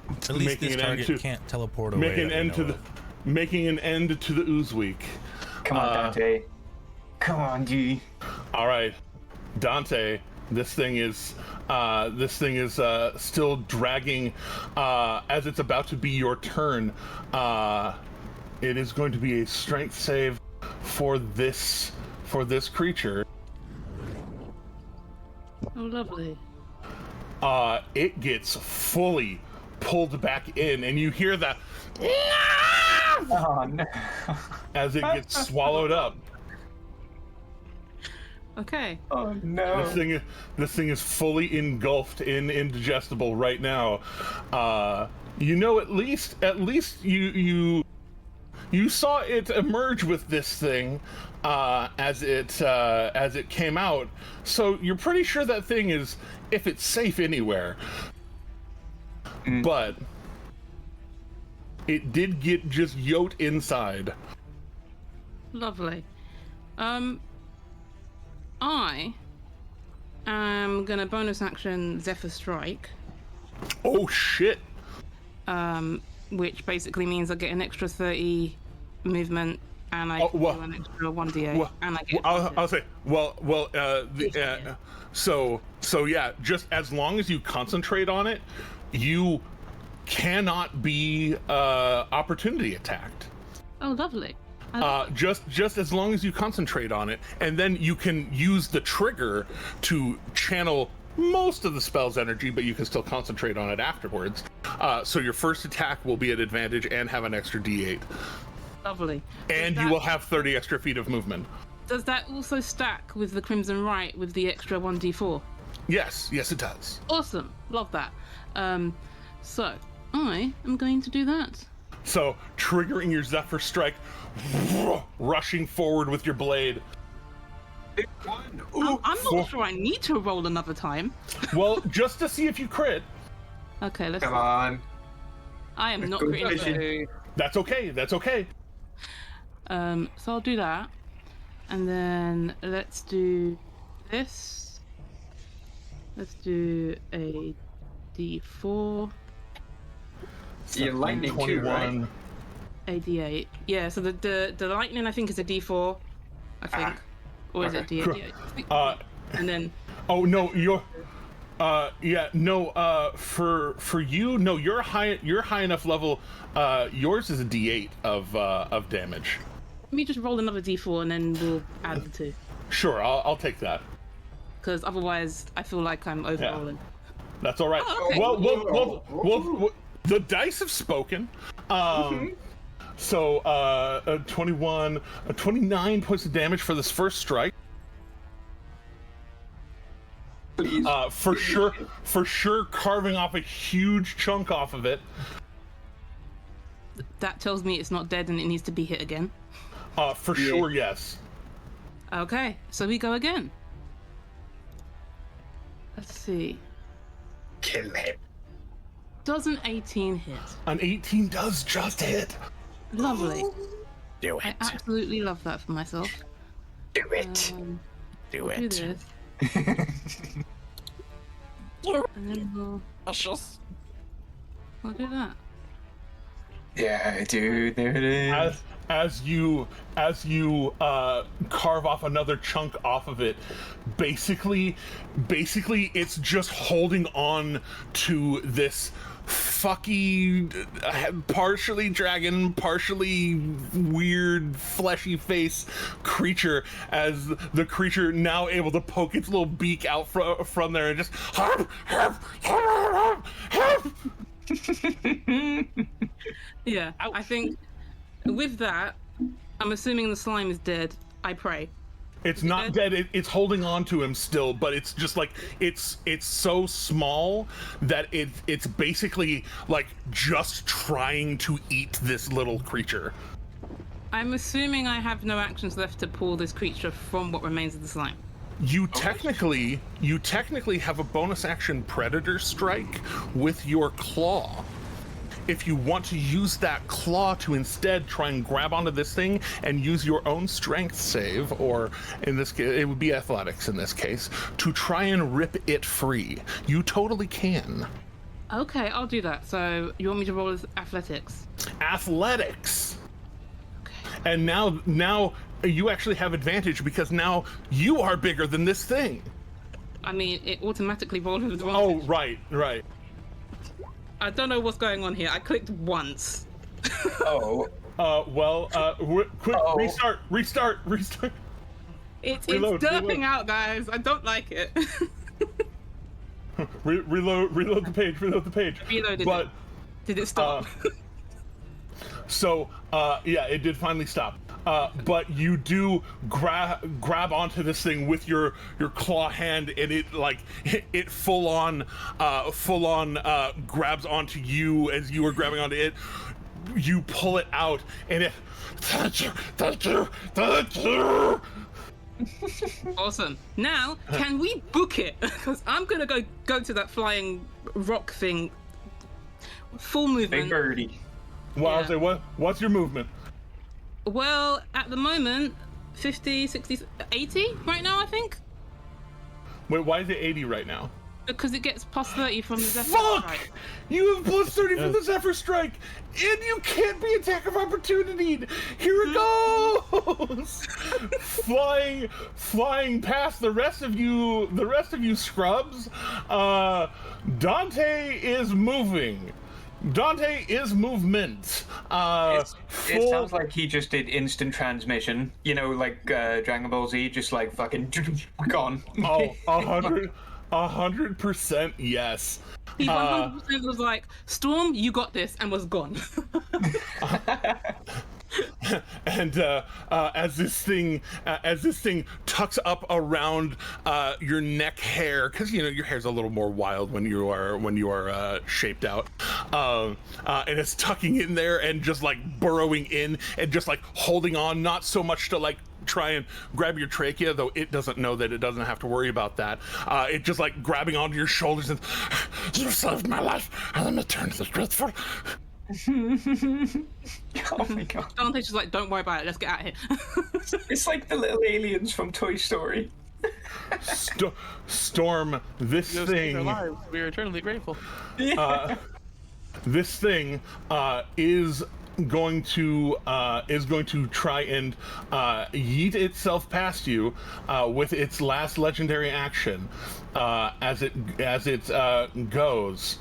At least this target can't teleport away. Making an end to the ooze week. Come on, Dante. Come on, G. All right, Dante. This thing is still dragging. As it's about to be your turn, it is going to be a strength save for this creature. Oh, lovely. It gets fully pulled back in, and you hear that Oh no! as it gets swallowed up. Okay. Oh no! This thing is fully engulfed in indigestible right now. You know, at least you saw it emerge with this thing as it came out. So you're pretty sure that thing is, if it's safe anywhere. But it did get just yoked inside. Lovely. I am gonna bonus action Zephyr Strike. Oh shit! Which basically means I get an extra 30 movement, and I do an extra 1d8, and I get. I'll say. So yeah. Just as long as you concentrate on it, you cannot be opportunity attacked. Oh, lovely. Just as long as you concentrate on it, and then you can use the trigger to channel most of the spell's energy, but you can still concentrate on it afterwards. So your first attack will be at advantage and have an extra d8. Lovely. And you will have 30 extra feet of movement. Does that also stack with the Crimson Right with the extra 1d4? Yes, it does. Awesome. Love that. So I am going to do that. So triggering your Zephyr Strike, rushing forward with your blade. I'm not sure I need to roll another time. Well, just to see if you crit. Okay, let's. Come on. I am not critting. That's okay. So I'll do that, and then let's do this. Let's do a d4. You're lightning 21. too, right? A d8. Yeah. So the lightning I think is a d4. I think. Or is it d8? And then. Oh no, you're. Yeah, no. For you, no. You're high enough level. Yours is a d8 of damage. Let me just roll another d4 and then we'll add the two. Sure, I'll take that. Because otherwise, I feel like I'm overrolling. Yeah. That's all right. Oh, okay. Well, the dice have spoken. So, 21, 29 points of damage for this first strike. Please. For sure, carving off a huge chunk off of it. That tells me it's not dead and it needs to be hit again. For sure, yes. Okay, so we go again. Let's see. Kill him. Does an 18 hit? An 18 does just hit. Lovely. Do it. I absolutely love that for myself. Do it. Do Do it. this. And then we'll do that. Yeah, dude, there it is. As you carve off another chunk off of it, basically it's just holding on to this fucky, partially dragon, partially weird fleshy face creature, as the creature now able to poke its little beak out from there and just Yeah, I think with that, I'm assuming the slime is dead. I pray. It's not dead. It's holding on to him still, but it's just like it's so small that it's basically like just trying to eat this little creature. I'm assuming I have no actions left to pull this creature from what remains of the slime. You technically have a bonus action predator strike with your claw. If you want to use that claw to instead try and grab onto this thing and use your own strength save, or in this case, it would be athletics in this case, to try and rip it free, you totally can. Okay, I'll do that. So you want me to roll as athletics? Athletics! Okay. And now you actually have advantage because now you are bigger than this thing. I mean, it automatically rolled with advantage. Oh, right. I don't know what's going on here. I clicked once. Oh. Quick, restart. It's derping out, guys. I don't like it. reload the page. Reloaded it. Did it stop? Yeah, it did finally stop. But you do grab onto this thing with your claw hand, and it full on grabs onto you as you are grabbing onto it. You pull it out, and it thank you. Awesome. Now, can we book it? Because I'm gonna go to that flying rock thing. Full movement. Big birdie. Well, I'll say, what's your movement? Well, at the moment, 50, 60, 80 right now, I think. Wait, why is it 80 right now? Because it gets plus 30 from the Zephyr Strike. You have plus 30 from the Zephyr Strike, and you can't be attack of opportunity. Here it goes, flying past the rest of you scrubs. Dante is moving. Dante is movement. It sounds like he just did instant transmission. You know, like Dragon Ball Z, just like fucking gone. Oh, 100% yes. He 100% was like, Storm, you got this, and was gone. And as this thing tucks up around your neck hair, because you know your hair's a little more wild when you are shaped out, and it's tucking in there and just like burrowing in and just like holding on, not so much to like try and grab your trachea, though it doesn't know that it doesn't have to worry about that. It just like grabbing onto your shoulders and you saved my life. And let me turn to the grateful. Oh my god. Dante's just like, don't worry about it, let's get out of here. It's like the little aliens from Toy Story. Storm, this thing. We're eternally grateful. This thing is going to try and yeet itself past you with its last legendary action as it goes.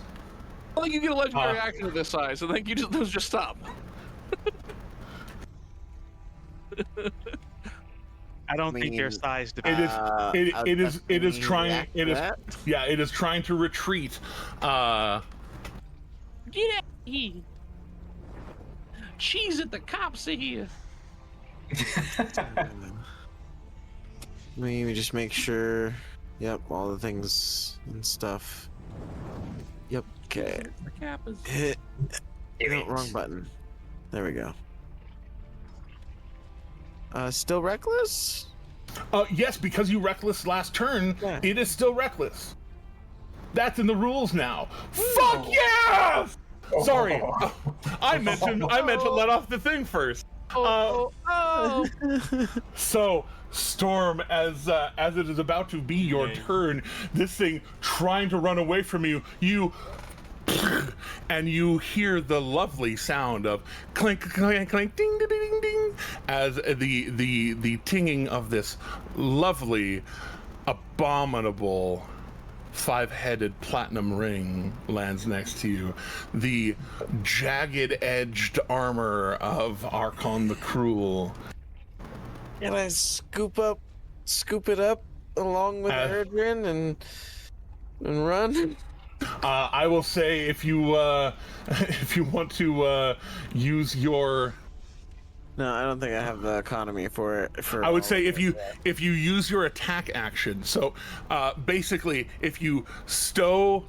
I think you get a legendary action of this size, so I think those just stop. I don't think their size depends. It is trying to retreat. Get out of here! Cheese at the cops are here. Let me just make sure. Yep, all the things and stuff. Yep. Okay. The cap is. Hit. No, wrong button. There we go. Still reckless? Yes, because you reckless last turn, It is still reckless. That's in the rules now. Fuck yes! Sorry, I meant to let off the thing first. So, Storm, as it is about to be your turn, this thing trying to run away from you, you and you hear the lovely sound of clink, clink, clink, ding, ding, ding, ding, as the tinging of this lovely, abominable 5-headed platinum ring lands next to you. The jagged-edged armor of Archon the Cruel. Can I scoop it up along with Erdrin and run? I will say if you want to use your. No, I don't think I have the economy for it. I would say if you use your attack action. So basically, if you stow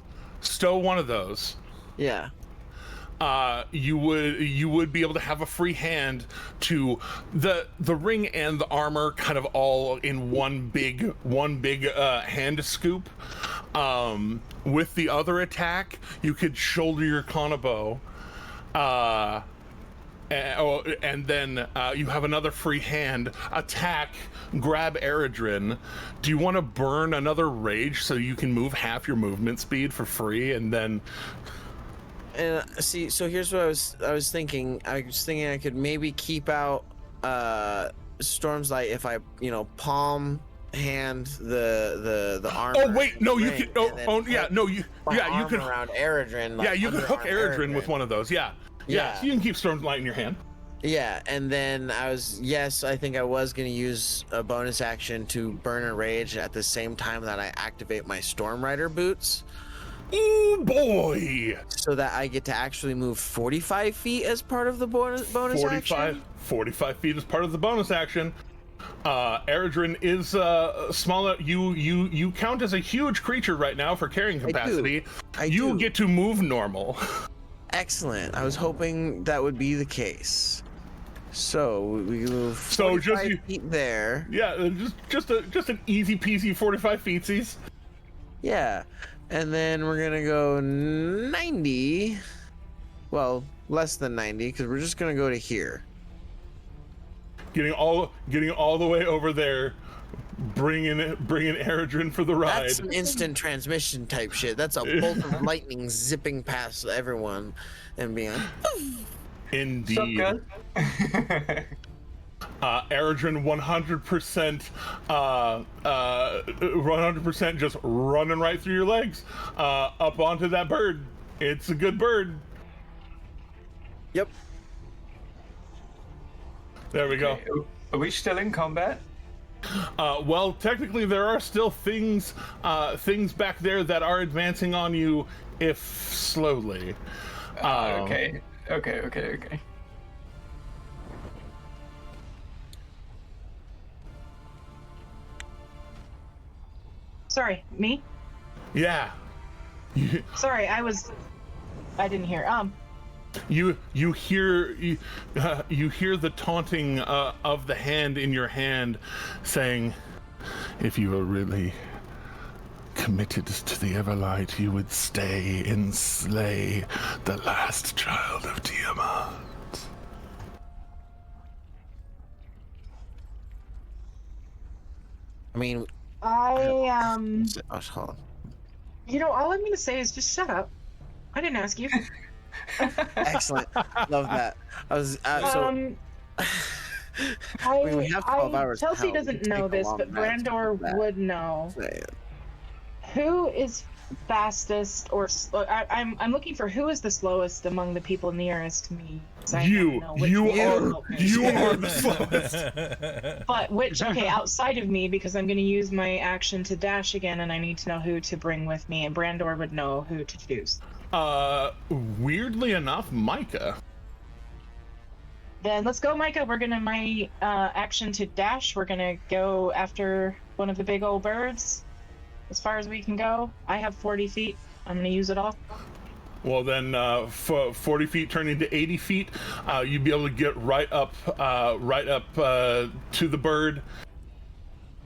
one of those, yeah, you would be able to have a free hand to the ring and the armor kind of all in one big hand scoop. With the other attack, you could shoulder your Konobo. And then you have another free hand attack, grab Eredrin. Do you want to burn another rage so you can move half your movement speed for free? And then see, so here's what I was thinking. I was thinking I could maybe keep out Storm's Light if I palm hand the armor. Oh wait, no, you can. You can around Eredrin. Yeah, you can hook Eredrin with one of those. Yeah. Yeah, so you can keep Storm's Light in your hand. Yeah, and then I think I was going to use a bonus action to burn a rage at the same time that I activate my Storm Rider boots. Oh boy! So that I get to actually move 45 feet as part of the bonus action? 45 feet as part of the bonus action. Eredrin is smaller. You count as a huge creature right now for carrying capacity. I do. Get to move normal. Excellent. I was hoping that would be the case. So we move 45 feet there. Yeah, just an easy peasy 45 feetsies. Yeah, and then we're gonna go 90. Well, less than 90 because we're just gonna go to here. Getting all the way over there. Bringing Eredrin for the ride. That's an instant transmission type shit. That's a bolt of lightning zipping past everyone and being like, indeed. Eredrin 100% just running right through your legs up onto that bird. It's a good bird. Yep. There we go. Are we still in combat? Well, technically, there are still things back there that are advancing on you, if slowly. Okay. Sorry, me? Yeah. Sorry, I didn't hear. You hear the taunting of the hand in your hand saying, if you were really committed to the Everlight, you would stay and slay the last child of Tiamat. I mean, hold on. You know, all I'm gonna say is just shut up. I didn't ask you. Excellent. Love that. I was we have 12 hours. Chelsea doesn't know this, but Brandor would know. Who is fastest or I'm looking for who is the slowest among the people nearest to me. You are the slowest. But outside of me, because I'm going to use my action to dash again, and I need to know who to bring with me, and Brandor would know who to choose. Weirdly enough, Micah. Then let's go, Micah. We're gonna my action to dash. We're gonna go after one of the big old birds. As far as we can go. I have 40 feet. I'm gonna use it all. Well, then 40 feet turning to 80 feet, you'd be able to get right up to the bird.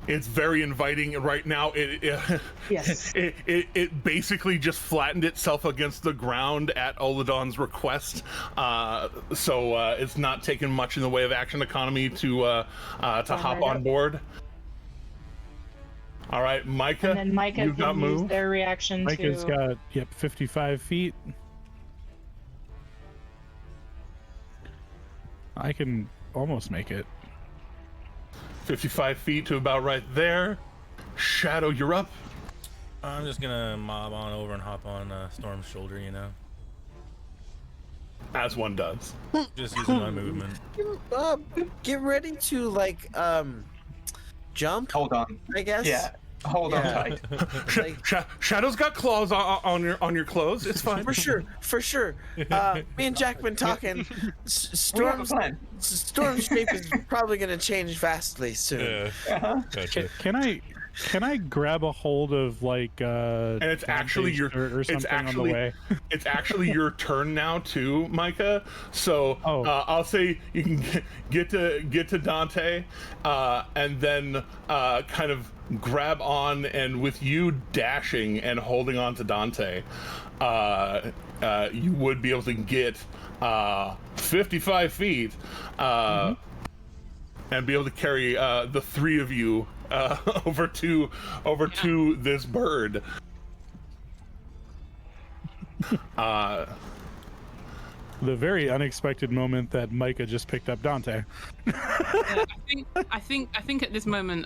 It's very inviting right now. Yes. It basically just flattened itself against the ground at Oladon's request, so it's not taking much in the way of action economy to hop on board. All right, Micah. And then Micah you've got can use their reaction Micah's got 55 feet. I can almost make it. 55 feet to about right there. Shadow, you're up. I'm just gonna mob on over and hop on Storm's shoulder, you know. As one does. Just using my movement. Get ready to like jump. Hold on. I guess. Yeah. Hold on tight. Shadow's got claws on your clothes. It's fine. For sure. Me and Jack been talking. Storm's shape is probably going to change vastly soon. Yeah. Gotcha. Can I grab a hold of like and it's actually your or something on the way? It's actually your turn now too, Micah. So I'll say you can get to Dante, and then kind of grab on, and with you dashing and holding on to Dante, you would be able to get 55 feet, and be able to carry the three of you over to this bird. The very unexpected moment that Micah just picked up Dante. I think at this moment,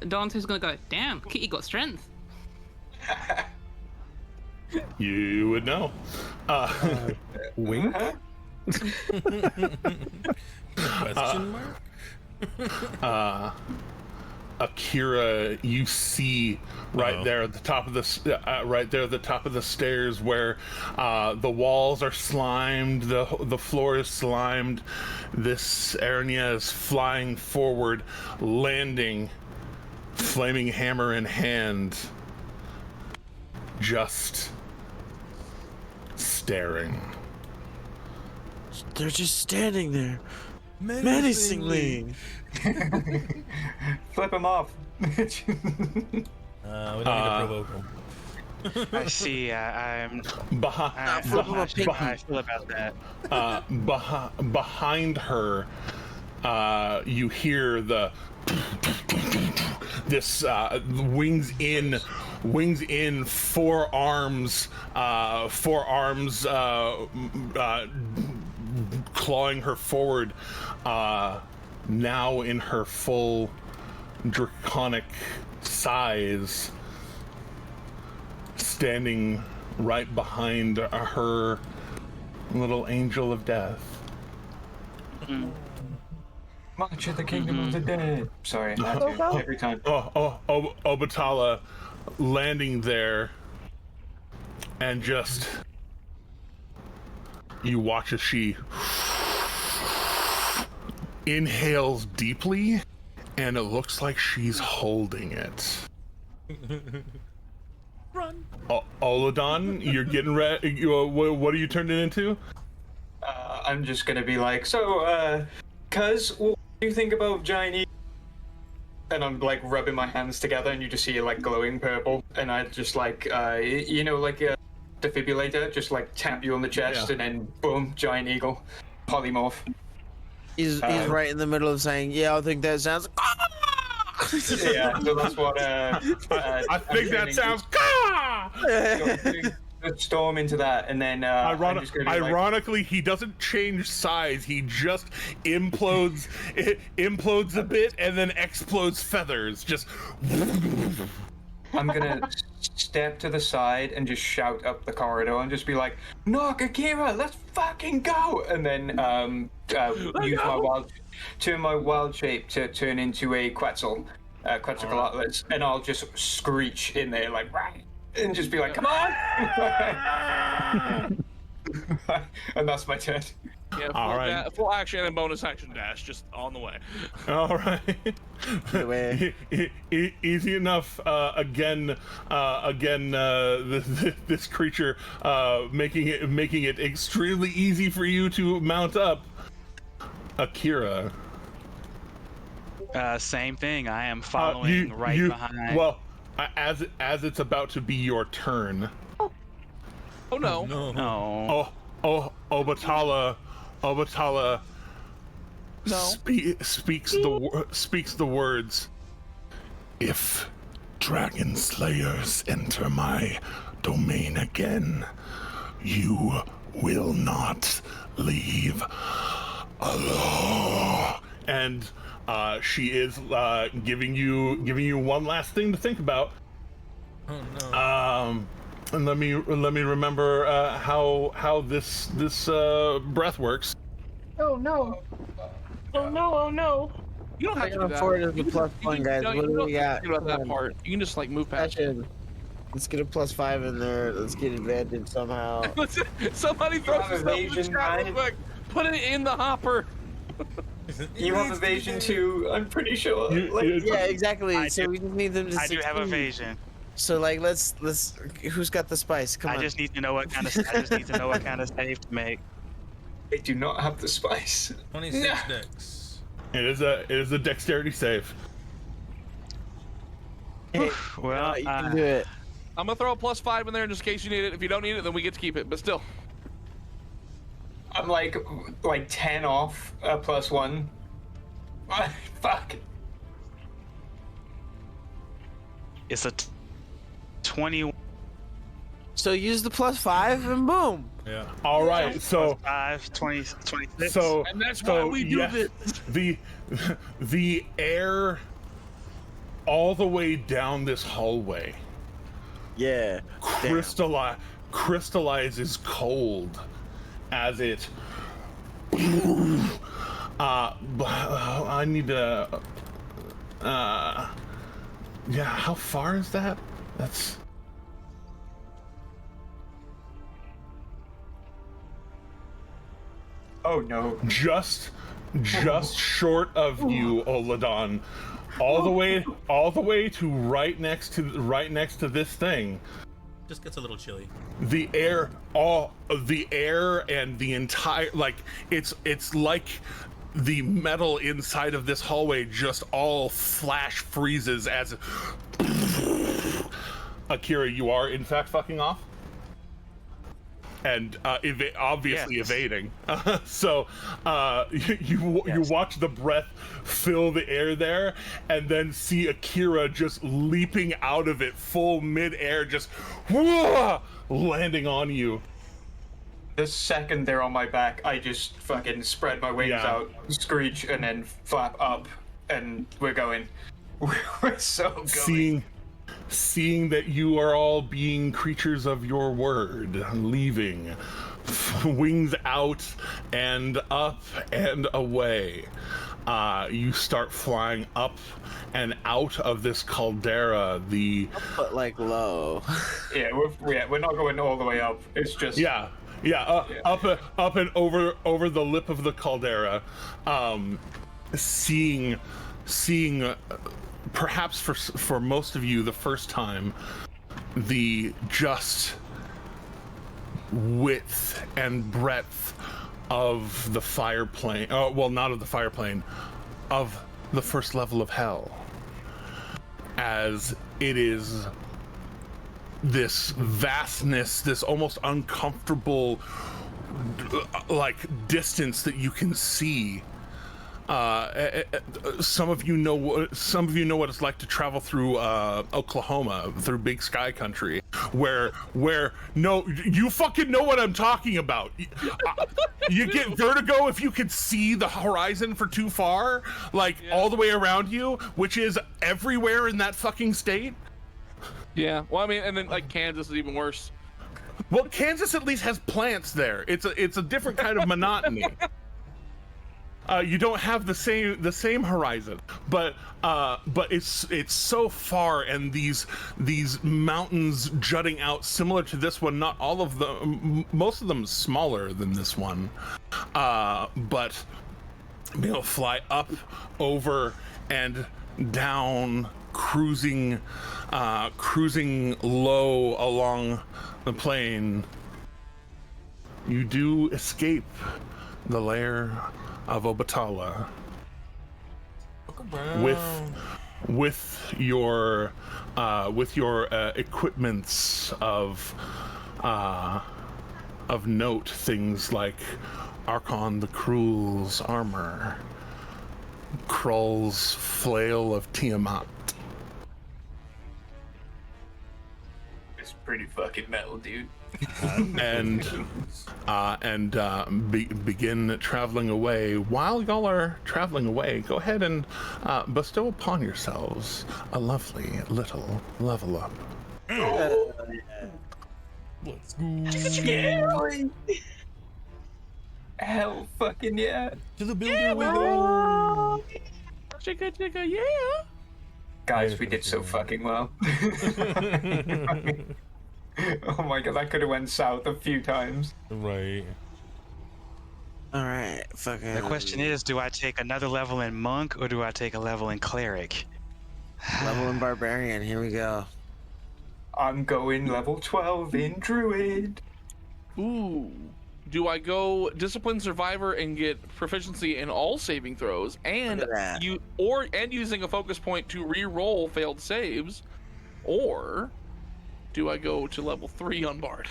Dante's gonna go, damn, Kitty got strength. You would know. Wink? Question mark? Akira, you see right there at the top of the stairs where the walls are slimed, the floor is slimed. This Aranya is flying forward, landing, flaming hammer in hand, just staring. They're just standing there, menacingly. Flip him off. We don't need to provoke him. I see. I'm Behind I feel about that. Behind her, you hear this wings in, forearms clawing her forward, now in her full draconic size, standing right behind her little angel of death. March of the Kingdom of the Dead. Sorry, I had to every time. Obatala landing there, and just you watch as she inhales deeply, and it looks like she's holding it. Run. Olodon, you're getting ready. What are you turned it into? I'm just gonna be like, so, cuz, what do you think about giant eagle? And I'm like rubbing my hands together, and you just see like glowing purple, and I just like, you know, like a defibrillator, just like tap you on the chest, and then boom, giant eagle, polymorph. He's right in the middle of saying, "Yeah, I think that sounds." Yeah, so that's what. I think that sounds. Storm into that, and then. Ironically, he doesn't change size. He just implodes. Implodes a bit, and then explodes feathers. Just. I'm gonna step to the side and just shout up the corridor and just be like, "Knock, Akira, let's fucking go!" And then use my wild shape to turn into a Quetzalcoatlus, and I'll just screech in there like, and just be like, "Come on!" And that's my turn. Yeah, full action and bonus action dash, just on the way. All right. Easy enough. This creature making it extremely easy for you to mount up. Akira. Same thing. I am following behind. Well, as it's about to be your turn. Oh no! No. Obatala no. speaks the words. If dragon slayers enter my domain again, you will not leave and she is giving you one last thing to think about. Oh no. And let me remember how this breath works. Oh no! Oh no! Oh no! You don't have to do that. Forward is the +1, guys. What do we got? About that part. You can just like move past it. Let's get a +5 in there. Let's get advantage somehow. Somebody throw some stuff in the chat real quick. Put it in the hopper. You have evasion too, I'm pretty sure. Yeah, exactly. I so do. we just need them to I do have succeed. evasion. So like, let's. Who's got the spice? Come on. I just need to know what kind of. I just need to know what kind of save to make. I do not have the spice. 26 dex. It is a dexterity save. Hey, Well, you can do it. I'm gonna throw a +5 in there just in case you need it. If you don't need it, then we get to keep it. But still. I'm like 10 off a +1. Fuck. It's a 20. So use the +5 and boom. Yeah. All right. So 5, 20, 26. so And that's why we do this. The air all the way down this hallway Yeah. crystallizes cold as it I need to yeah, how far is that? That's Oh no. just short of you, Oladon. All the way to right next to this thing. Just gets a little chilly. The air and the entire, like, it's like the metal inside of this hallway just all flash freezes as Akira, you are in fact fucking off and obviously Yes. evading. So you watch the breath fill the air there, and then see Akira just leaping out of it, full mid-air, just whoa, landing on you. The second they're on my back, I just fucking spread my wings out, screech, and then flap up, and we're going. We're so going. Seeing that you are all being creatures of your word, leaving, wings out and up and away, you start flying up and out of this caldera. But like low. Yeah, we're not going all the way up. It's just up and over the lip of the caldera, seeing perhaps for most of you the first time, the just width and breadth of the fire plane, well, not of the fire plane, of the first level of hell, as it is this vastness, this almost uncomfortable like distance that you can see. Some of you know what it's like to travel through Oklahoma, through Big Sky Country, where no, you fucking know what I'm talking about. You get vertigo if you can see the horizon for too far, like all the way around you, which is everywhere in that fucking state. Yeah. Well, I mean, and then like Kansas is even worse. Well, Kansas at least has plants there. It's a different kind of monotony. You don't have the same horizon, but it's so far, and these mountains jutting out, similar to this one. Not all of them, most of them smaller than this one, but being able to fly up, over, and down, cruising low along the plain. You do escape the lair of Obatala with your equipments of note, things like Archon the Cruel's armor, Krull's flail of Tiamat. pretty fucking metal, dude. Begin traveling away. While y'all are traveling away, go ahead and bestow upon yourselves a lovely little level up. Let's go. Scary. Hell fucking yeah. To the builder we go. Chicka chicka, yeah. Guys, we did so fucking well. Oh my god, that could have went south a few times. Right. All right, fucking. The question is, do I take another level in monk or do I take a level in cleric? Level in barbarian. Here we go. I'm going level 12 in druid. Ooh. Do I go discipline survivor and get proficiency in all saving throws and using a focus point to re-roll failed saves, or do I go to level 3 on Bard?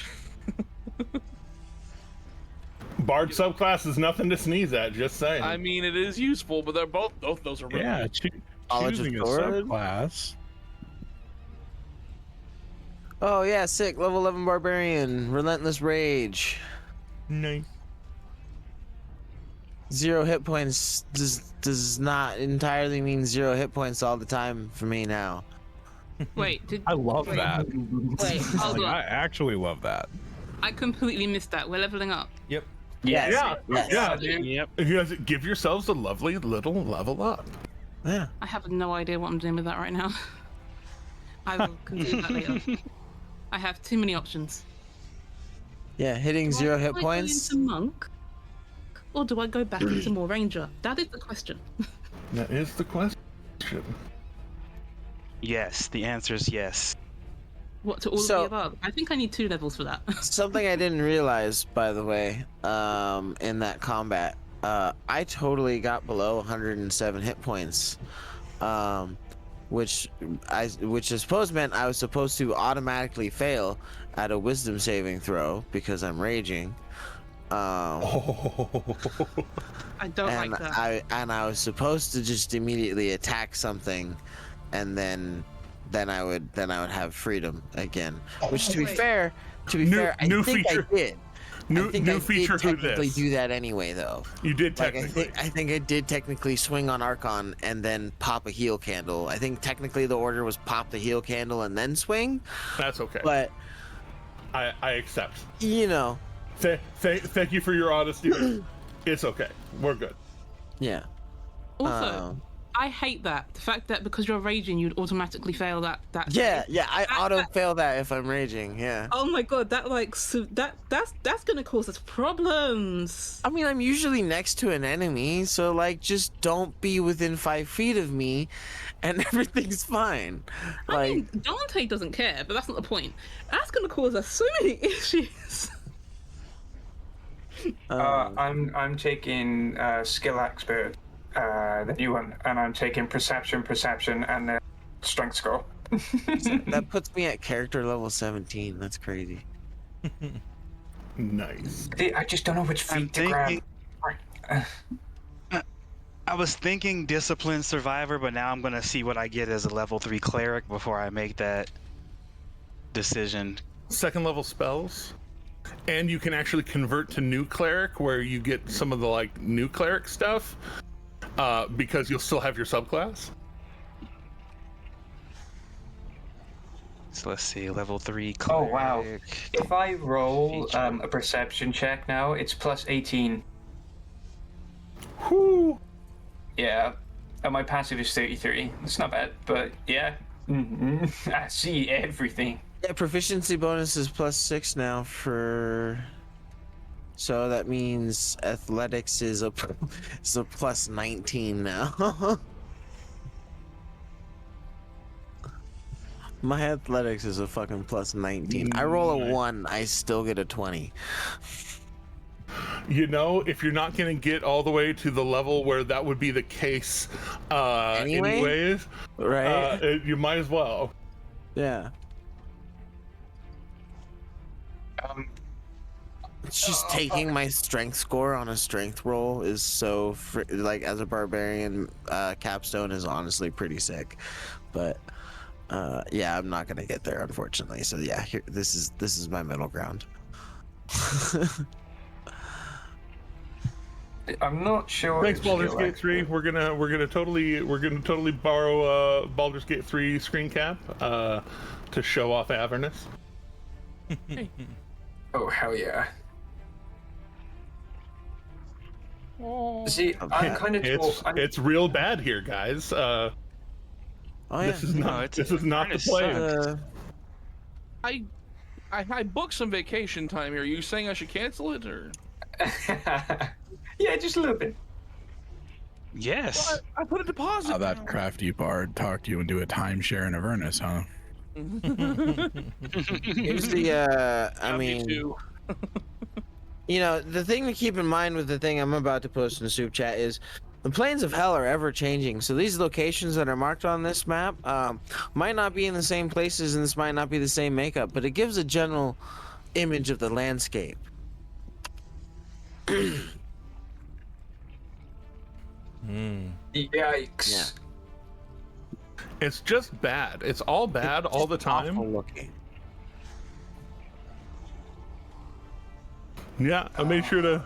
Bard subclass is nothing to sneeze at, just saying. I mean, it is useful, but they're both those are really choosing a subclass. Oh yeah, sick. Level 11 barbarian, relentless rage. Nice. 0 hit points does not entirely mean 0 hit points all the time for me now. Wait, I love that. Wait, hold on. I actually love that. I completely missed that. We're leveling up. Yep. Yes. Yeah, dude. Yep. You guys give yourselves a lovely little level up. Yeah. I have no idea what I'm doing with that right now. I will consider that later. I have too many options. Yeah, hitting 0 hit Do I points. go into monk, or do I go back into more ranger? That is the question. That is the question. Yes, the answer is yes. What, to all of the above? I think I need 2 levels for that. Something I didn't realize, by the way, in that combat, I totally got below 107 hit points, which I suppose meant I was supposed to automatically fail at a wisdom saving throw because I'm raging. I don't like that. I was supposed to just immediately attack something, and then I would have freedom again. Which, to be fair, I think I did. New feature did technically do that anyway, though. You did technically. I think I did technically swing on Archon and then pop a heal candle. I think technically the order was pop the heal candle and then swing. That's okay. But I accept. You know. Thank you for your honesty. It's okay. We're good. Yeah. Also, I hate that. The fact that because you're raging, you'd automatically fail that. Yeah, I auto fail that if I'm raging. Yeah. Oh my god, that's gonna cause us problems. I mean, I'm usually next to an enemy, so like, just don't be within 5 feet of me, and everything's fine. I mean, Dante doesn't care, but that's not the point. That's gonna cause us so many issues. I'm taking skill expert. The new one, and I'm taking perception, and then strength score. That puts me at character level 17. That's crazy. Nice. I just don't know which feat to grab. I was thinking discipline survivor, but now I'm gonna see what I get as a level 3 cleric before I make that decision. 2nd level spells, and you can actually convert to new cleric, where you get some of the like new cleric stuff. Because you'll still have your subclass. So let's see, level 3 cleric. Oh wow! If I roll a perception check now, it's plus 18. Whoo! Yeah, and my passive is 33. It's not bad, but yeah, I see everything. Yeah, proficiency bonus is plus 6 now for. So that means athletics is a plus 19 now. My athletics is a fucking plus 19. I roll a 1, I still get a 20. You know, if you're not going to get all the way to the level where that would be the case anyways, right? You might as well. Yeah. It's just taking my strength score on a strength roll is so like as a barbarian, capstone is honestly pretty sick, but Yeah, I'm not gonna get there, unfortunately. So yeah, here, this is my middle ground. I'm not sure. Thanks, Baldur's Gate 3. We're gonna totally borrow Baldur's Gate 3 screen cap to show off Avernus. Oh hell yeah! See, I'm kind of. It's real bad here, guys. Oh yeah. This is not the plan. I booked some vacation time here. Are you saying I should cancel it or? Yeah, just a little bit. Yes. Well, I put a deposit. How that crafty bard talk you into a timeshare in Avernus, huh? Here's the I mean, you know, the thing to keep in mind with the thing I'm about to post in the soup chat is the planes of hell are ever changing. So these locations that are marked on this map might not be in the same places, and this might not be the same makeup, but it gives a general image of the landscape. Yikes. Yeah. It's just bad. It's all bad all the time. Awful looking. Yeah, I made sure to.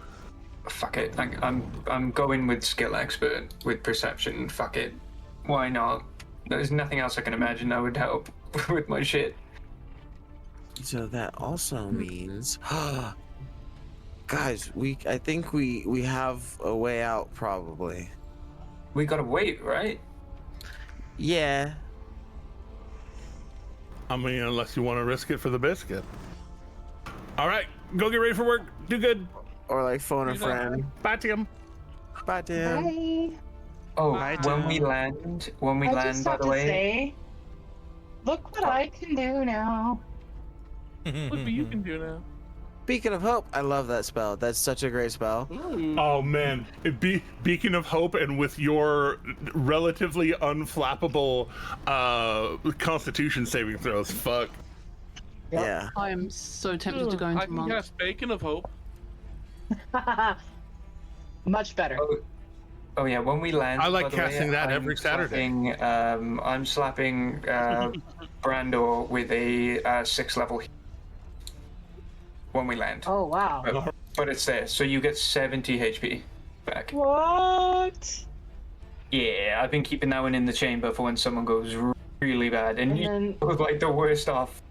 Fuck it. I'm going with skill expert with perception. Fuck it. Why not? There's nothing else I can imagine that would help with my shit. So that also means, guys, I think we have a way out probably. We gotta wait, right? Yeah. I mean, unless you want to risk it for the biscuit. All right, go get ready for work. Do good. Or like phone a friend. Bye, Tim. Bye, Tim. Bye. Oh, Hi, when we Tom. land, I just by have the to way. say, look what I can do now. Look what you can do now. Beacon of Hope. I love that spell. That's such a great spell. Ooh. Oh man, Beacon of Hope, and with your relatively unflappable Constitution saving throws, fuck. Yeah. I am so tempted to go I into can monk. cast Bacon of Hope. Much better. Oh yeah, when we land. I like by the way, casting that every Saturday. I'm slapping Brandor with a 6th level heal when we land. Oh wow. But it's there, so you get 70 HP back. What? Yeah, I've been keeping that one in the chamber for when someone goes really bad, and you then, look like the worst off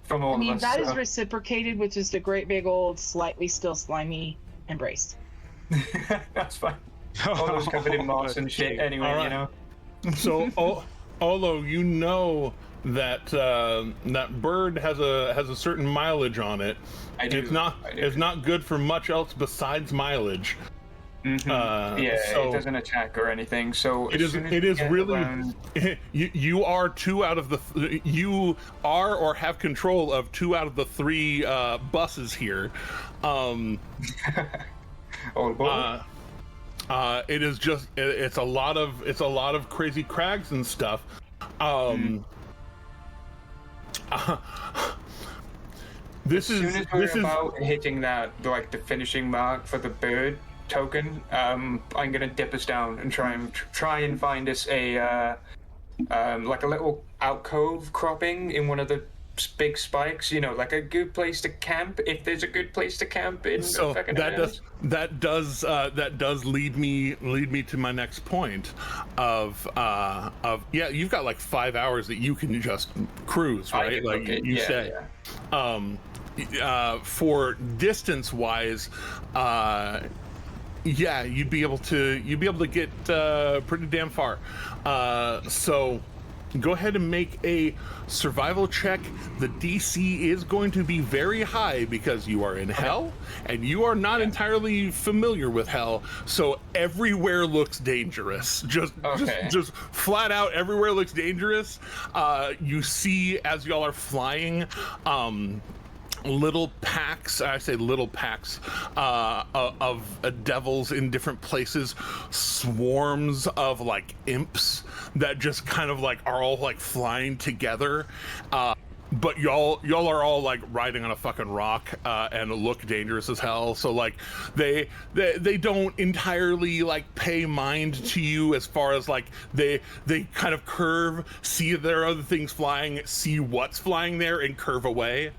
from all I mean, of us. that is reciprocated with just a great big old, slightly still slimy embrace. That's fine. All those covered in moss and shit. Anyway, All right. you know. So, Olo, you know that that bird has a certain mileage on it. I do. It's not good for much else besides mileage. Mm-hmm. So it doesn't attack or anything. So it is really around... you are 2 out of the you are or have control of 2 out of the 3 buses here. Oh boy. It is just it's a lot of crazy crags and stuff. This as is soon as we're about hitting that, like the finishing mark for the bird token, I'm gonna dip us down and try and find us a like a little alcove cropping in one of the big spikes. You know, like a good place to camp if there's a good place to camp in. So that does lead me to my next point of yeah, you've got like 5 hours that you can just cruise, right? Like you say. For distance wise, yeah, you'd be able to get pretty damn far. So go ahead and make a survival check. The DC is going to be very high because you are in hell and you are not entirely familiar with hell. So everywhere looks dangerous. Just flat out everywhere looks dangerous. You see as y'all are flying, little packs, I say little packs, of devils in different places, swarms of like imps that just kind of like are all like flying together. but y'all are all like riding on a fucking rock and look dangerous as hell. So like they don't entirely like pay mind to you as far as like they kind of curve, see if there are other things flying, see what's flying there, and curve away.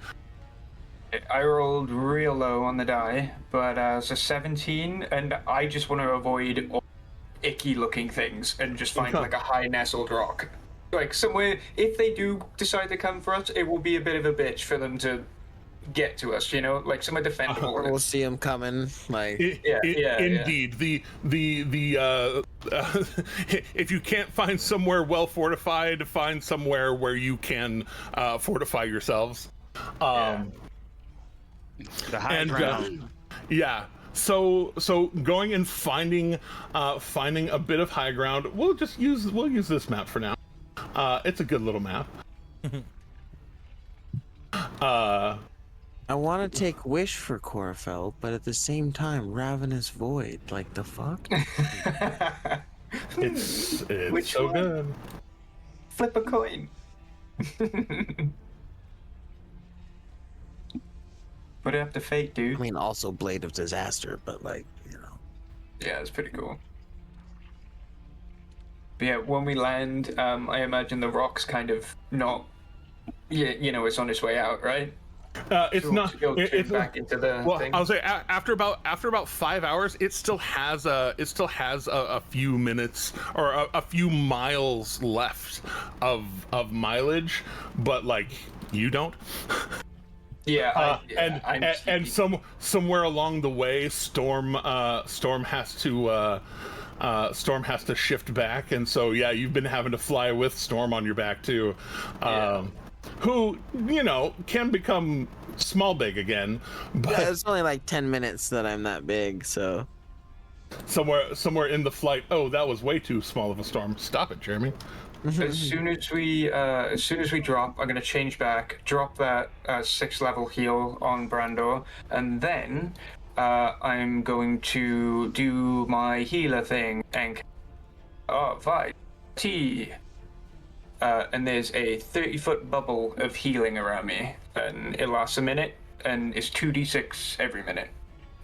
I rolled real low on the die, but it's a 17, and I just want to avoid all icky looking things and just find like a high nestled rock. Like somewhere, if they do decide to come for us, it will be a bit of a bitch for them to get to us, you know, like somewhere defendable. We'll see them coming. Like, indeed. The if you can't find somewhere well fortified, find somewhere where you can fortify yourselves. The high ground. So going and finding a bit of high ground. We'll use this map for now. It's a good little map. I want to take Wish for Corfel, but at the same time, Ravenous Void. Like the fuck? It's Which so one? good. Flip a coin. Put it up to fate, dude. I mean, also Blade of Disaster, but like, you know. Yeah, it's pretty cool. But yeah, when we land, I imagine the rock's kind of not. Yeah, you know, it's on its way out, right? It's not. It's back into the thing. I'll say after about 5 hours, it still has a few minutes or a few miles left of mileage, but like you don't. Yeah, somewhere along the way, Storm has to shift back, and so yeah, you've been having to fly with Storm on your back too, who you know can become small big again. But yeah, it's only like 10 minutes that I'm that big, so somewhere in the flight. Oh, that was way too small of a storm. Stop it, Jeremy. As soon as we drop, I'm gonna change back, drop that 6th level heal on Brandor, and then I'm going to do my healer thing and T. And there's a 30-foot bubble of healing around me, and it lasts a minute, and it's 2d6 every minute.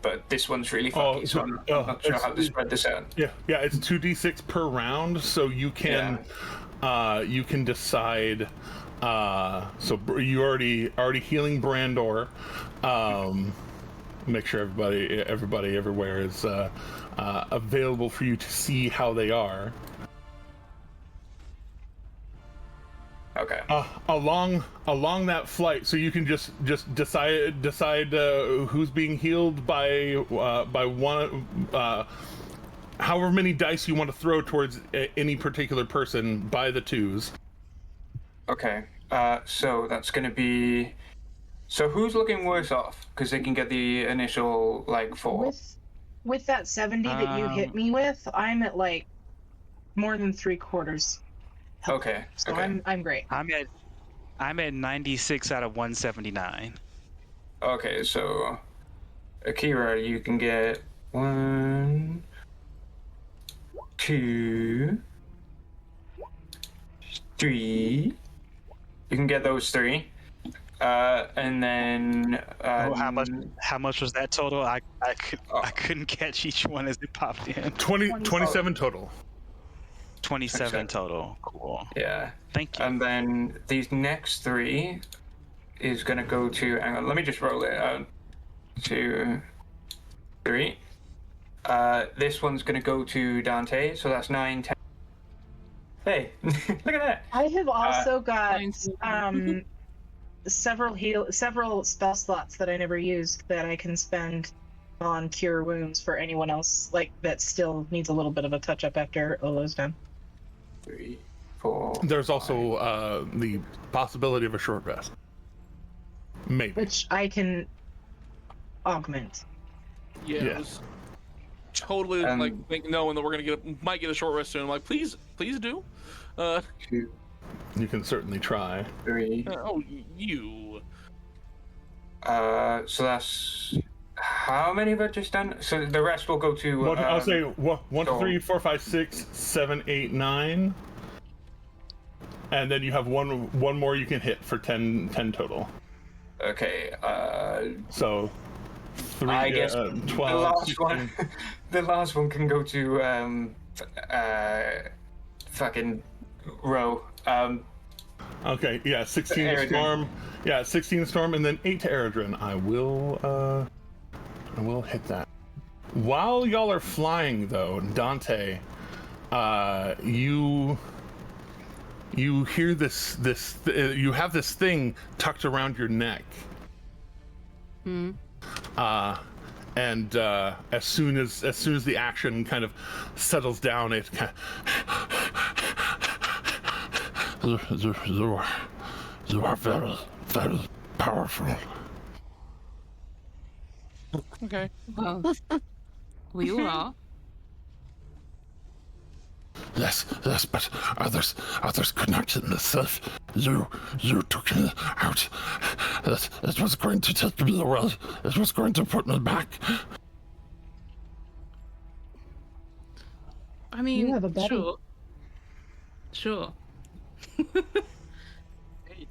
But this one's really funky, so I'm not sure how to spread this out. Yeah, it's 2d6 per round, so you can. You can decide. So you already healing Brandor. Make sure everybody everywhere is available for you to see how they are. Okay. Along that flight, so you can just decide who's being healed by one. However many dice you want to throw towards any particular person by the 2s. Okay, so that's going to be... So who's looking worse off? Because they can get the initial, like, 4. With that 70 that you hit me with, I'm at, like, more than 3/4. Okay, so okay. I'm great. I'm at 96 out of 179. Okay, so... Akira, you can get 1... 2, 3. You can get those 3, and then. How much was that total? I couldn't catch each one as it popped in. 27 total. 27 total. Cool. Yeah. Thank you. And then these next 3 is gonna go to. Hang on, let me just roll it. 2, 3. This one's gonna go to Dante, so that's 9, 10. Hey, look at that. I have also got several spell slots that I never used that I can spend on cure wounds for anyone else like that still needs a little bit of a touch up after Olo's done. 3, 4. There's also the possibility of a short rest. Maybe. Which I can augment. Yeah. It was totally like knowing that we're gonna might get a short rest soon. I'm like, please do. 2. You can certainly try. 3. You. So that's how many have I just done? So the rest will go to. I'll say 1, 2, 3, 4, 5, 6, 7, 8, 9. and then you have one more you can hit for 10 total. Okay. So 3, I guess 12. the last one. The last one can go to fucking Row. Okay, yeah, 16 to Storm. Yeah, 16 to Storm, and then 8 to Eredrin. I will hit that. While y'all are flying, though, Dante, you hear this. You have this thing tucked around your neck. Hmm. And as soon as the action kind of settles down, it kind of, you are very, very powerful. Okay. Well, we all are. Yes, but others could not get in the safe. You took me out. It was going to take me away. It was going to put me back. I mean, You have a buddy. Sure. Hey,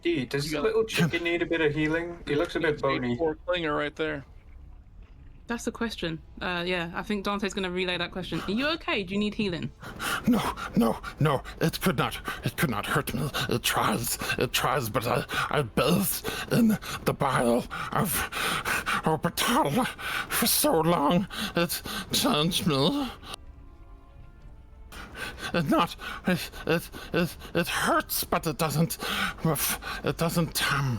D, does the little chicken need a bit of healing? He looks a bit bony. Clinger right there. That's the question. Yeah, I think Dante's gonna relay that question. Are you okay? Do you need healing? No. It could not hurt me. It tries, but I bathed in the bile of Orbital for so long. It changed me. It hurts, but it doesn't take.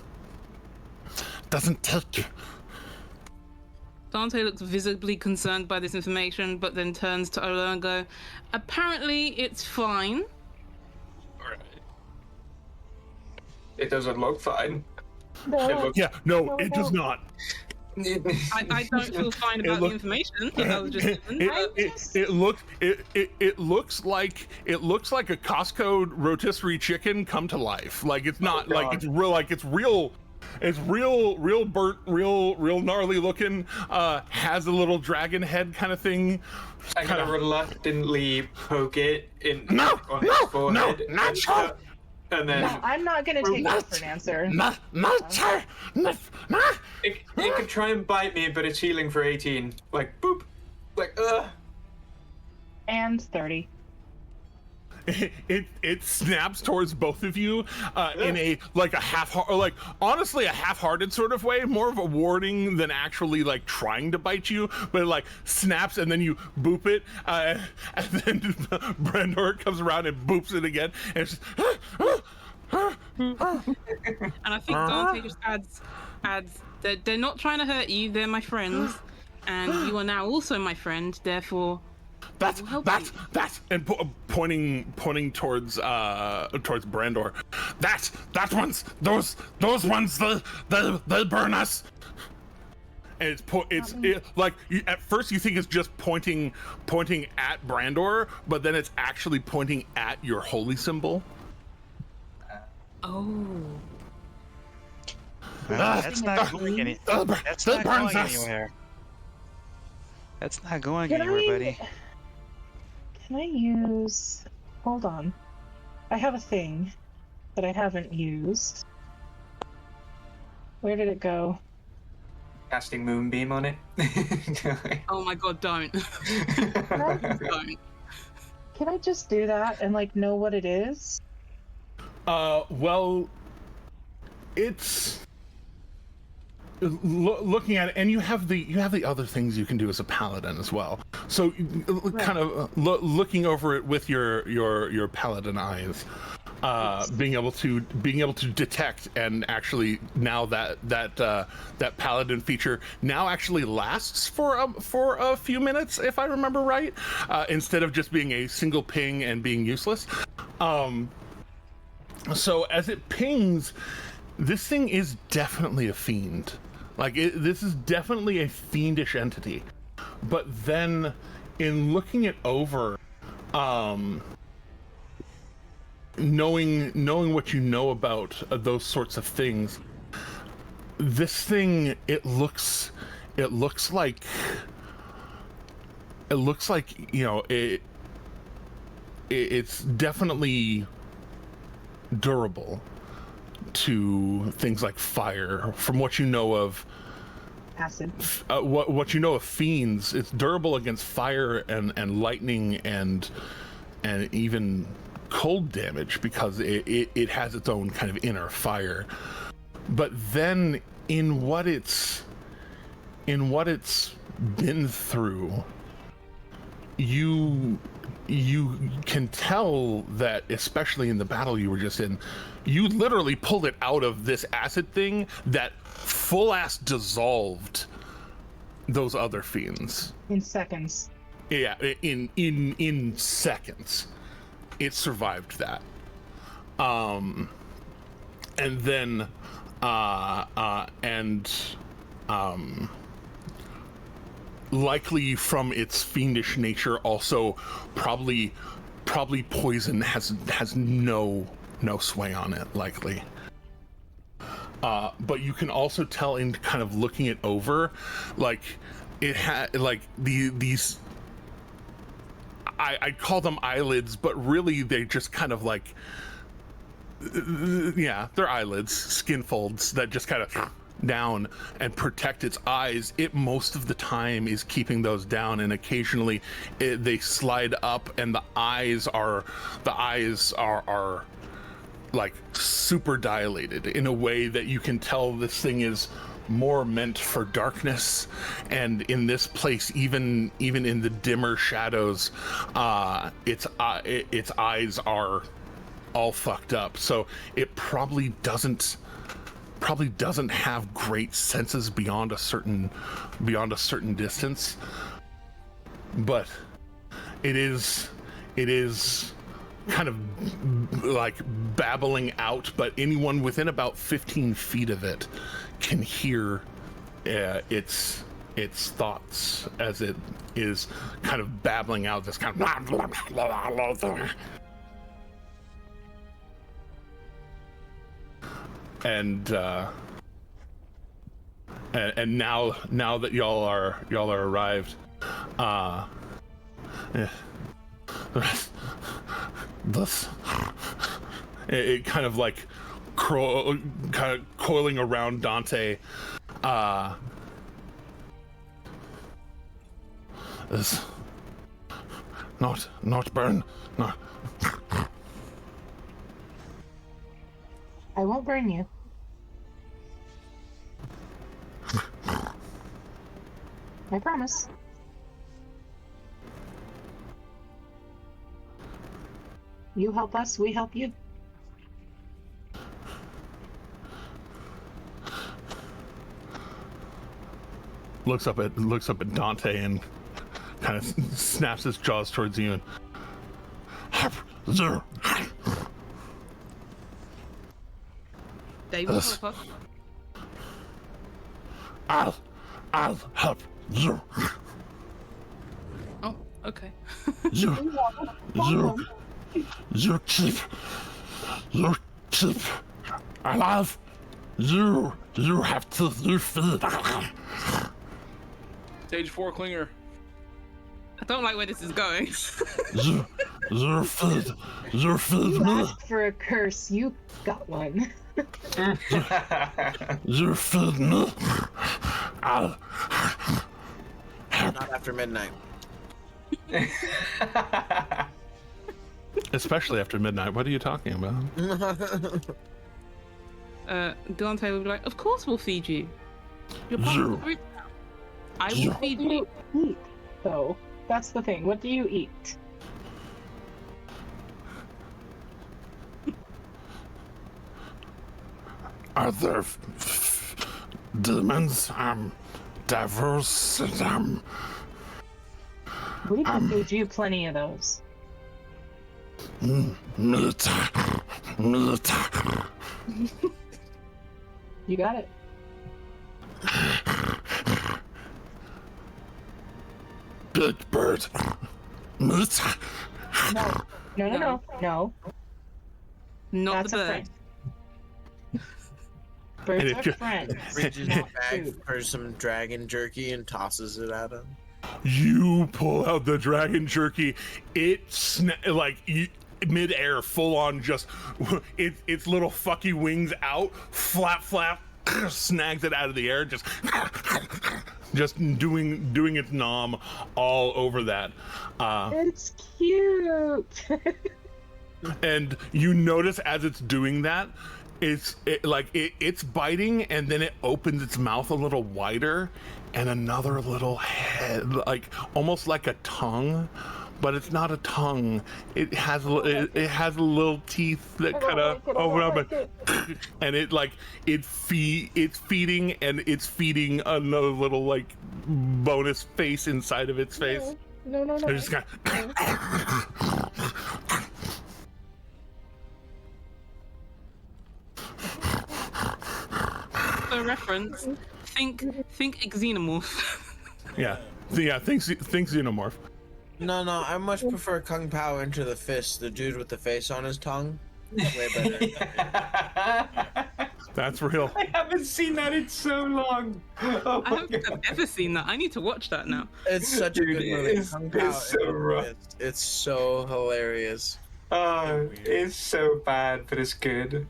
Dante looks visibly concerned by this information, but then turns to Ola and go, apparently it's fine. It doesn't look fine. No, It does not. I don't feel fine about the information that I was just given. It looks like a Costco rotisserie chicken come to life. Like it's not it's real. It's real burnt, real gnarly looking. Has a little dragon head kind of thing. I'm gonna reluctantly poke it on his forehead. And then no, I'm not gonna take that for an answer. It could try and bite me, but it's healing for 18. Like boop, like And 30. It snaps towards both of you in a half-hearted sort of way, more of a warning than actually like trying to bite you, but it like snaps and then you boop it, and then Brandor comes around and boops it again, and it's just, And I think Dante just adds that they're not trying to hurt you, they're my friends, and you are now also my friend, therefore That's and pointing towards Brandor. That ones, those ones, they burn us. And at first you think it's just pointing at Brandor, but then it's actually pointing at your holy symbol. Oh. That's not going anywhere. That's not going anywhere. That's not going anywhere, buddy. Can I use... Hold on. I have a thing that I haven't used. Where did it go? Casting Moonbeam on it. Oh my god, don't. Don't. Can I just do that and like know what it is? Well, it's looking at it, and you have the other things you can do as a paladin as well. So, kind of looking over it with your paladin eyes, being able to detect, and actually now that paladin feature now actually lasts for a few minutes, if I remember right, instead of just being a single ping and being useless. So as it pings, this thing is definitely a fiend. Like this is definitely a fiendish entity. But then, in looking it over, knowing what you know about those sorts of things, this thing it looks like it's definitely durable to things like fire. From what you know of acid, what you know of fiends, it's durable against fire and lightning and even cold damage because it has its own kind of inner fire. But then in what it's been through, you can tell that, especially in the battle you were just in, you literally pulled it out of this acid thing that full ass dissolved those other fiends in seconds. Yeah, in seconds it survived that. And then likely from its fiendish nature, also probably poison has no sway on it, likely. But you can also tell in kind of looking it over, like it had like these. I'd call them eyelids, but really they just kind of like, yeah, they're eyelids, skin folds that just kind of down and protect its eyes. It most of the time is keeping those down, and occasionally they slide up, and the eyes are like super dilated in a way that you can tell this thing is more meant for darkness. And in this place, even in the dimmer shadows, its eyes are all fucked up, so it probably doesn't have great senses beyond a certain distance. But it is kind of like babbling out, but anyone within about 15 feet of it can hear its thoughts as it is kind of babbling out this kind of and now that y'all are arrived, this it kind of like kind of coiling around Dante, is not burn, no. I won't burn you. I promise. You help us, we help you. Looks up at Dante and kind of snaps his jaws towards you and They will help us. I'll help you. Oh, okay. You keep alive. You have to feed. Stage 4 Klinger. I don't like where this is going. you feed You me. asked for a curse, you got one. You feed me. I'll Not after midnight. Especially after midnight. What are you talking about? Dante will be like, of course we'll feed you. You're part of the group now. I will feed you. Eat, though. That's the thing. What do you eat? Are there demons? Devils? We can feed you plenty of those. Meat. You got it. Big bird. Meat. No. Not That's the a bird. friend. Birds are friends. Reaches not back food. for some dragon jerky and tosses it at him. You pull out the dragon jerky. It midair, full on, just its little fucky wings out, flap, snags it out of the air, just doing its nom all over that. It's cute. And you notice as it's doing that, it's biting, and then it opens its mouth a little wider, and another little head, like almost like a tongue, but it's not a tongue. It has little teeth that kind of open up, and it's feeding, and it's feeding another little like bonus face inside of its face. No. It just kind For reference, think xenomorph. Yeah, think xenomorph. No, I much prefer Kung Pao into the fist, the dude with the face on his tongue. Way better. That's real. I haven't seen that in so long. Oh I don't think I've ever seen that. I need to watch that now. It's such a good movie. Kung Pao, it's so rough. It's so hilarious. Oh, it's so bad, but it's good.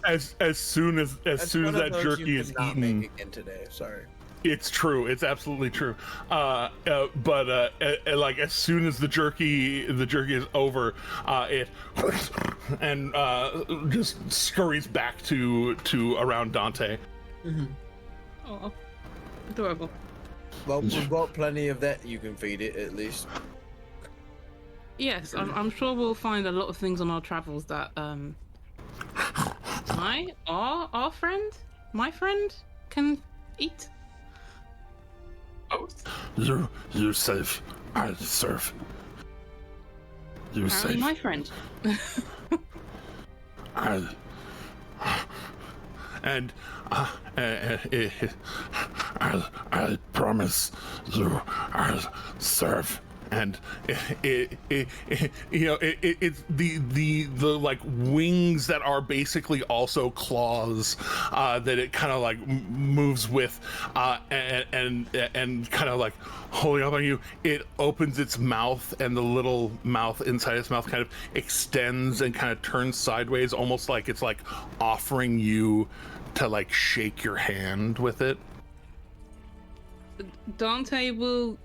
as soon as that jerky is eaten. Make again today. Sorry. It's true. It's absolutely true. But like as soon as the jerky is over, it and just scurries back to around Dante. Mm-hmm. Oh, adorable. Well, we've got plenty of that. You can feed it at least. Yes, I'm sure we'll find a lot of things on our travels that my friend can eat. You safe. I serve. You Apparently safe. my friend. I promise you I'll serve. And it's the like wings that are basically also claws that it kind of like moves with, and kind of like holding up on you. It opens its mouth, and the little mouth inside its mouth kind of extends and kind of turns sideways, almost like it's like offering you to like shake your hand with it. Dante will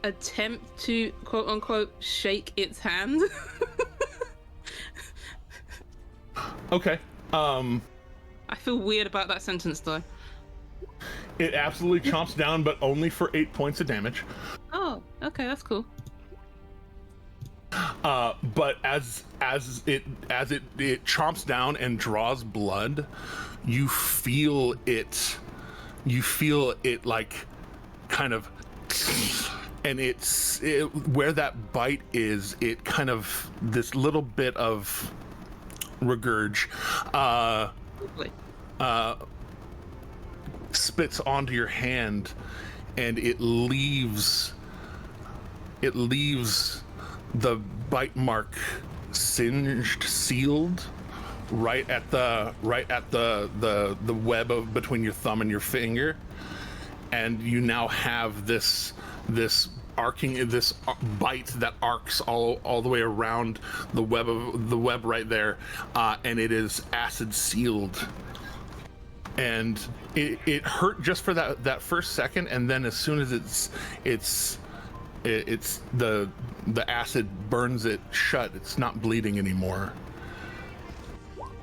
attempt to quote unquote shake its hand. Okay. I feel weird about that sentence though. It absolutely chomps down, but only for 8 points of damage. Oh, okay, that's cool. But as it chomps down and draws blood, you feel it like kind of, and where that bite is, it kind of, this little bit of regurge spits onto your hand, and it leaves the bite mark singed, sealed right at the web of between your thumb and your finger, and you now have this bite that arcs all the way around the web right there, and it is acid sealed. And it hurt just for that first second, and then as soon as it's the acid burns it shut, it's not bleeding anymore.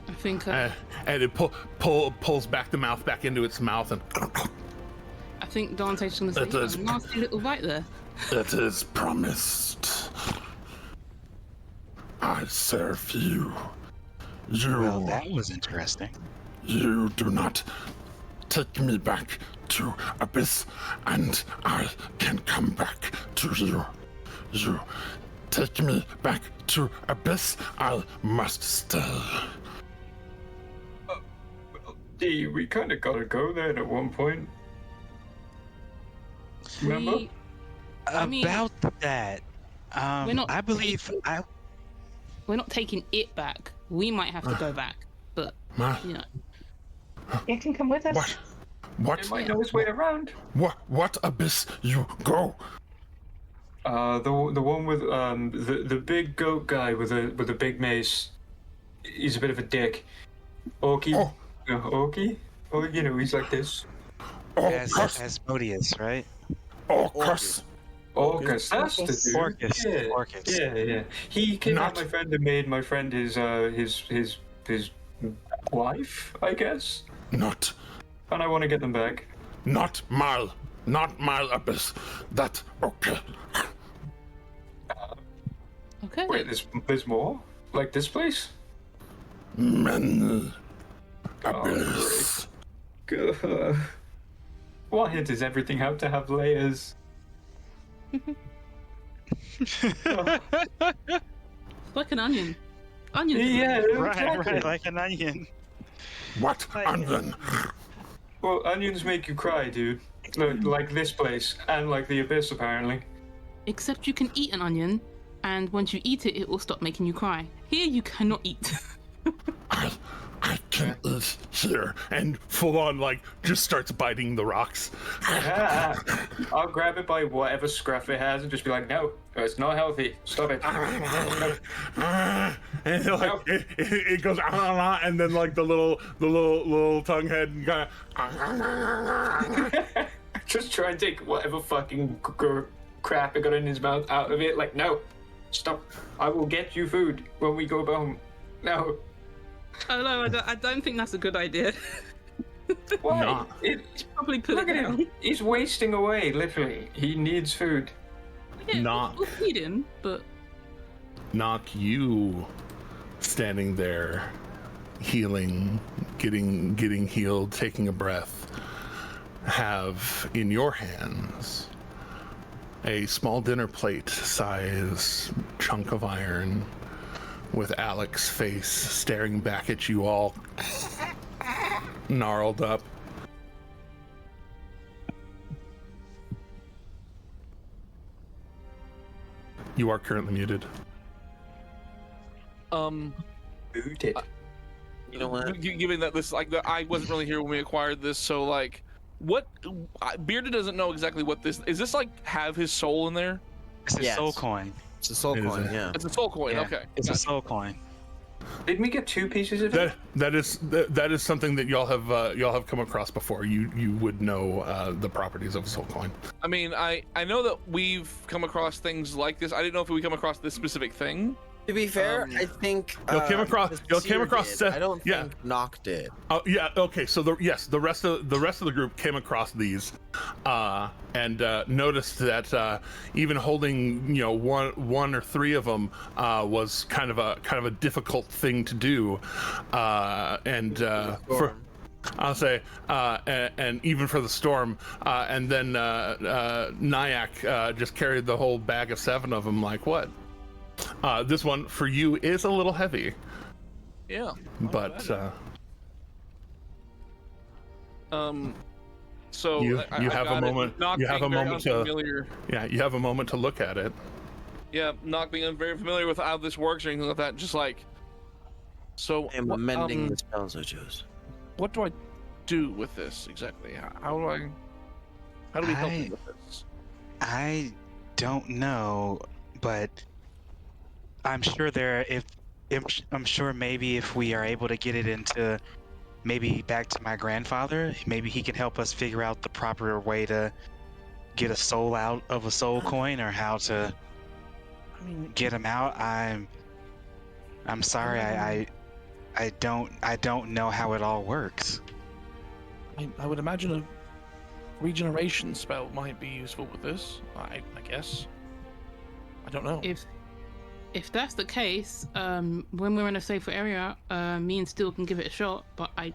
I think and it pulls back the mouth back into its mouth, and I think Dante's gonna say, "Oh, nasty little bite there." It is promised. I serve you. Well, that was interesting. You do not take me back to Abyss, and I can come back to you. You take me back to Abyss, I must stay. D, we kind of gotta go there at one point. Remember? About that, we're not I believe we're not taking it back. We might have to go back, but you know. It can come with us. What? It might know its way around. What abyss you go? The one with the big goat guy with a big mace. He's a bit of a dick. Orky. Oh. Orky? Oh, you know, he's like this. Asmodeus, right? Orcus. Orcus, that's the dude. Orcus. Yeah. He kidnapped my friend and made my friend his wife, I guess. Not. And I want to get them back. Not Mal Abyss. That okay. Okay. Wait, there's more? Like this place? Men Abyss. Good. Why does everything have to have layers? Like an onion. Onion. Yeah, Right, like an onion. What onion? Well, onions make you cry, dude. Like this place, and like the Abyss, apparently. Except you can eat an onion, and once you eat it, it will stop making you cry. Here, you cannot eat. I can eat here, and full on like just starts biting the rocks. Yeah, I'll grab it by whatever scruff it has and just be like, no, it's not healthy. Stop it. And like it goes and then like the little tongue head kind of just try and take whatever fucking crap it got in his mouth out of it. Like, no, stop. I will get you food when we go home. No. Oh no, I don't think that's a good idea. Why? Nah. Probably put Look it at down. him. He's wasting away, literally. He needs food. Yeah, Not. we'll feed him, but Knock you standing there, healing, getting healed, taking a breath, have in your hands a small dinner plate size chunk of iron with Alec's face staring back at you all gnarled up. You are currently muted. Muted. You know what? Given that this, like, I wasn't really here when we acquired this, so like, what? Bearded doesn't know exactly what this is. This like have his soul in there? It's a Yes. soul coin. It's a soul coin, yeah. It's a soul coin. Yeah, Okay. It's a soul coin. Did we get 2 pieces of it? That is something that y'all have come across before. You would know the properties of a soul coin. I mean, I know that we've come across things like this. I didn't know if we come across this specific thing. To be fair, I think Y'all came across. Y'all came Seer across. did. I don't yeah. think Nock did. Oh yeah. Okay. So the rest of the group came across these, and noticed that even holding one or 3 of them was kind of a difficult thing to do, and for. I'll say, and even for the storm, and then Nyack just carried the whole bag of 7 of them. Like what? This one for you is a little heavy. Yeah. But so you I have got a it. moment. Knock You have a being very moment to. unfamiliar. Yeah, you have a moment to look at it. Yeah, not being very familiar with how this works or anything like that. Just like, so. I am amending the spells I chose. What do I do with this exactly? How do we help you with this? I don't know, but I'm sure I'm sure maybe if we are able to get it into maybe back to my grandfather, maybe he can help us figure out the proper way to get a soul out of a soul coin, or how to get him out. I'm sorry, I don't know how it all works. I would imagine a regeneration spell might be useful with this. I guess. I don't know. If that's the case, when we're in a safer area, me and Steel can give it a shot. But I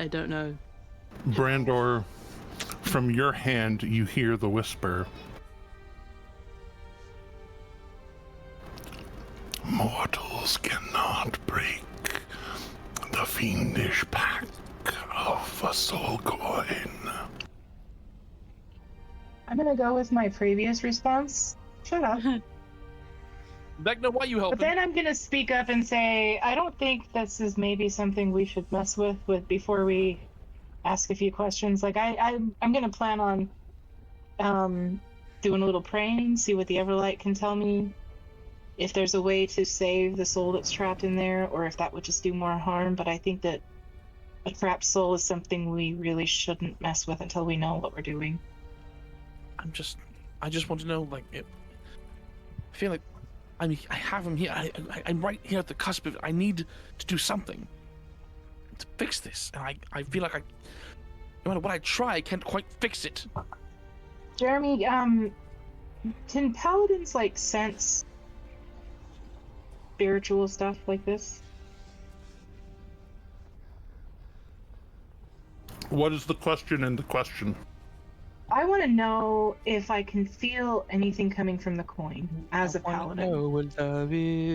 don't know. Brandor, from your hand, you hear the whisper. Mortals cannot break the fiendish pact of a soul coin. I'm gonna go with my previous response. Shut up. Vecna, why you helping? But then I'm gonna speak up and say, I don't think this is maybe something we should mess with before we ask a few questions. Like I'm gonna plan on doing a little praying, see what the Everlight can tell me. If there's a way to save the soul that's trapped in there, or if that would just do more harm. But I think that a trapped soul is something we really shouldn't mess with until we know what we're doing. I just want to know, like, I feel like, I have him here. I'm right here at the cusp of it. I need to do something to fix this, and I feel like no matter what I try, I can't quite fix it. Jeremy, can paladins like sense spiritual stuff like this? What is the question in the question? I want to know if I can feel anything coming from the coin as a paladin.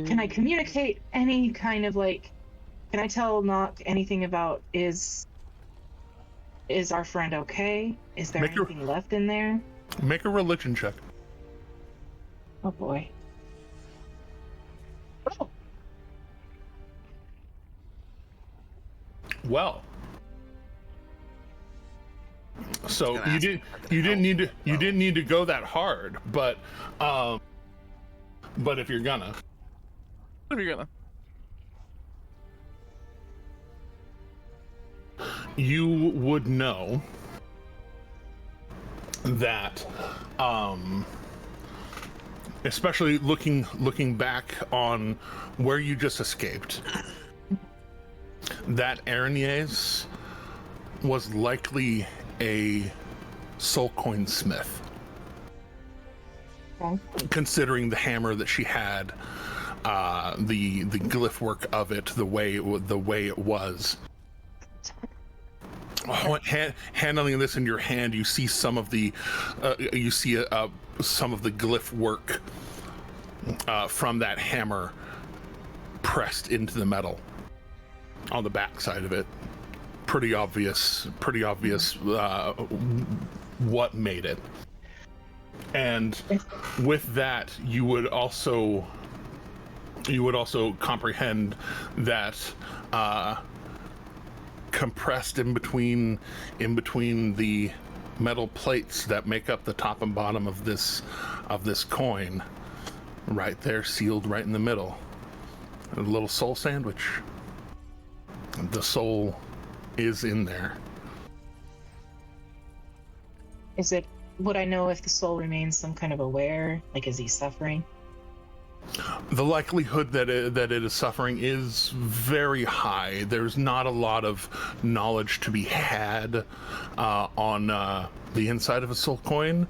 Can I communicate any kind of like? Can I tell Nock anything about is our friend okay? Is there anything left in there? Make a religion check. Oh boy. Oh. Well. So you didn't need to go that hard, but if you're gonna. You would know that, especially looking back on where you just escaped, that Areniers was likely a soul coin smith. Okay. Considering the hammer that she had, the glyph work of it, the way it was. Handling this in your hand, you see some of the glyph work from that hammer pressed into the metal on the back side of it. Pretty obvious what made it. And with that, you would also comprehend that compressed in between the metal plates that make up the top and bottom of this coin, right there, sealed right in the middle, a little soul sandwich. The soul is in there. Would I know if the soul remains some kind of aware? Like, is he suffering? The likelihood that it is suffering is very high. There's not a lot of knowledge to be had on the inside of a soul coin,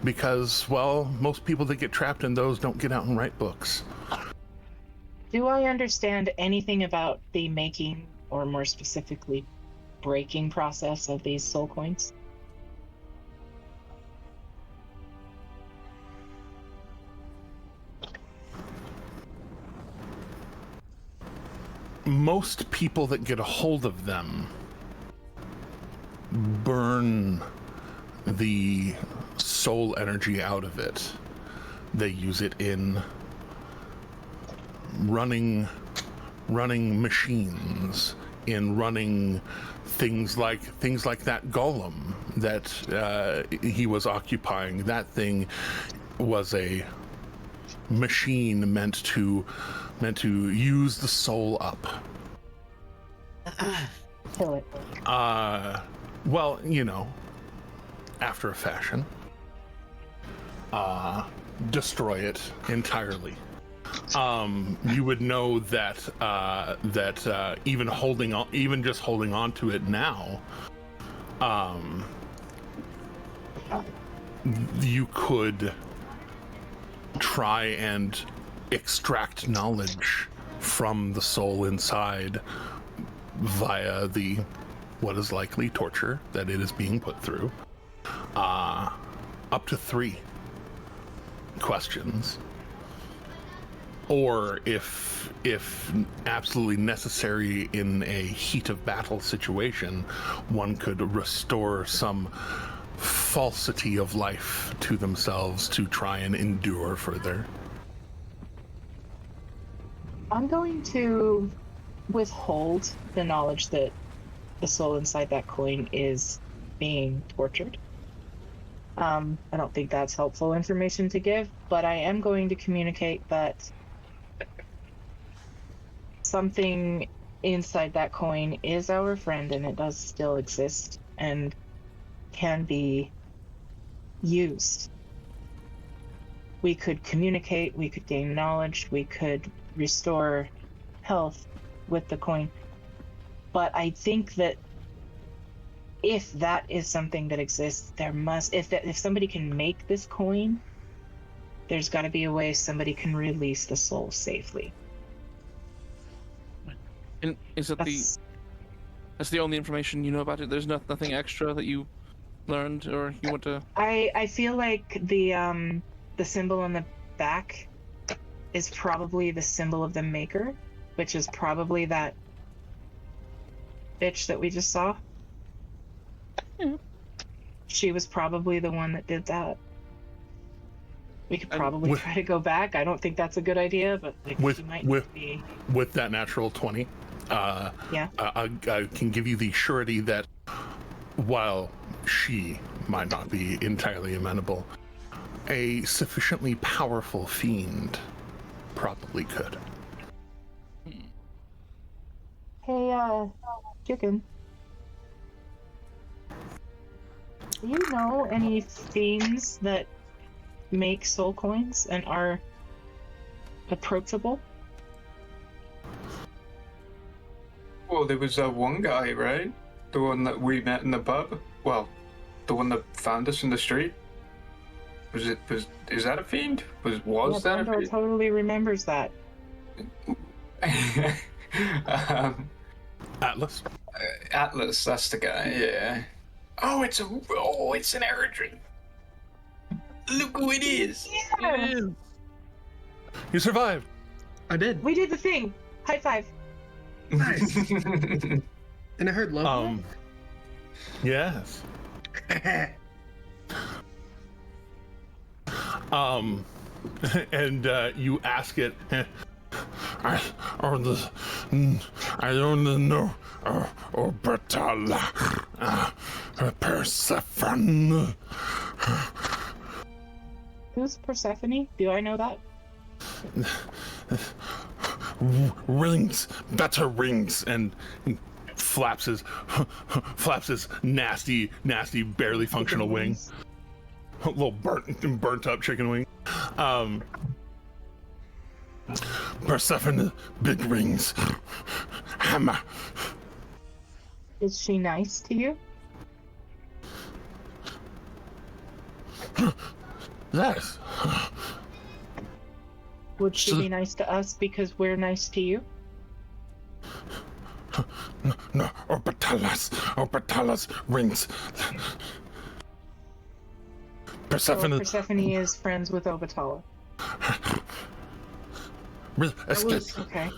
because, well, most people that get trapped in those don't get out and write books. Do I understand anything about the making, or more specifically, breaking process of these soul coins? Most people that get a hold of them burn the soul energy out of it. They use it in running machines, in running things like that golem that he was occupying. That thing was a machine meant to use the soul up. Kill it. Well, you know, after a fashion. Destroy it entirely. You would know that even just holding on to it now, you could try and extract knowledge from the soul inside via what is likely torture that it is being put through. Up to 3 questions. Or if absolutely necessary in a heat of battle situation, one could restore some falsity of life to themselves to try and endure further. I'm going to withhold the knowledge that the soul inside that coin is being tortured. I don't think that's helpful information to give, but I am going to communicate that something inside that coin is our friend and it does still exist and can be used. We could communicate, we could gain knowledge, we could restore health with the coin. But I think that if that is something that exists, if somebody can make this coin, there's got to be a way somebody can release the soul safely. And is that that's the only information you know about it? There's nothing extra that you learned or you want to? I feel like the symbol on the back is probably the symbol of the maker, which is probably that bitch that we just saw. She was probably the one that did that. We could probably try to go back. I don't think that's a good idea, but she might be. With that natural 20, yeah, I can give you the surety that while she might not be entirely amenable, a sufficiently powerful fiend probably could. Hey, chicken. Do you know any fiends that make soul coins and are approachable? Well, there was one guy, right? The one that we met in the pub? Well, the one that found us in the street? Is that a fiend? Was that a fiend? Totally remembers that. Atlas? Atlas, that's the guy, yeah. Oh, it's an Eldritch. Look who it is. Yeah. It is. You survived. I did. We did the thing. High five. Nice. And I heard love. Yes. And you ask it. I don't know. Orbital. Persephone. Who's Persephone? Do I know that? Rings, better rings, and flaps his nasty, barely functional wing. A little burnt up chicken wing. Persephone, big rings, hammer. Is she nice to you? Yes. Would she be nice to us because we're nice to you? No, Orbitalis rings. Persephone. So Persephone is friends with Obatala. Okay.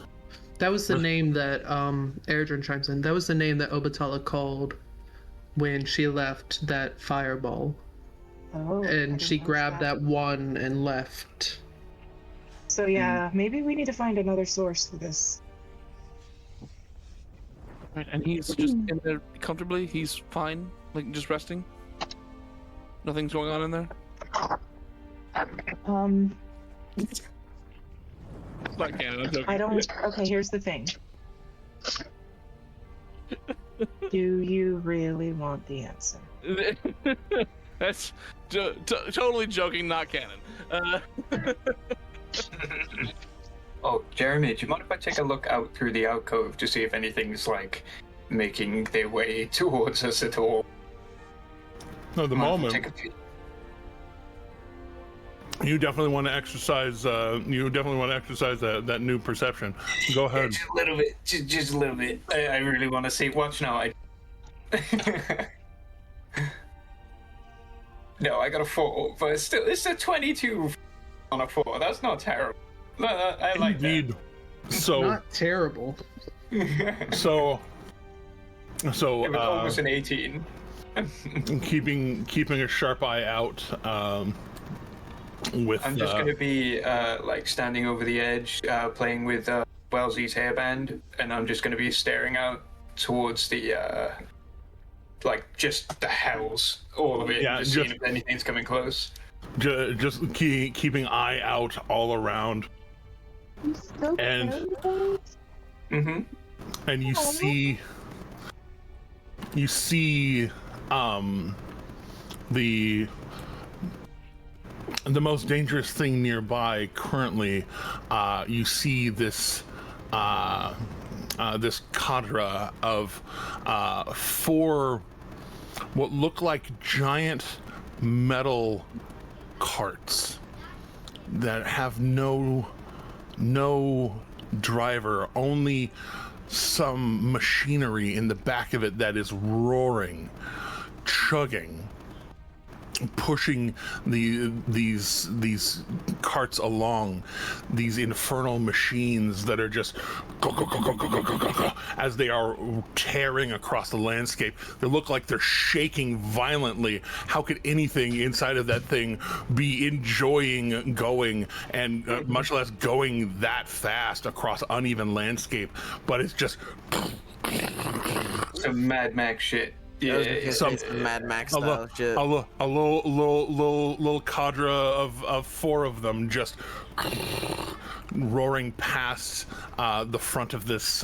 That was the name that Erdrin chimes in. That was the name that Obatala called when she left that fireball. Oh. And she grabbed that one and left. So yeah, maybe we need to find another source for this. Right, and he's just in there comfortably. He's fine, like just resting. Nothing's going on in there. It's not canon. I'm joking. I don't. Okay, here's the thing. Do you really want the answer? That's totally joking, not canon. Oh, Jeremy, do you mind if I take a look out through the alcove to see if anything's like making their way towards us at all? No, at the moment. You definitely want to exercise. That new perception. Go ahead. Just a little bit. Just a little bit. I really want to see. Watch now. No, I got a 4, but it's a 22 on a 4. That's not terrible. I like Indeed. that. So not terrible. So it was almost an 18. keeping a sharp eye out. I'm just going to be like standing over the edge, playing with Wellesley's hairband, and I'm just going to be staring out towards the like just the hells, all of it. Yeah, just seeing if anything's coming close. Just keeping eye out all around. And and you see the most dangerous thing nearby currently. You see this this cadre of 4 what look like giant metal carts that have no driver, only some machinery in the back of it that is roaring, chugging, pushing these carts along, these infernal machines that are just as they are tearing across the landscape. They look like they're shaking violently. How could anything inside of that thing be enjoying going, and much less going that fast across uneven landscape? But it's just some Mad Max shit. Yeah, some Mad Max style shit. A little cadre of 4 of them just roaring past the front of this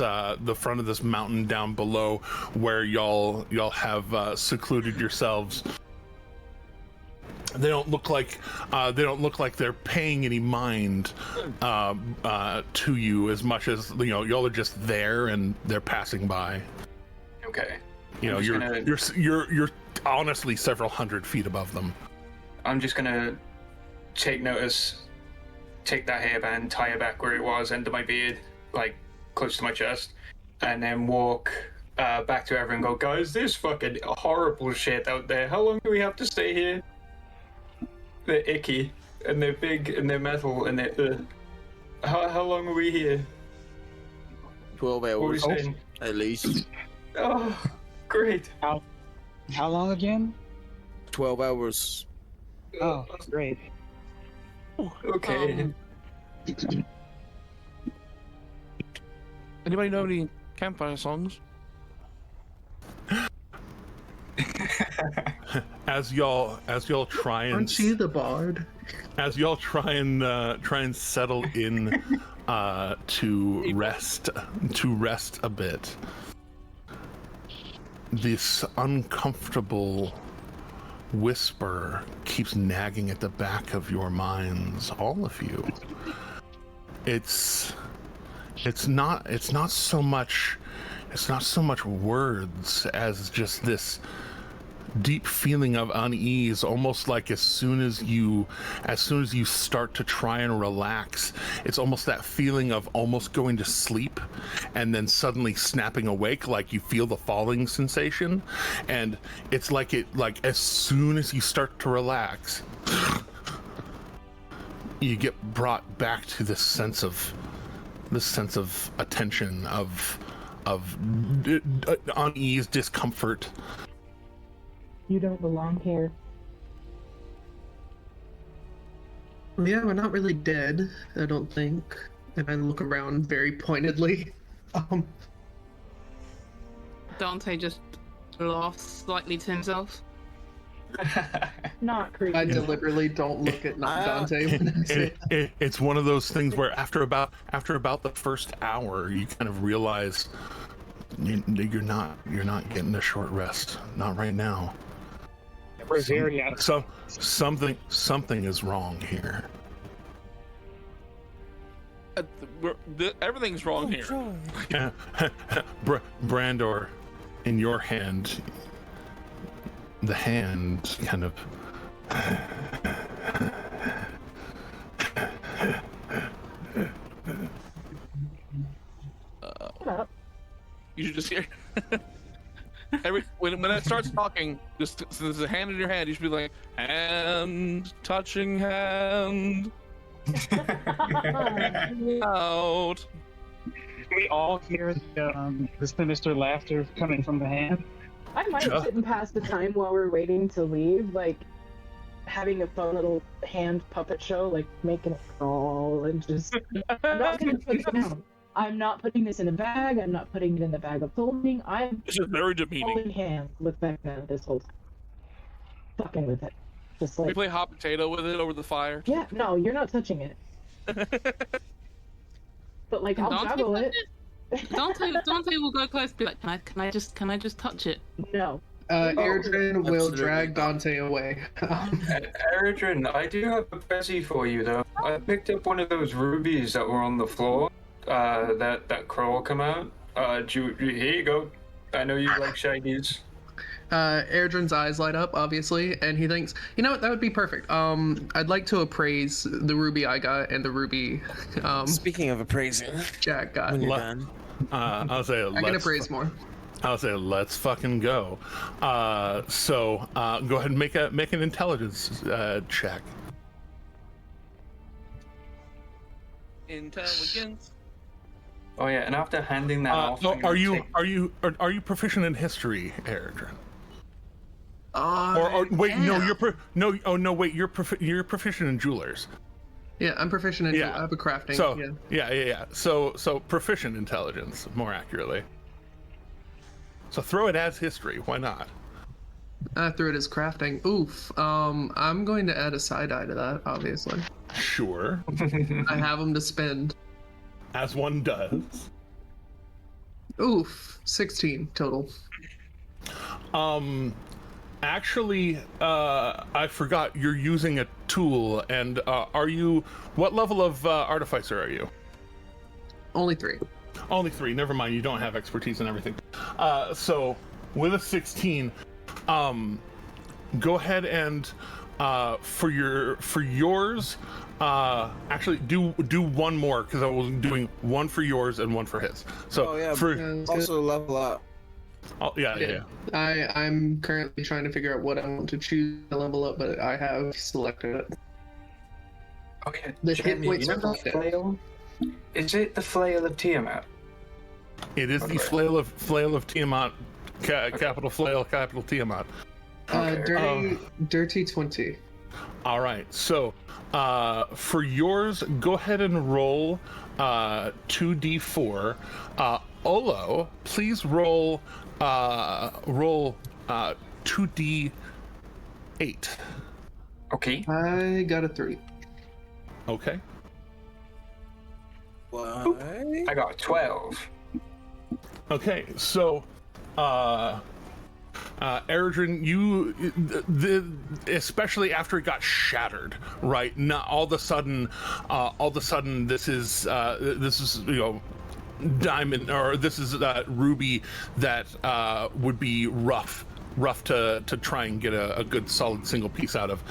mountain down below, where y'all have secluded yourselves. They don't look like they're paying any mind to you, as much as y'all are just there and they're passing by. Okay. You're honestly several hundred feet above them. I'm just gonna take notice, take that hairband, tie it back where it was, under my beard, like close to my chest, and then walk back to everyone and go, guys, there's fucking horrible shit out there. How long do we have to stay here? They're icky, and they're big, and they're metal, and they're... How long are we here? 12 hours, at least. Oh... Great. How long again? 12 hours. Oh, great. Okay. Anybody know any campfire songs? As y'all try and... Aren't you the bard? As y'all try and settle in to rest a bit, this uncomfortable whisper keeps nagging at the back of your minds, all of you. It's not so much words as just this deep feeling of unease, almost like as soon as you start to try and relax, it's almost that feeling of almost going to sleep and then suddenly snapping awake, like you feel the falling sensation. And it's like as soon as you start to relax, you get brought back to this sense of attention, of unease, discomfort. You don't belong here. Yeah, we're not really dead, I don't think. And I look around very pointedly. Dante just laughs slightly to himself. Not creepy. I deliberately don't look at Dante when I say it's one of those things where after about the first hour, you kind of realize you're not getting a short rest. Not right now. We're very something is wrong here. Everything's wrong here. Yeah. Brandor, in your hand, the hand kind of you should just hear when it starts talking, just since there's a hand in your hand, you should be like, hand touching hand. Out. We all hear the sinister laughter coming from the hand. I might sit and pass the time while we're waiting to leave, like having a fun little hand puppet show, like making it crawl and just. I'm not gonna put it down. I'm not putting this in a bag. I'm not putting it in the bag of holding. I'm This is very demeaning. holding hands with Becca this whole time. Fucking with it. Just like, we play hot potato with it over the fire. yeah, no, you're not touching it. But like, I'll juggle it. Dante will go close, be like, can I just touch it? No. Erdrin will drag Dante away. Erdrin, I do have a Bessie for you though. I picked up one of those rubies that were on the floor. That crow will come out. Here you go. I know you like shinies. Erdrin's eyes light up, obviously, and he thinks, you know what, that would be perfect. I'd like to appraise the ruby I got and the ruby. Speaking of appraising, Jack got. when you're done. I'll say I can appraise more. I'll say let's fucking go. So go ahead and make an intelligence check. Intelligence. Oh yeah, and after handing that off, are you proficient in history, Erdrin? Or wait, no, you're proficient in jewelers. Yeah, I'm proficient in. I have a crafting. So yeah. So proficient intelligence, more accurately. So throw it as history. Why not? I threw it as crafting. Oof. I'm going to add a side eye to that, obviously. Sure. I have them to spend. As one does. Oof. 16 total. Actually, I forgot you're using a tool, and what level of artificer are you? Only 3. Only 3, never mind, you don't have expertise in everything. So, with a 16, go ahead and, for yours, actually do one more, because I was doing one for yours and one for his. So, also level up. Oh, yeah. I'm currently trying to figure out what I want to choose to level up, but I have selected it. Okay, the Jeremy, hit points you know are the flail? Is it the flail of Tiamat? It is the flail of Tiamat, capital flail, capital Tiamat. Dirty 20. All right, so for yours, go ahead and roll 2d4. Olo, please roll 2d8. Okay. I got a 3. Okay. What? I got 12. Okay, so Erdrin, especially after it got shattered, right? Not all of a sudden, this is diamond, or this is ruby that would be rough to try and get a good solid single piece out of.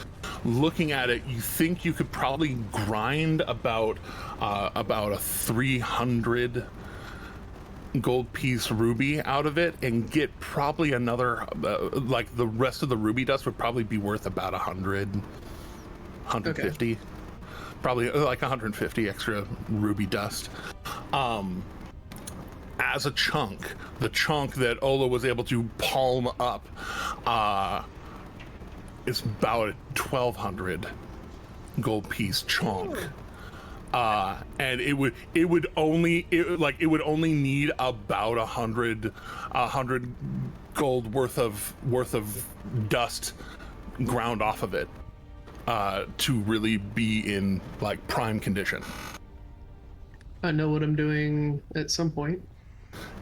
Looking at it, you think you could probably grind about a 300 gold piece ruby out of it and get probably another like the rest of the ruby dust would probably be worth about 150. Okay. Probably like 150 extra ruby dust. As a chunk, the chunk that Ola was able to palm up is about a 1,200 gold piece chunk. And it would only need about 100 gold worth of dust ground off of it to really be in like prime condition. I know what I'm doing at some point.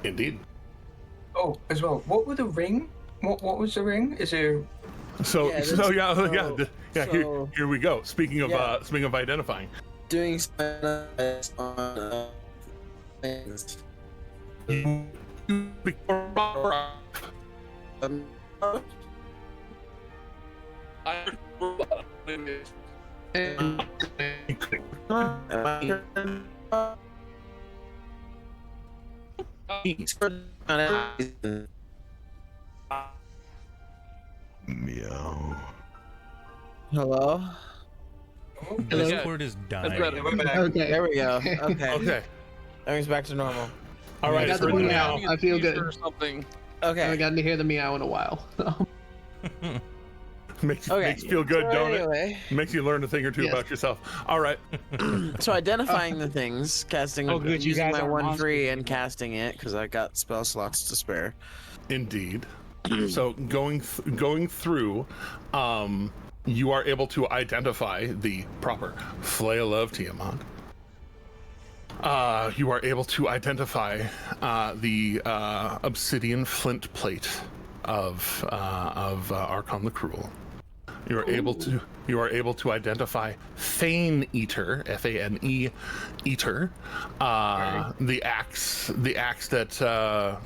Indeed. Oh, as well. What were the ring? What was the ring? Is there? Here we go. Speaking of identifying. Doing spells on things. Meow. Hello? Discord is dying. Okay. There we go. Okay. Okay. Everything's back to normal. All right. I got the meow. I feel good. Or something. Okay. I haven't gotten to hear the meow in a while. Makes you feel good, so don't anyway. it? Makes you learn a thing or two about yourself. All right. So identifying the things, casting, good, you using guys my are 1 free monsters. and casting it because I got spell slots to spare. Indeed. So going through, you are able to identify the proper flail of Tiamat. You are able to identify the obsidian flint plate of Archon the Cruel. You are able to identify Fane Eater, Fane Eater, the axe that I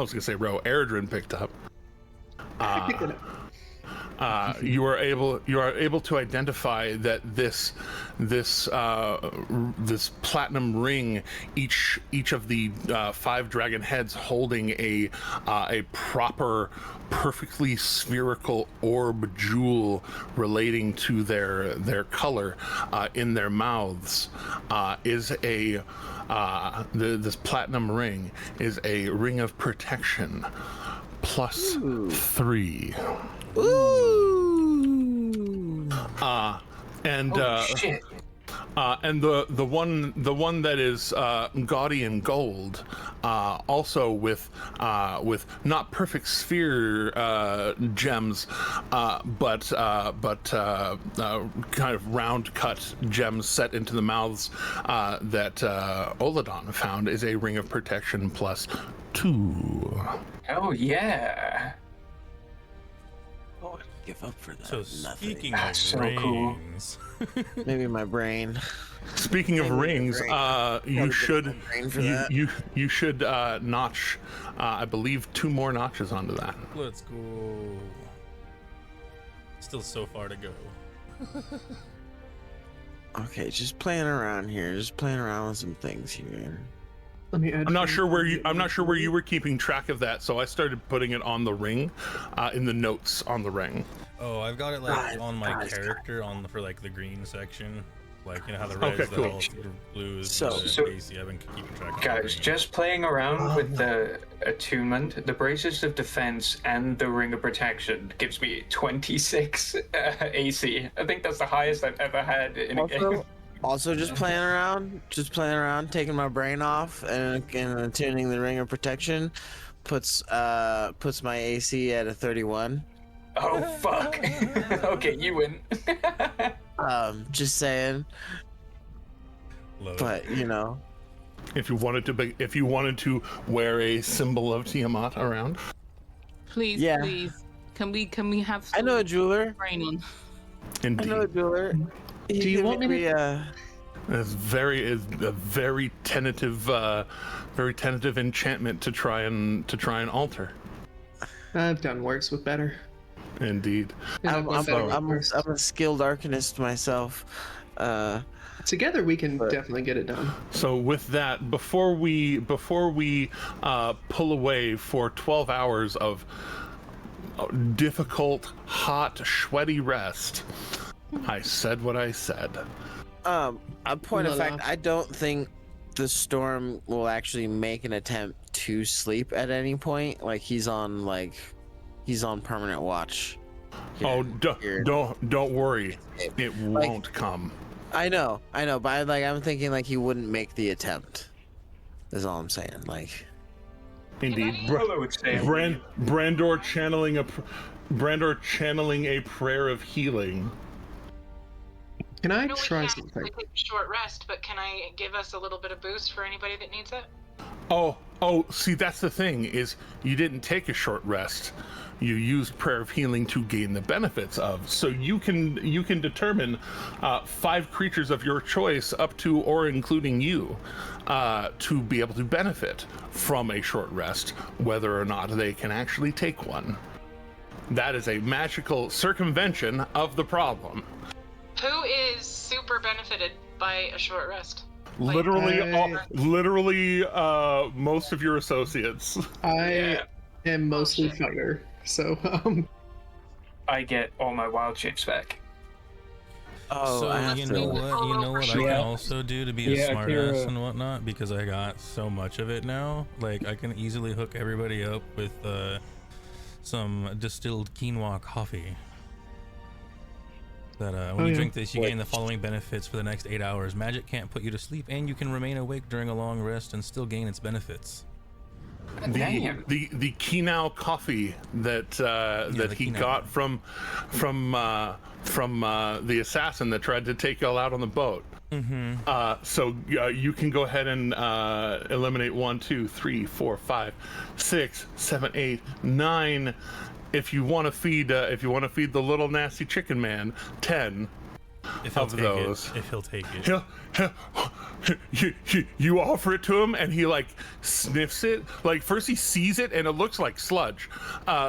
was gonna say Eredrin picked up. You are able to identify that this platinum ring, each of the 5 dragon heads holding a proper, perfectly spherical orb jewel relating to their color in their mouths, is this platinum ring is a ring of protection plus 3. Ooh. And the one that is gaudy in gold, also with not perfect sphere gems, but kind of round cut gems set into the mouths that Oladon found, is a ring of protection plus 2. Oh yeah. Oh, I'd give up for that. So Nothing. speaking of so rings, Maybe my brain. Speaking of rings, you should notch, I believe, 2 more notches onto that. let's go. Still so far to go. Okay, just playing around here. Just playing around with some things here. Let me add I'm not sure where you were keeping track of that, so I started putting it on the ring, in the notes on the ring. Oh, I've got it like on my character for like the green section. Like, you know how the red is the health, blue is the AC. I've been keeping track of Guys, just playing around with the attunement, the braces of defense and the ring of protection gives me 26 AC. I think that's the highest I've ever had in a game. Also, just playing around, taking my brain off and attuning the ring of protection, puts my AC at a 31. Oh fuck! Okay, you win. Just saying. But you know, if you wanted to wear a symbol of Tiamat around, please, please, can we have? I know a jeweler. Brain on. Indeed. I know a jeweler. Do you want me to? It's a very tentative enchantment to try and alter. I've done worse with better. Indeed. I'm a skilled arcanist myself. Together we can definitely get it done. So with that, before we pull away for 12 hours of difficult, hot, sweaty rest, I said what I said. A point of fact, I don't think the storm will actually make an attempt to sleep at any point. Like he's on permanent watch. Here, don't worry, it won't come. I know, but I'm thinking like he wouldn't make the attempt. Is all I'm saying. Like, indeed, Brandor channeling a prayer of healing. Can I try something? We take a short rest, but can I give us a little bit of boost for anybody that needs it? Oh, see, that's the thing, is you didn't take a short rest. You used prayer of healing to gain the benefits of. So you can determine 5 creatures of your choice, up to or including you, to be able to benefit from a short rest, whether or not they can actually take one. That is a magical circumvention of the problem. Who is super benefited by a short rest? Literally, most of your associates. I am mostly fighter, so I get all my wild shapes back. Oh, so you know what I can also do to be a smartass and whatnot, because I got so much of it now. Like I can easily hook everybody up with some distilled quinoa coffee. That when you drink this, you gain the following benefits for the next 8 hours. Magic can't put you to sleep, and you can remain awake during a long rest and still gain its benefits. The quinoa coffee that he got from the assassin that tried to take y'all out on the boat. So you can go ahead and eliminate 1, 2, 3, 4, 5, 6, 7, 8, 9. If you want to feed the little nasty chicken man 10 of those. If he'll take it. You offer it to him and he like sniffs it. Like first he sees it and it looks like sludge.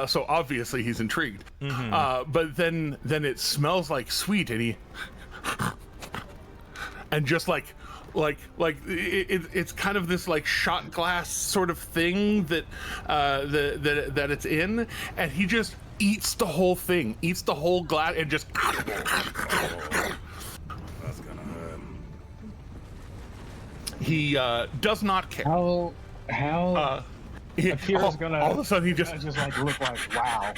So obviously he's intrigued. But then it smells like sweet and he and just it's kind of this like shot glass sort of thing that it's in, and he just eats the whole thing, eats the whole glass, and just. That's gonna hurt. He does not care. How Akira's gonna all of a sudden he just like look like wow.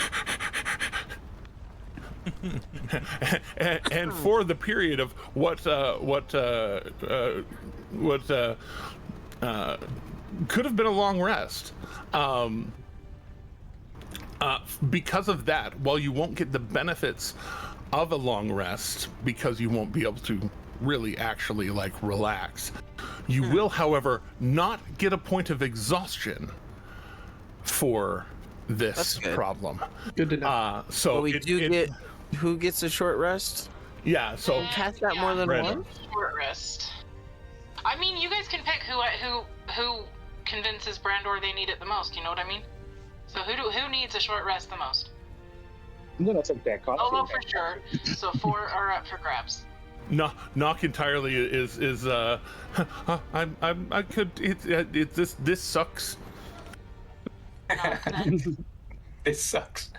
and for the period of what could have been a long rest, because of that, while you won't get the benefits of a long rest because you won't be able to really actually like relax, you will, however, not get a point of exhaustion for this problem. Good to know. So but we get who gets a short rest? Yeah, so cast that more than one. Short rest. I mean, you guys can pick who convinces Brandor they need it the most. You know what I mean? So who needs a short rest the most? I'm gonna take that coffee. Olo for sure. So 4 are up for grabs. Knock entirely is I could this sucks. It sucks.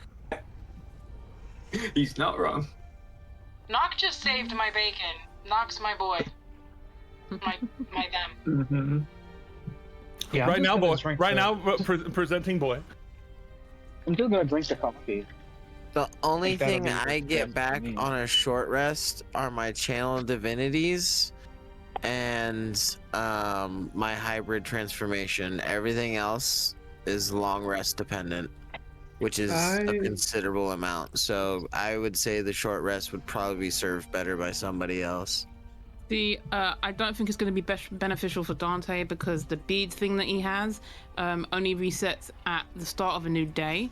He's not wrong. Knock just saved my bacon. Knock's my boy. My them. Yeah, right now, boy. Right now, presenting boy. I'm still gonna drink the coffee. The only thing I get back on a short rest are my channel divinities and my hybrid transformation. Everything else is long rest dependent, which is a considerable amount. So I would say the short rest would probably be served better by somebody else. I don't think it's going to be beneficial for Dante because the bead thing that he has only resets at the start of a new day.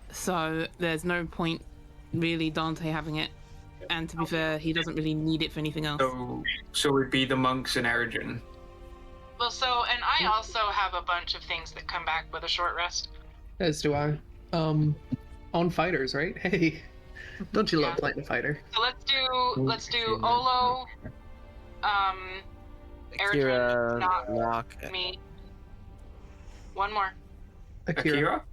So there's no point really Dante having it. And to be fair, he doesn't really need it for anything else. So it'd be the monks in Eridgen. Well, and I also have a bunch of things that come back with a short rest. As do I. On fighters, right? Hey, don't you love playing a fighter? So let's do Olo, Akira, Knock, me. One more. Akira?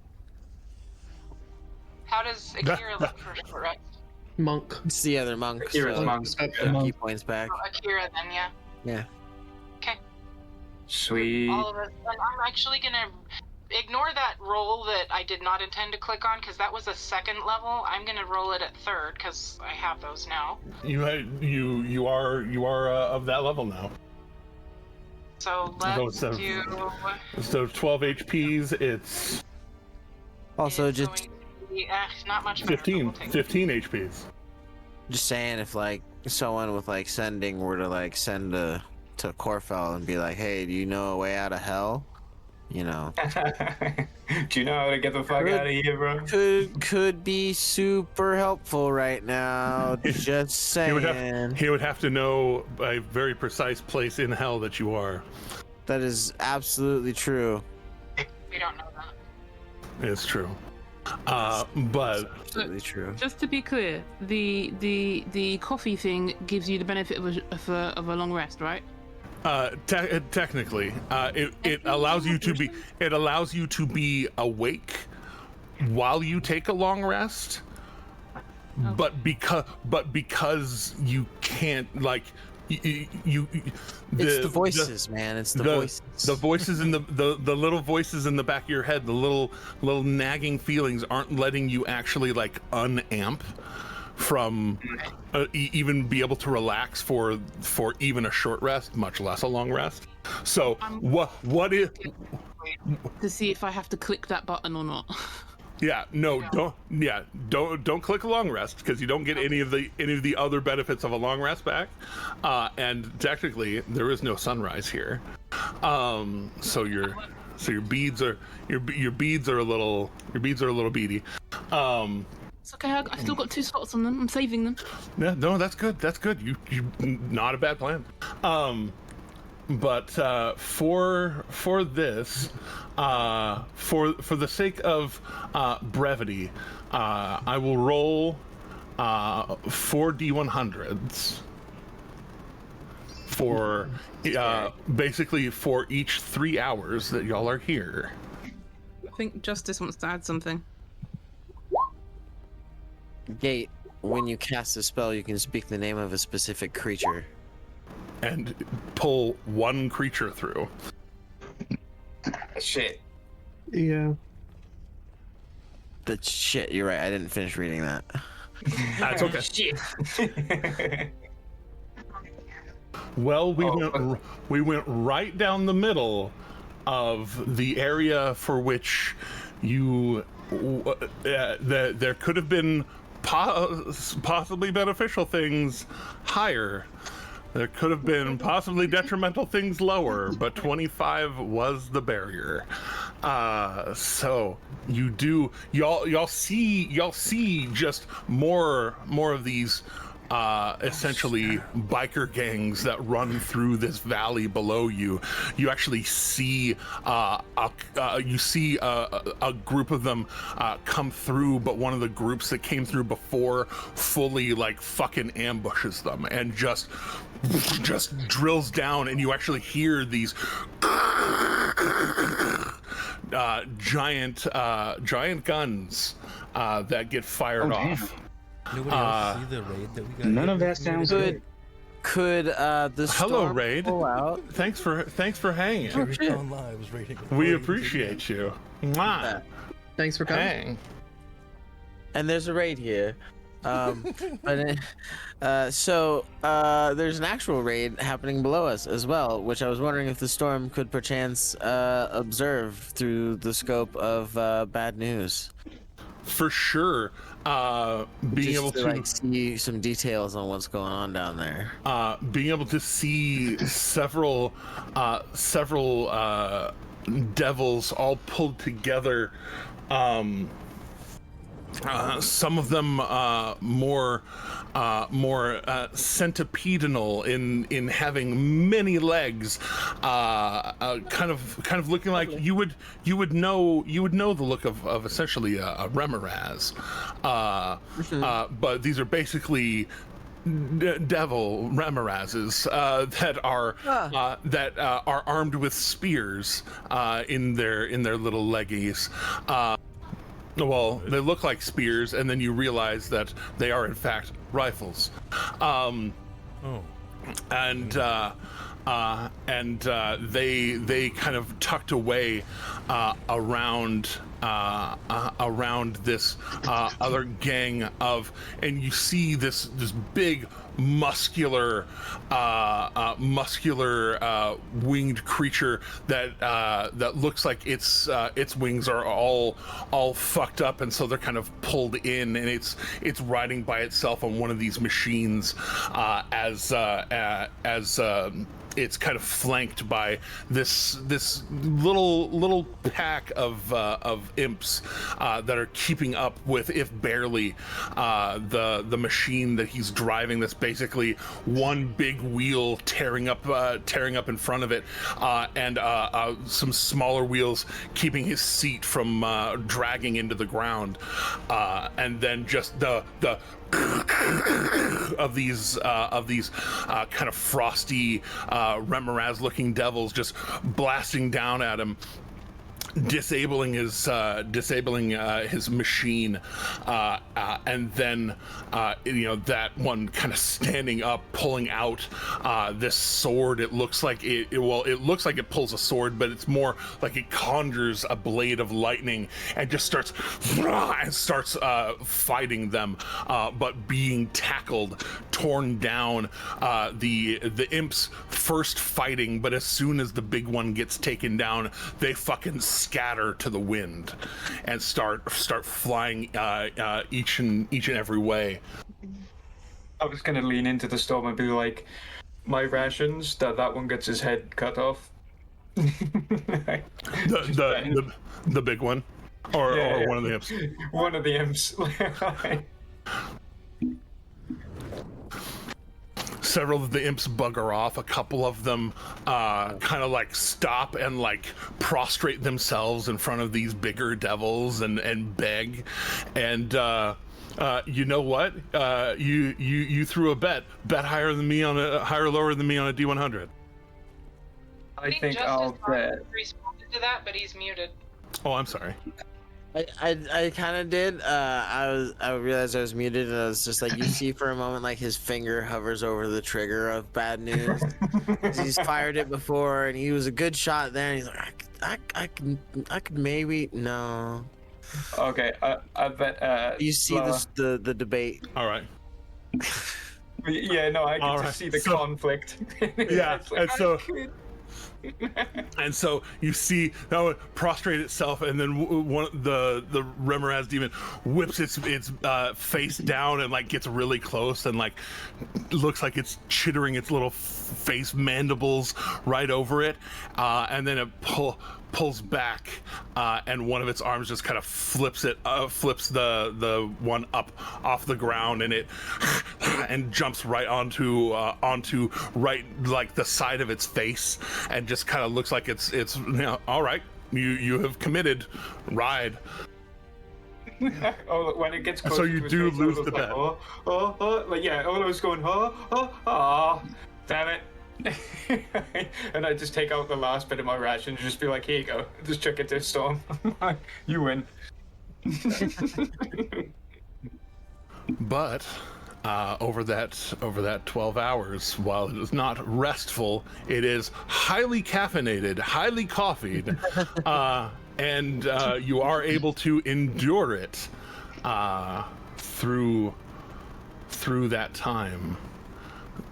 How does Akira look for short rest? Monk. It's the other monk. Akira's monk. Key points back. Oh, Akira then, yeah. Yeah. Okay. Sweet. All of us. And I'm actually gonna ignore that roll that I did not intend to click on because that was a second level. I'm gonna roll it at third because I have those now. You are of that level now. So let's do. So 12 HPs. It's also just not much. 15 HPs. Just saying, if like someone with like sending were to like send to Corfell and be like, hey, do you know a way out of hell? You know. Do you know how to get the fuck out of here, bro? Could be super helpful right now. Just saying. He would have to know a very precise place in hell that you are. That is absolutely true. We don't know that. It's true. But absolutely true. Just to be clear, the coffee thing gives you the benefit of a long rest, right? Technically, it allows you to be awake while you take a long rest, but because you can't, like, It's the voices, man. It's the voices. The voices in the little voices in the back of your head, the little nagging feelings aren't letting you actually like unamp from even be able to relax for even a short rest, much less a long rest. So what is to see if I have to click that button or not? Yeah, no, don't click a long rest because you don't get any of the other benefits of a long rest back. And technically, there is no sunrise here. So your beads are a little beady. It's okay. I still got 2 slots on them. I'm saving them. Yeah, no, that's good. That's good. You not a bad plan. But for this, for the sake of brevity, I will roll 4 D100s for basically for each 3 hours that y'all are here. I think Justice wants to add something. Gate, when you cast a spell, you can speak the name of a specific creature. And pull one creature through. Shit. Yeah. But shit, you're right. I didn't finish reading that. That's okay. Shit. Well, we went right down the middle of the area for which you there could have been possibly beneficial things higher. There could have been possibly detrimental things lower, but 25 was the barrier. So y'all see just more of these essentially biker gangs that run through this valley below you. You actually see a group of them come through, but one of the groups that came through before fully like fucking ambushes them and just drills down, and you actually hear these giant guns that get fired off. Nobody else see the raid that we got? None of that sounds good. Could the storm hello raid pull out? Thanks for hanging. We appreciate you. Mwah. Thanks for coming. And there's a raid here. But there's an actual raid happening below us as well, which I was wondering if the storm could perchance observe through the scope of bad news. For sure. Being able to like see some details on what's going on down there. Being able to see several devils all pulled together. Some of them more centipedal in having many legs, kind of looking like you would know the look of essentially a Remoraz, but these are basically devil Remorazes that are armed with spears in their little leggies. Well, they look like spears, and then you realize that they are in fact rifles. And they kind of tucked away around this other gang of, and you see this big muscular winged creature that looks like its wings are all fucked up, and so they're kind of pulled in, and it's riding by itself on one of these machines as it's kind of flanked by this little pack of imps that are keeping up with, if barely, the machine that he's driving. That's basically one big wheel tearing up in front of it, and some smaller wheels keeping his seat from dragging into the ground, and then just the of these kind of frosty Remoraz looking devils just blasting down at him. disabling his machine, and then that one kind of standing up, pulling out this sword. It looks like it looks like it pulls a sword, but it's more like it conjures a blade of lightning and just starts fighting them, but being tackled, torn down. The imps first fighting, but as soon as the big one gets taken down, they fucking scatter to the wind and start flying each and every way. I was gonna lean into the storm and be like, my rations, that one gets his head cut off. the big one, or one of the imps. One of the imps. Several of the imps bugger off. A couple of them kind of like stop and like prostrate themselves in front of these bigger devils and beg. And you know what? You threw a bet higher lower than me on a D100. I think I'll bet. Responded to that, but he's muted. Oh, I'm sorry. I kind of did. I realized I was muted, and I was just like, you see for a moment, like his finger hovers over the trigger of bad news. He's fired it before, and he was a good shot there. And he's like, I could maybe no. Okay, I bet. You see the debate. All right. Yeah, no, I get to see the conflict. Yeah, and so you see that one prostrate itself, and then the Remoraz demon whips its face down and like gets really close and like looks like it's chittering its little face mandibles right over it, and then it pulls back, and one of its arms just kind of flips the one up off the ground, and it and jumps right onto right like the side of its face, and just kind of looks like it's all right, you have committed, ride. Oh, when it gets close, so you do face, lose the bet. Like yeah, Olo's going oh, damn it. And I just take out the last bit of my ration and just be like, here you go, just chuck it to Storm. You win. But over that 12 hours, while it is not restful, it is highly caffeinated, highly coffeed, and you are able to endure it through that time.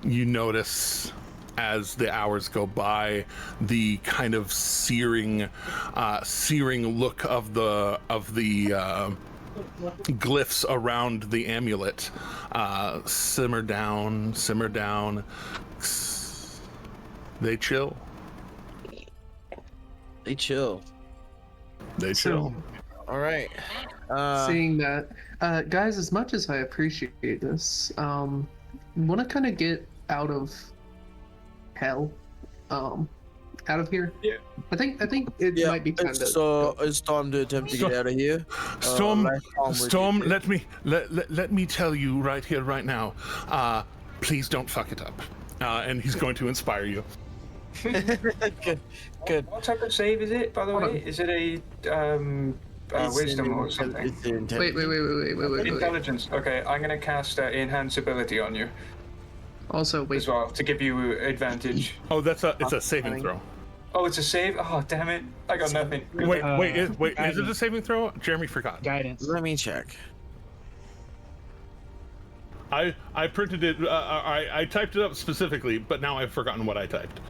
You notice, as the hours go by, the kind of searing look of the glyphs around the amulet simmer down. They chill. All right. Seeing that, guys, as much as I appreciate this, want to kind of get out of hell, out of here. Yeah. I think it might be time to. So it's time to attempt to get out of here. Storm, let me tell you right here, right now. Please don't fuck it up. And he's going to inspire you. Good. What type of save is it, by the way? Is it a wisdom or something? Wait. Intelligence. Okay, I'm gonna cast enhance ability on you. Also, wait. As well, to give you advantage. Oh, it's a saving throw. Oh, it's a save? Oh, damn it. I got nothing. Wait, is it a saving throw? Jeremy forgot. Guidance. Let me check. I printed it, I typed it up specifically, but now I've forgotten what I typed.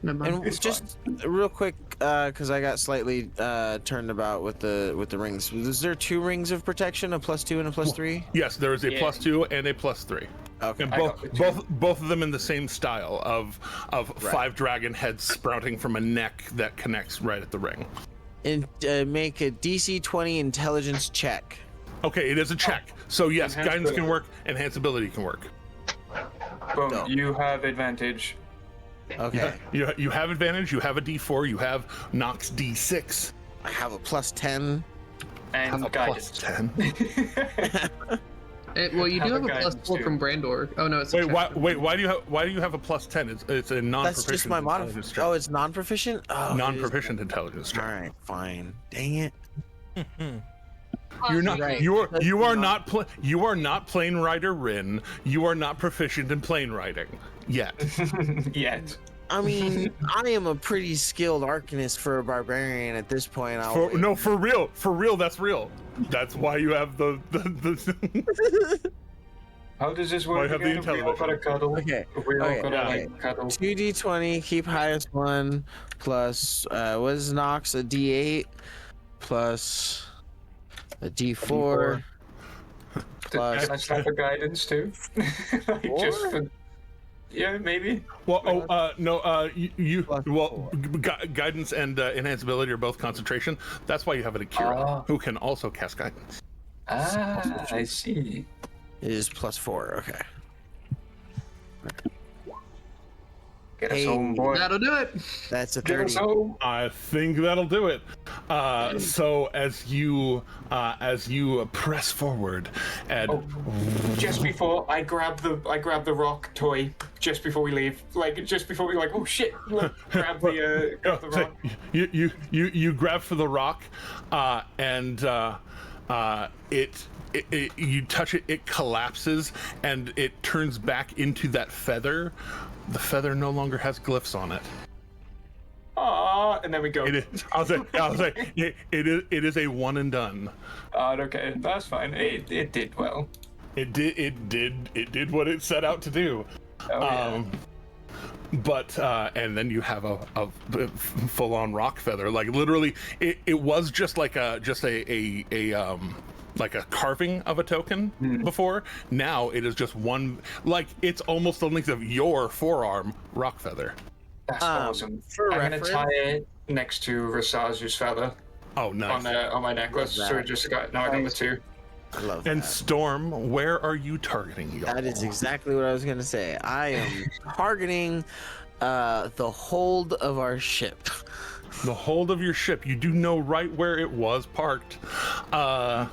And just real quick, because I got slightly turned about with the rings. Is there 2 rings of protection, a +2 and a +3? Yes, there is a +2 and a +3. Okay. And both of them in the same style of 5 dragon heads sprouting from a neck that connects right at the ring. And make a DC 20 intelligence check. Okay, it is a check. So yes, guidance can work, enhance ability can work. Boom, no. You have advantage. Okay. You have advantage, you have a D4, you have Nox D6. I have a +10. And have a guidance. +10. Well, you do have a +4 from Brandor. Oh no, it's wait. Why do you have a +10? It's a non-proficient. That's just my modifier. Oh, it's non-proficient. Oh, non-proficient intelligence check. All right, fine. Dang it. You're not. Right. You are not Plane Rider Rin. You are not proficient in plane riding yet. Yet. I mean, I am a pretty skilled arcanist for a barbarian at this point. For real, that's real. That's why you have the. How does this work? I have the intelligence. Okay. Okay. 2d20, keep highest one, plus what is Nox? A d8, plus a d4. Plus. Can I slap a guidance too? Just for. Yeah, maybe. Well, guidance and enhanced ability are both concentration. That's why you have an Akira, who can also cast guidance. Ah, I see. It is +4. Okay. Get us home, boy. That'll do it. That's a Get 30. us home. I think that'll do it. So as you press forward, and just before I grab the rock toy, just before we leave, just before we oh shit, grab the rock. You grab for the rock, and you touch it, it collapses, and it turns back into that feather. The feather no longer has glyphs on it. And then we go. I'll say, it is a one and done. Okay, that's fine. It did well. It did what it set out to do. But and then you have a full-on rock feather. Like literally, it was just like a carving of a token before. Now it is just one, it's almost the length of your forearm rock feather. That's awesome. I'm gonna tie it next to Rasazu's feather. Oh, nice. On my necklace. So I got the two. I love and that. Storm, where are you targeting? Y'all? That is exactly what I was gonna say. I am targeting the hold of our ship. The hold of your ship. You do know right where it was parked. As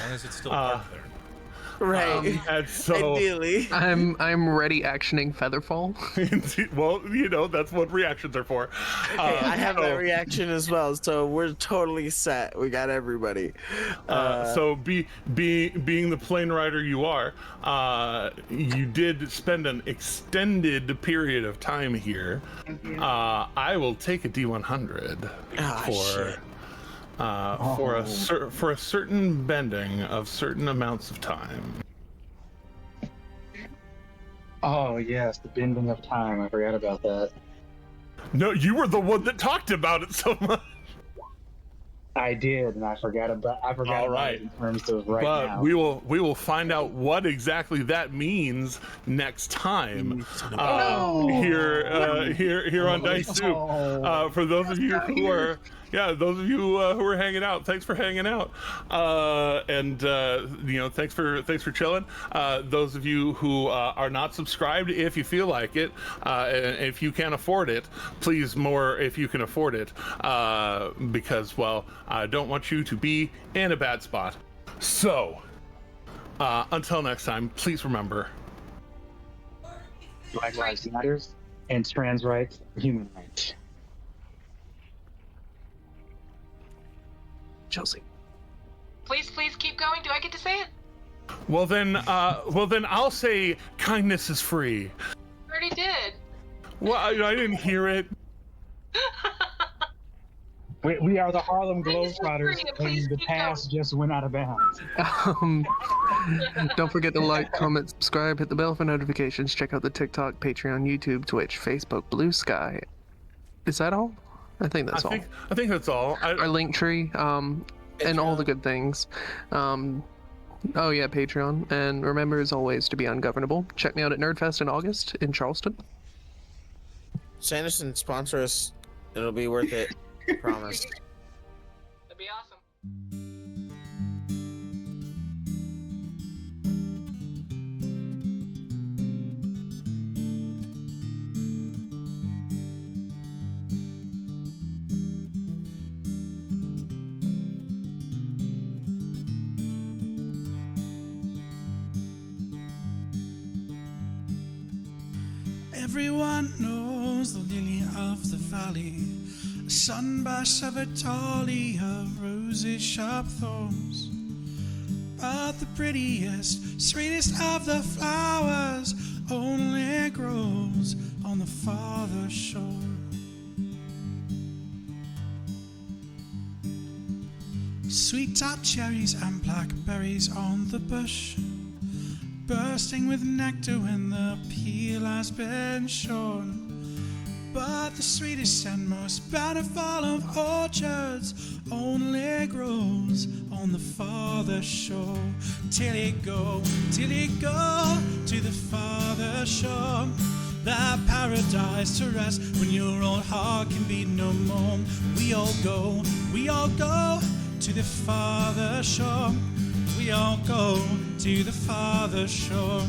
long as it's still parked there. Right. And so ideally, I'm ready actioning Featherfall. Well, that's what reactions are for. I have that reaction as well, so we're totally set. We got everybody. So being the plane rider you are, you did spend an extended period of time here. I will take a D100 for a certain bending of certain amounts of time. Oh yes, the bending of time. I forgot about that. No, you were the one that talked about it so much. I did, and I forgot about it in terms of now. We will find out what exactly that means next time here on Dice Soup. For those of you who are who are hanging out, thanks for hanging out, and thanks for chilling. Those of you who are not subscribed, if you feel like it, and if you can afford it, please more if you can afford it, because I don't want you to be in a bad spot. So until next time, please remember, Black Lives Matter and trans rights are human rights. Chelsea. Please keep going. Do I get to say it? Well then I'll say kindness is free. I already did. Well, I didn't hear it. We are the Harlem Globetrotters, and the past just went out of bounds. Don't forget to like, comment, subscribe, hit the bell for notifications. Check out the TikTok, Patreon, YouTube, Twitch, Facebook, Blue Sky. Is that all? I think that's all. I think that's all. Our link tree, and all the good things. Oh yeah, Patreon. And remember, as always, to be ungovernable. Check me out at Nerdfest in August in Charleston. Sanderson, sponsor us. It'll be worth it. Promise. That'd be awesome. Everyone knows the lily of the valley, a sunburst of a dahlia of roses, sharp thorns. But the prettiest, sweetest of the flowers only grows on the farther shore. Sweet tart cherries and blackberries on the bush, bursting with nectar when the peel has been shorn. But the sweetest and most bountiful of orchards only grows on the farther shore. Till you go to the farther shore, that paradise to rest when your old heart can beat no more. We all go to the farther shore. We all go to the farther shore.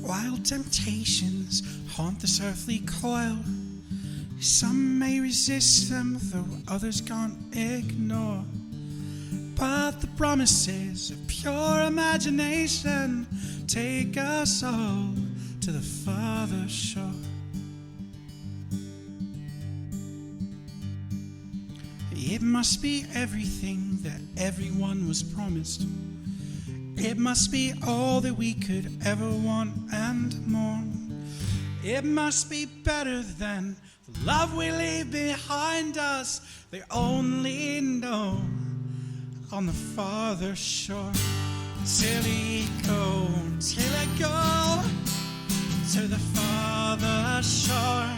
Wild temptations haunt this earthly coil. Some may resist them, though others can't ignore. But the promises of pure imagination take us all to the farther shore. It must be everything that everyone was promised. It must be all that we could ever want and more. It must be better than the love we leave behind us. They only know on the farther shore. Till I go to the farther shore.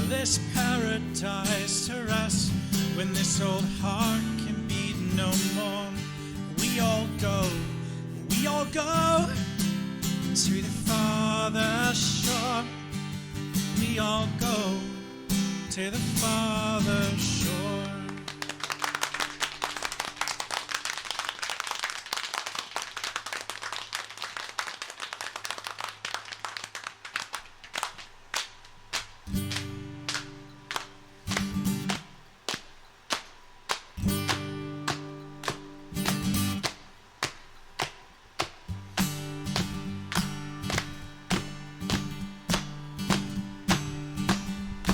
This paradise to rest when this old heart can beat no more. We all go to the farther shore. We all go to the farther shore.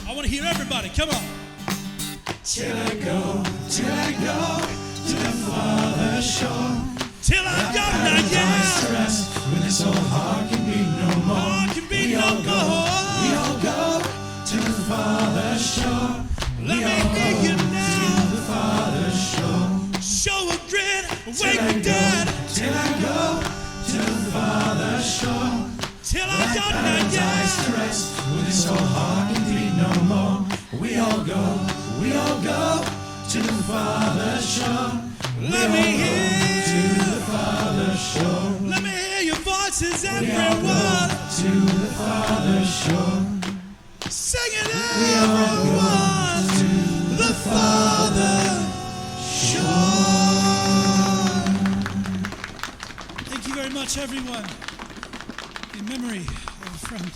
I want to hear everybody, come on. Till I go to the farther shore. Till I go, now, yeah. Rest when this old heart can be no more. We all go to the farther shore. Let me hear you now. To the farther shore. Show a grin, wake the dead. Till I go to the farther shore. Till I go, now, yeah. Rest when this old heart can be no more. We all go to the farther shore. Let me hear to the farther shore. Let me hear your voices, everyone. To the farther shore. Sing it, everyone. To the farther shore. Thank you very much, everyone. In memory of a friend.